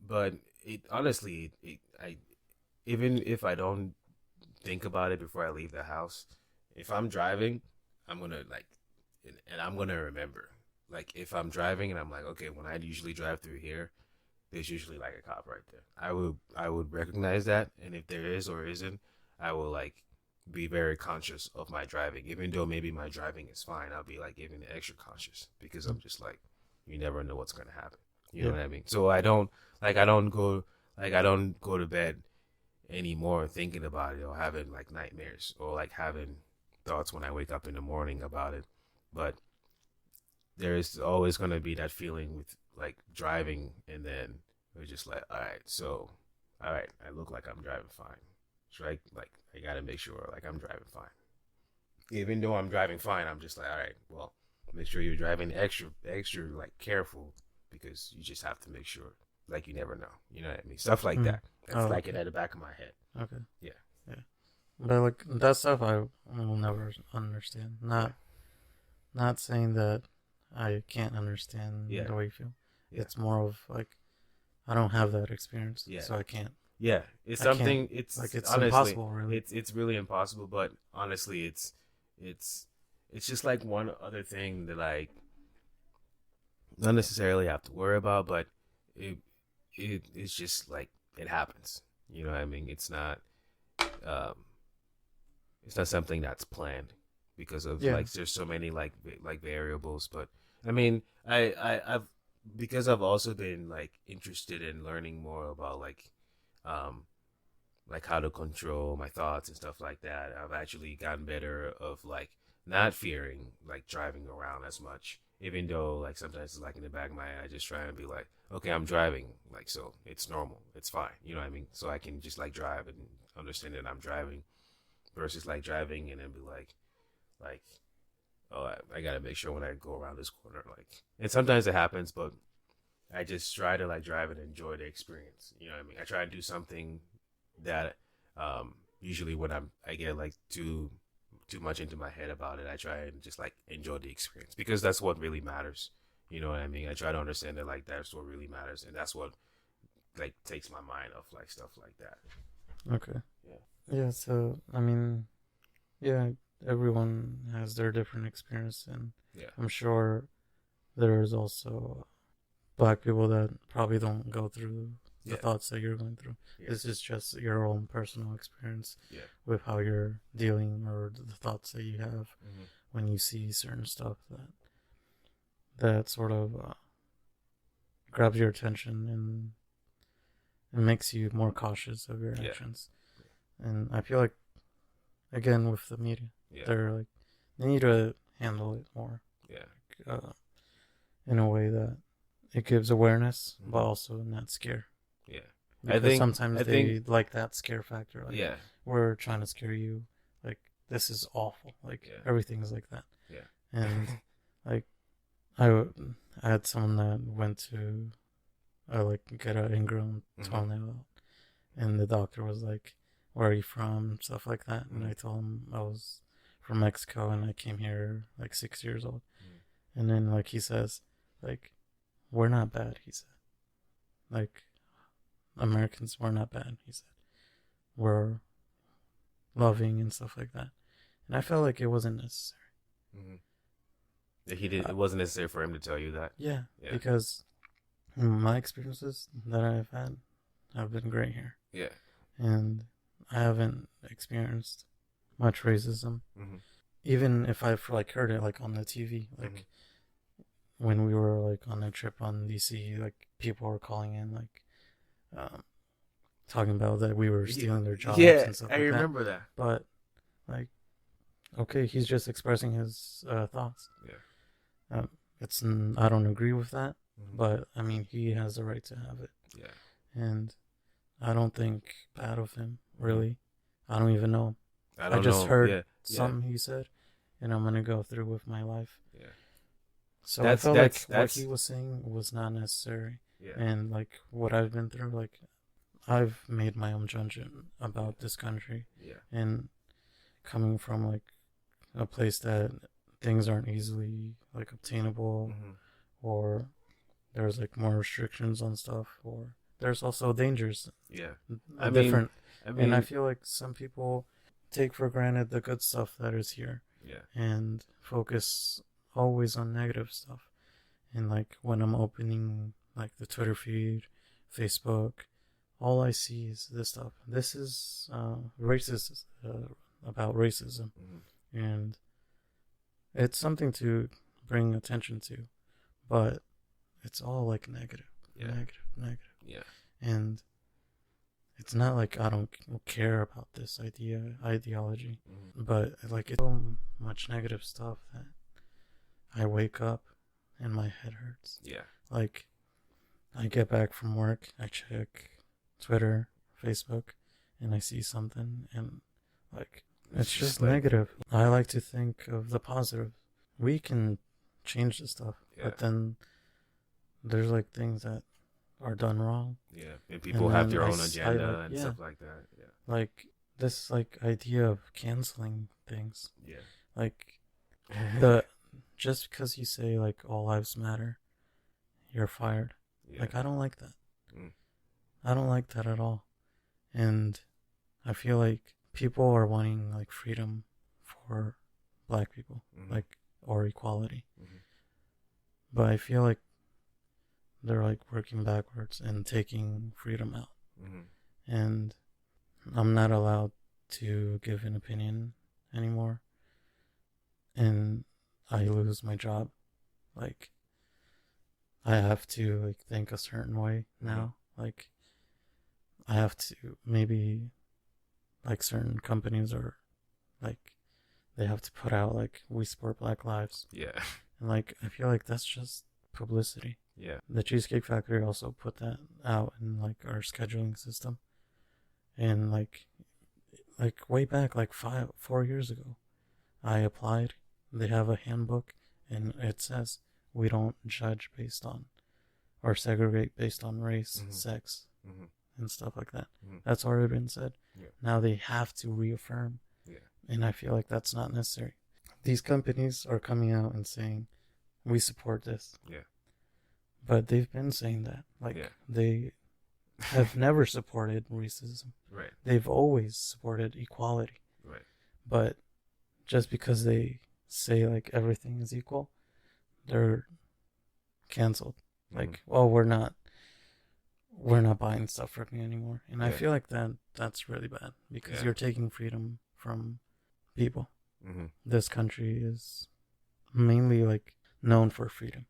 But it honestly, even if I don't think about it before I leave the house, if I'm driving, I'm gonna and I'm gonna remember. Like if I'm driving and I'm like, okay, when I usually drive through here, there's usually like a cop right there. I would recognize that, and if there is or isn't, I will like be very conscious of my driving. Even though maybe my driving is fine, I'll be like even extra conscious, because I'm just like, you never know what's gonna happen. You know what I mean? So I don't go to bed anymore thinking about it or having like nightmares or like having thoughts when I wake up in the morning about it. But there is always going to be that feeling with like driving, and then we're just like, all right, I look like I'm driving fine. So like I got to make sure like I'm driving fine. Even though I'm driving fine, I'm just like, all right, well, make sure you're driving extra like careful, because you just have to make sure, like, you never know. You know what I mean? Stuff like that. That's like it at the back of my head. Okay. Yeah. But like that stuff, I will never understand. Not saying that I can't understand the way you feel. Yeah. It's more of like I don't have that experience, so I can't. Yeah, it's something. It's like it's honestly, impossible, really. It's really impossible. But honestly, it's just like one other thing that like not necessarily have to worry about, but it's just like it happens. You know what I mean? It's not something that's planned, because of like there's so many like variables. But I mean, I've because I've also been like interested in learning more about like how to control my thoughts and stuff like that. I've actually gotten better of like not fearing like driving around as much, even though like sometimes it's like in the back of my head, I just try and be like, okay, I'm driving, like, so it's normal, it's fine, you know what I mean? So I can just like drive and understand that I'm driving, versus like driving and then be like, oh, I gotta make sure when I go around this corner, like, and sometimes it happens, but I just try to like drive and enjoy the experience. You know what I mean? I try and do something that usually when I get like too much into my head about it, I try and just like enjoy the experience, because that's what really matters. You know what I mean? I try to understand that like that's what really matters, and that's what like takes my mind off like stuff like that. Okay. Yeah. So I mean, everyone has their different experience, and I'm sure there's also Black people that probably don't go through the thoughts that you're going through. This is just your own personal experience with how you're dealing, or the thoughts that you have when you see certain stuff that sort of grabs your attention, and it makes you more cautious of your actions. And I feel like, again, with the media, they need to handle it more. In a way that it gives awareness, but also not scare. Because sometimes they like that scare factor. Like, we're trying to scare you. Like, this is awful. Like, everything is like that. And, like, I had someone that went to, get an ingrown toenail out. And the doctor was like, where are you from? Stuff like that. And I told him I was from Mexico and I came here, 6 years old. And then, he says, we're not bad, he said. Americans, we're not bad, he said. We're loving and stuff like that. And I felt like it wasn't necessary. It wasn't necessary for him to tell you that. Yeah, because my experiences that I've had have been great here. And I haven't experienced much racism. Even if I've heard it on the TV, when we were on a trip on DC, people were calling in talking about that we were stealing their jobs and stuff like that. I remember that. But okay, he's just expressing his thoughts. I don't agree with that, but I mean, he has the right to have it. And I don't think bad of him, really. I don't even know him. I just heard something he said, and I'm gonna go through with my life. So I felt what he was saying was not necessary. And what I've been through, I've made my own judgment about this country. And coming from a place that things aren't easily obtainable, or there's more restrictions on stuff, or there's also dangers. And I feel like some people take for granted the good stuff that is here. And focus always on negative stuff. And when I'm opening the Twitter feed, Facebook, all I see is this stuff. This is racist, about racism. And it's something to bring attention to, but it's all negative. Negative. And it's not I don't care about this ideology, but it's so much negative stuff that I wake up and my head hurts. I get back from work, I check Twitter, Facebook, and I see something, and it's just negative. I like to think of the positive. We can change the stuff, but then there's things that are done wrong. And people have their own agenda and stuff like that. This idea of canceling things. Just because you say all lives matter, you're fired. I don't like that. I don't like that at all. And I feel people are wanting freedom for black people, or equality. But I feel they're working backwards and taking freedom out. And I'm not allowed to give an opinion anymore. And I lose my job. I have to think a certain way now. I have to maybe certain companies are they have to put out we support Black lives. And I feel that's just publicity. The Cheesecake Factory also put that out in our scheduling system. And way back 4 years ago, I applied. They have a handbook, and it says we don't judge based on or segregate based on race, sex, and stuff like that. That's already been said. Now they have to reaffirm. And I feel that's not necessary. These companies are coming out and saying, we support this. But they've been saying that. They have never supported racism. They've always supported equality. But just because they say everything is equal, they're canceled. Oh, we're not buying stuff from you anymore. And I feel that's really bad, because you're taking freedom from people. This country is mainly known for freedom.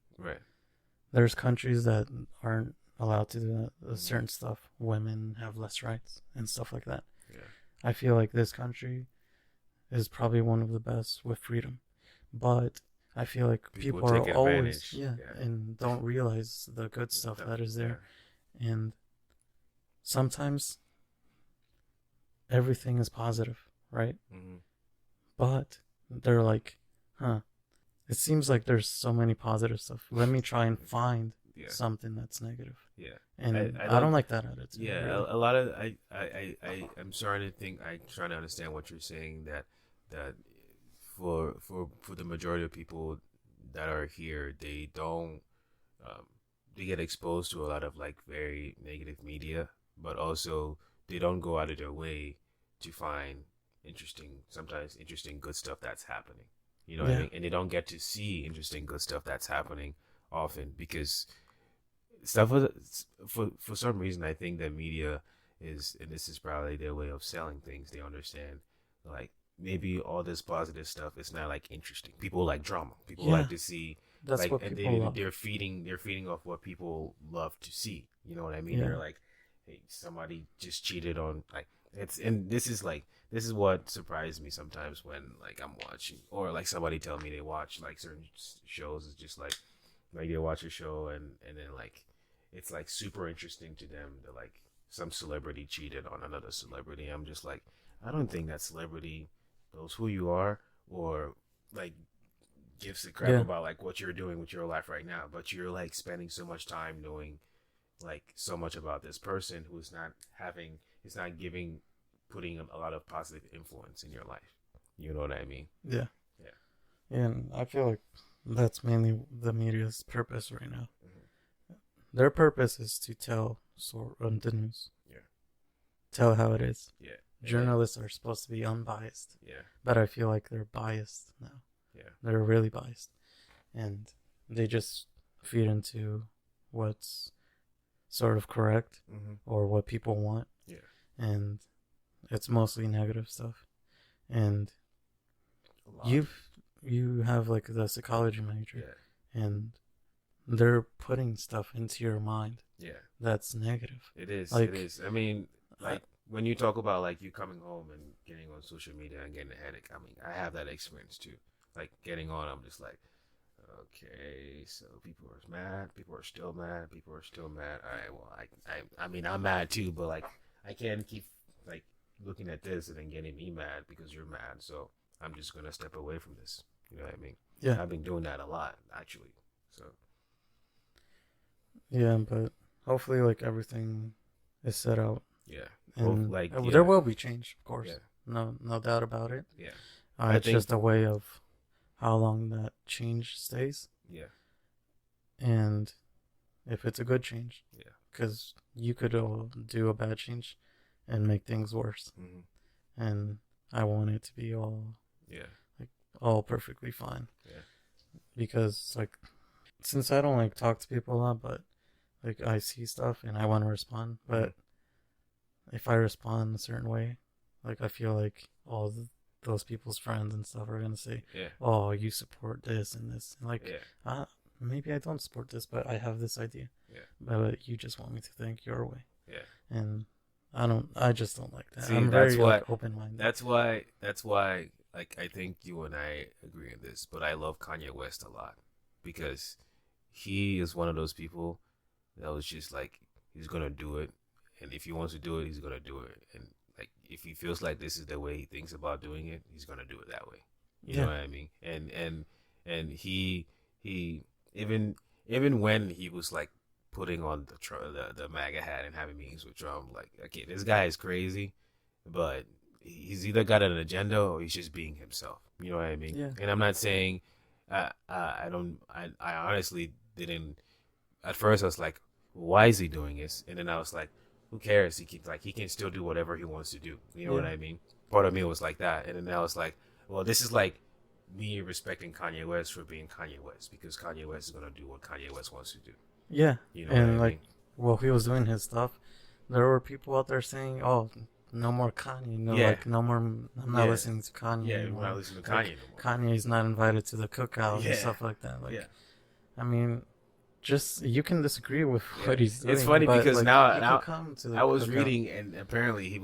There's countries that aren't allowed to do certain stuff. Women have less rights and stuff like that. Yeah. I feel like this country is probably one of the best with freedom, but I feel like people are always and don't realize the good stuff that is there, and sometimes everything is positive, right? Mm-hmm. But they're like, it seems like there's so many positive stuff. Let me try and find something that's negative. Yeah, and I don't like that attitude. Yeah, really. A lot of I'm starting to think. I'm trying to understand what you're saying. That for the majority of people that are here, they don't they get exposed to a lot of like very negative media, but also they don't go out of their way to find sometimes interesting good stuff that's happening. You know what I mean? And they don't get to see interesting good stuff that's happening often because stuff for some reason I think that media is, and this is probably their way of selling things. They understand like maybe all this positive stuff is not like interesting. People like drama. People like to see. That's like, what people love. They're feeding off what people love to see. You know what I mean? They're like, hey, somebody just cheated on like this is what surprised me sometimes when like I'm watching or like somebody tell me they watch like certain shows. It's just like they watch a show and then like it's like super interesting to them. They're like some celebrity cheated on another celebrity. I'm just like, I don't think that celebrity knows who you are or like gives a crap about like what you're doing with your life right now. But you're like spending so much time knowing like so much about this person who's not putting a lot of positive influence in your life. You know what I mean? Yeah. Yeah. And I feel like that's mainly the media's purpose right now. Mm-hmm. Their purpose is to tell the news. Yeah. Tell how it is. Yeah. Journalists are supposed to be unbiased. Yeah. But I feel like they're biased now. Yeah. They're really biased. And they just feed into what's sort of correct or what people want. Yeah. And it's mostly negative stuff. And you have like the psychology major and they're putting stuff into your mind that's negative. It is. I mean, like when you talk about like you coming home and getting on social media and getting a headache, I mean, I have that experience too. Like getting on, I'm just like, okay, so people are mad, people are still mad. All right, well, I mean, I'm mad too, but like I can't keep like looking at this and then getting me mad because you're mad. So I'm just gonna step away from this. You know what I mean? Yeah. I've been doing that a lot actually. So. Yeah, but hopefully, like everything is set out. Yeah. And there will be change, of course. Yeah. No doubt about it. Yeah. It's just a way of how long that change stays. Yeah. And if it's a good change. Yeah. Because you could do a bad change and make things worse. Mm-hmm. And I want it to be all perfectly fine. Yeah. Because like since I don't like talk to people a lot, but like I see stuff and I want to respond, but if I respond a certain way, like I feel like all those people's friends and stuff are gonna say, "Oh, you support this and this," and like, maybe I don't support this, but I have this idea. Yeah. But you just want me to think your way. Yeah. And I just don't like that. See, I'm very like, open-minded. That's why. Like I think you and I agree on this, but I love Kanye West a lot because he is one of those people that was just like he's gonna do it, and if he wants to do it, he's gonna do it, and like if he feels like this is the way he thinks about doing it, he's gonna do it that way. You know what I mean? And he even when he was like putting on the MAGA hat and having meetings with Trump, like okay, this guy is crazy, but he's either got an agenda or he's just being himself. You know what I mean? Yeah. And I'm not saying I honestly didn't. At first, I was like, why is he doing this? And then I was like, who cares? He can still do whatever he wants to do. You know what I mean? Part of me was like that. And then I was like, well, this is like me respecting Kanye West for being Kanye West because Kanye West is going to do what Kanye West wants to do. Yeah. You know and like, while he was doing his stuff, there were people out there saying, oh, no more Kanye. No more. I'm not listening to Kanye. Yeah, anymore. I'm not listening to Kanye no more. Kanye's not invited to the cookout and stuff like that. Like, I mean, just you can disagree with what he's doing. It's funny because like, now come to the I was cookout. reading, and apparently he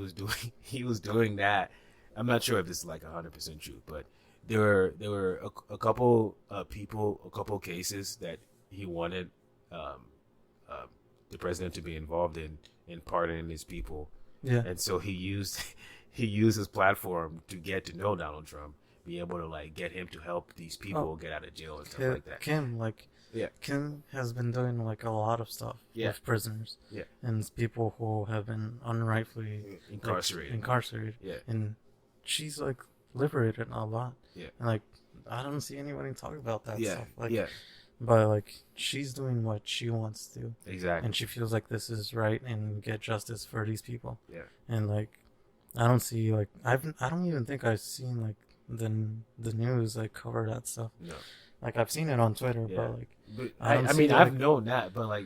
was doing that. I'm not sure if this is like 100% true, but there were a couple people, a couple cases that he wanted the president to be involved in pardoning his people. Yeah. And so he used his platform to get to know Donald Trump, be able to like get him to help these people get out of jail and stuff like that. Kim has been doing like a lot of stuff with prisoners. Yeah. And people who have been unrightfully incarcerated. Yeah. And she's like liberated a lot. Yeah. And like I don't see anybody talk about that stuff. Like, yeah. But like she's doing what she wants to. Exactly. And she feels like this is right and get justice for these people. Yeah. And like I don't see like I don't even think I've seen like the news like cover that stuff. No. Like I've seen it on Twitter, but like I mean I've known that, but like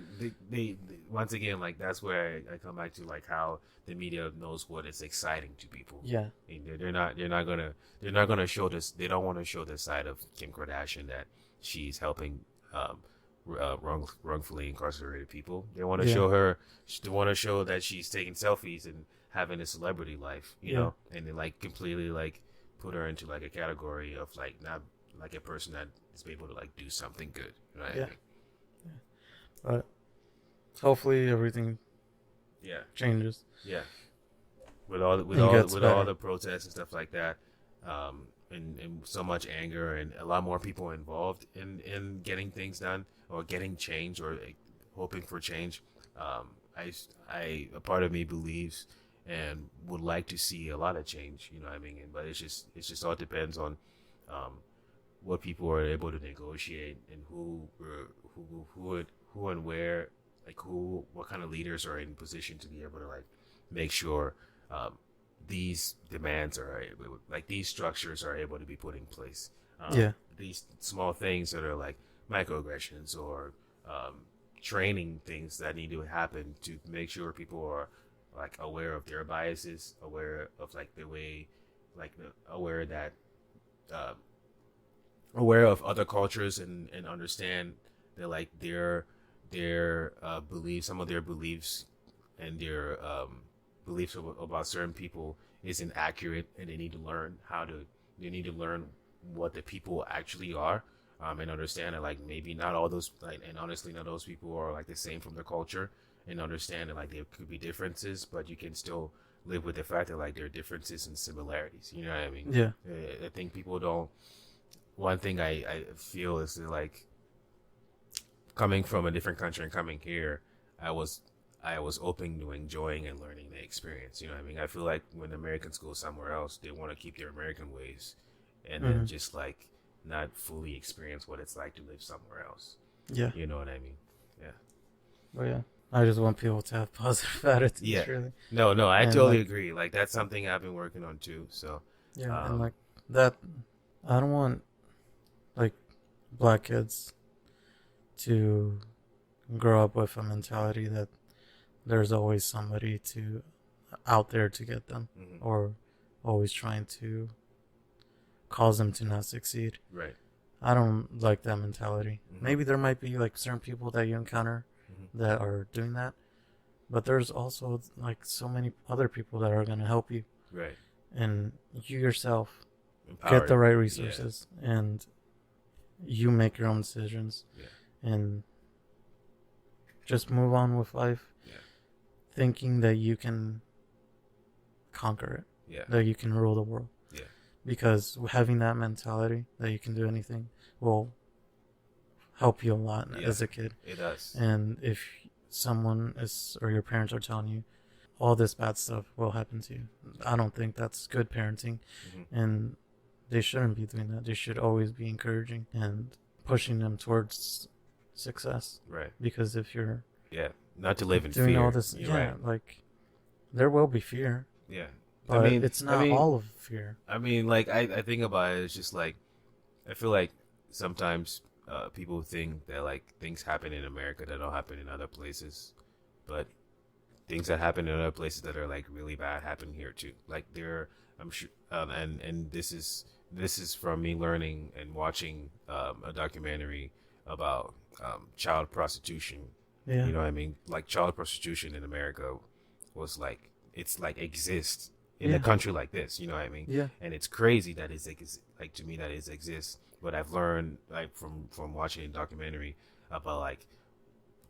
they once again like that's where I come back to like how the media knows what is exciting to people. Yeah. And they're not gonna show this. They don't want to show the side of Kim Kardashian that she's helping wrongfully incarcerated people. They want to show her. They want to show that she's taking selfies and having a celebrity life, you know, and they like completely like put her into like a category of like not like a person that is able to like do something good, right? Yeah. But hopefully everything changes. Yeah. With all the protests and stuff like that, and so much anger and a lot more people involved in getting things done or getting change or hoping for change. A part of me believes and would like to see a lot of change. You know what I mean? But it's just all depends on what people are able to negotiate and who and where, like what kind of leaders are in position to be able to like make sure these demands are like these structures are able to be put in place. These small things that are like microaggressions or training things that need to happen to make sure people are like aware of their biases, aware of like the way, like aware that aware of other cultures and understand that like their beliefs, some of their beliefs and their beliefs about certain people isn't accurate, and they need to learn what the people actually are, and understand that like maybe not all those like, and honestly not those people are like the same from their culture, and understand that like there could be differences, but you can still live with the fact that like there are differences and similarities. You know what I mean? Yeah. I think people don't. One thing I feel is that like coming from a different country and coming here, I was open to enjoying and learning the experience. You know what I mean? I feel like when Americans go somewhere else, they want to keep their American ways and then just like not fully experience what it's like to live somewhere else. Yeah. You know what I mean? Yeah. Well, yeah. I just want people to have positive attitudes. Yeah. Really. No, I totally like, agree. Like that's something I've been working on too. So. Yeah, and like that, I don't want like black kids to grow up with a mentality that there's always somebody out there to get them, or always trying to cause them to not succeed. Right. I don't like that mentality. Maybe there might be like certain people that you encounter that are doing that, but there's also like so many other people that are going to help you. Right. And you yourself Empowered. get the right resources and you make your own decisions and just move on with life thinking that you can conquer it, that you can rule the world. Because having that mentality that you can do anything will help you a lot as a kid. It does. And if someone is, or your parents are telling you all this bad stuff will happen to you, I don't think that's good parenting. And they shouldn't be doing that. They should always be encouraging and pushing them towards success. Right. Because if you're not to live in doing fear. All this, right. Like there will be fear. Yeah. But it's not all of fear. I mean, like I think about it. It's just like I feel like sometimes people think that like things happen in America that don't happen in other places, but things that happen in other places that are like really bad happen here too. Like I'm sure, and this is from me learning and watching a documentary about child prostitution. Yeah. You know what I mean? Like child prostitution in America was like it's like exists in a country like this. You know what I mean? Yeah. And it's crazy that like to me that it exists. But I've learned like from watching a documentary about like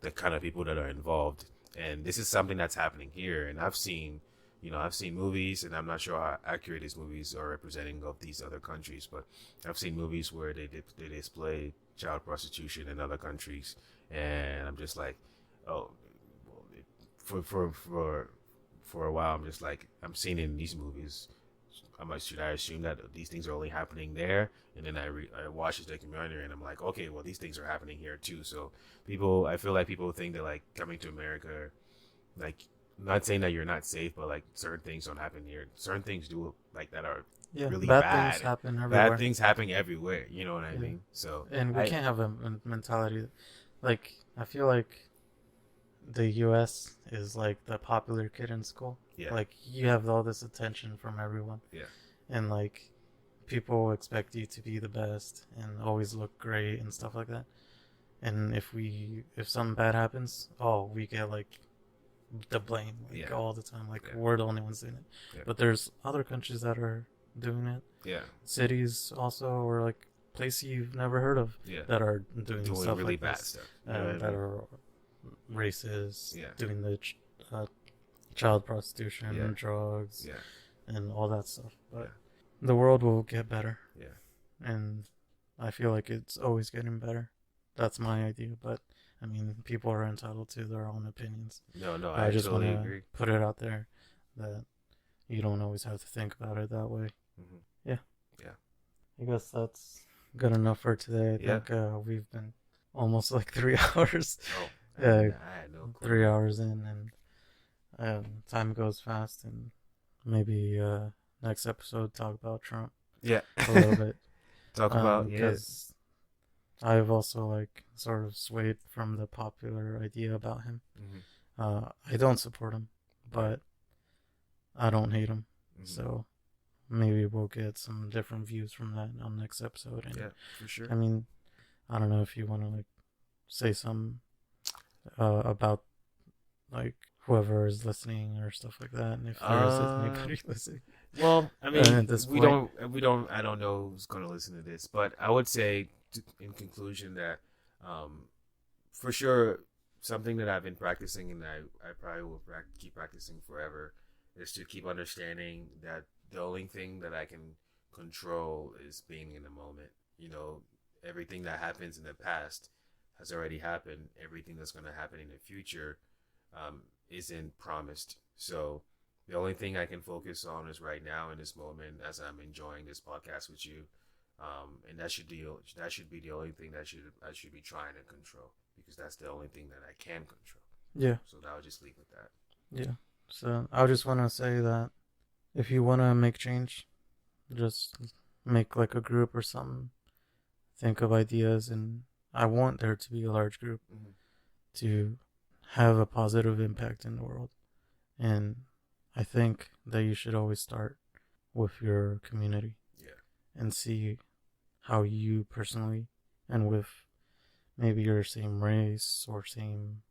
the kind of people that are involved, and this is something that's happening here. And I've seen movies, and I'm not sure how accurate these movies are representing of these other countries, but I've seen movies where they display child prostitution in other countries, and I'm just like, oh, well, for a while, I'm just like, I'm seeing it in these movies. Should I assume that these things are only happening there? And then I watch this documentary, and I'm like, okay, well, these things are happening here too. So I feel like people think that like coming to America, like, not saying that you're not safe, but like certain things don't happen here. Certain things do like that are really bad. Bad things happen everywhere. Bad things happen everywhere. You know what I mean? So and we can't have a mentality like I feel like the U.S. is like the popular kid in school. Yeah. Like you have all this attention from everyone. Yeah. And like people expect you to be the best and always look great and stuff like that. And if something bad happens, we get like the blame all the time. Like we're the only ones doing it. Yeah. But there's other countries that are doing it. Yeah. Cities also, or like places you've never heard of that are doing stuff really like bad this, stuff. that are racist, Yeah. doing the child prostitution and drugs and all that stuff. But the world will get better. Yeah. And I feel like it's always getting better. That's my idea, but I mean, people are entitled to their own opinions. No, I just totally want to agree. put it out there that you don't always have to think about it that way. Mm-hmm. Yeah. Yeah. I guess that's good enough for today. I think we've been almost like 3 hours. Oh, I had no clue. 3 hours in, and time goes fast. And maybe next episode talk about Trump. Yeah. A little bit. Talk about because I've also like sort of swayed from the popular idea about him. Mm-hmm. I don't support him, but I don't hate him. Mm-hmm. So maybe we'll get some different views from that on next episode. And, yeah, for sure. I mean, I don't know if you want to like say some about like whoever is listening or stuff like that, and if there is anybody listening. Well, I mean, at this we point, don't. I don't know who's going to listen to this, but I would say, in conclusion, that for sure, something that I've been practicing, and I probably will keep practicing forever, is to keep understanding that the only thing that I can control is being in the moment. You know, everything that happens in the past has already happened. Everything that's going to happen in the future isn't promised. So the only thing I can focus on is right now in this moment, as I'm enjoying this podcast with you, and that should be the only thing that I should be trying to control, because that's the only thing that I can control. Yeah. So I'll just leave with that. Yeah. So I just want to say that if you want to make change, just make like a group or something. Think of ideas, and I want there to be a large group to have a positive impact in the world. And I think that you should always start with your community. Yeah. And see how you personally, and with maybe your same race or same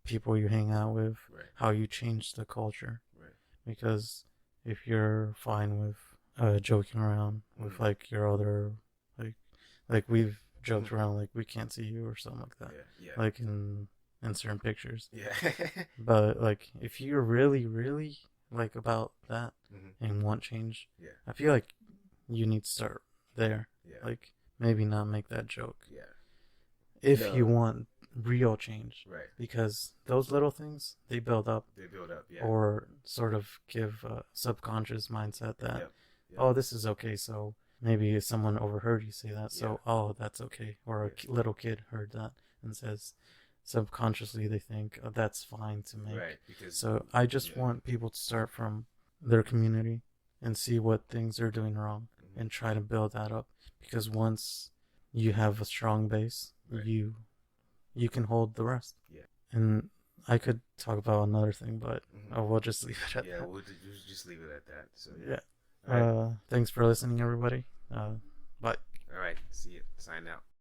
people you hang out with, how you change the culture. Right. Because if you're fine with joking around with like your other, like we've joked around like we can't see you or something like that. Yeah. Like in certain pictures. Yeah. But like if you're really, really like about that and want change, I feel like you need to start there. Yeah. Like maybe not make that joke. Yeah. If you want real change. Right. Because those little things, they build up. Yeah. Or sort of give a subconscious mindset that, Yep. oh, this is okay. So maybe if someone overheard you say that, so, oh, that's okay. Or a little kid heard that and says, subconsciously they think, oh, that's fine to make. Right. Because, so I just want people to start from their community and see what things they're doing wrong and try to build that up. Because once you have a strong base, you can hold the rest. Yeah. And I could talk about another thing, but we'll just leave it at that. Yeah, we'll just leave it at that. So yeah. All right. Thanks for listening, everybody. Bye. All right. See you. Sign out.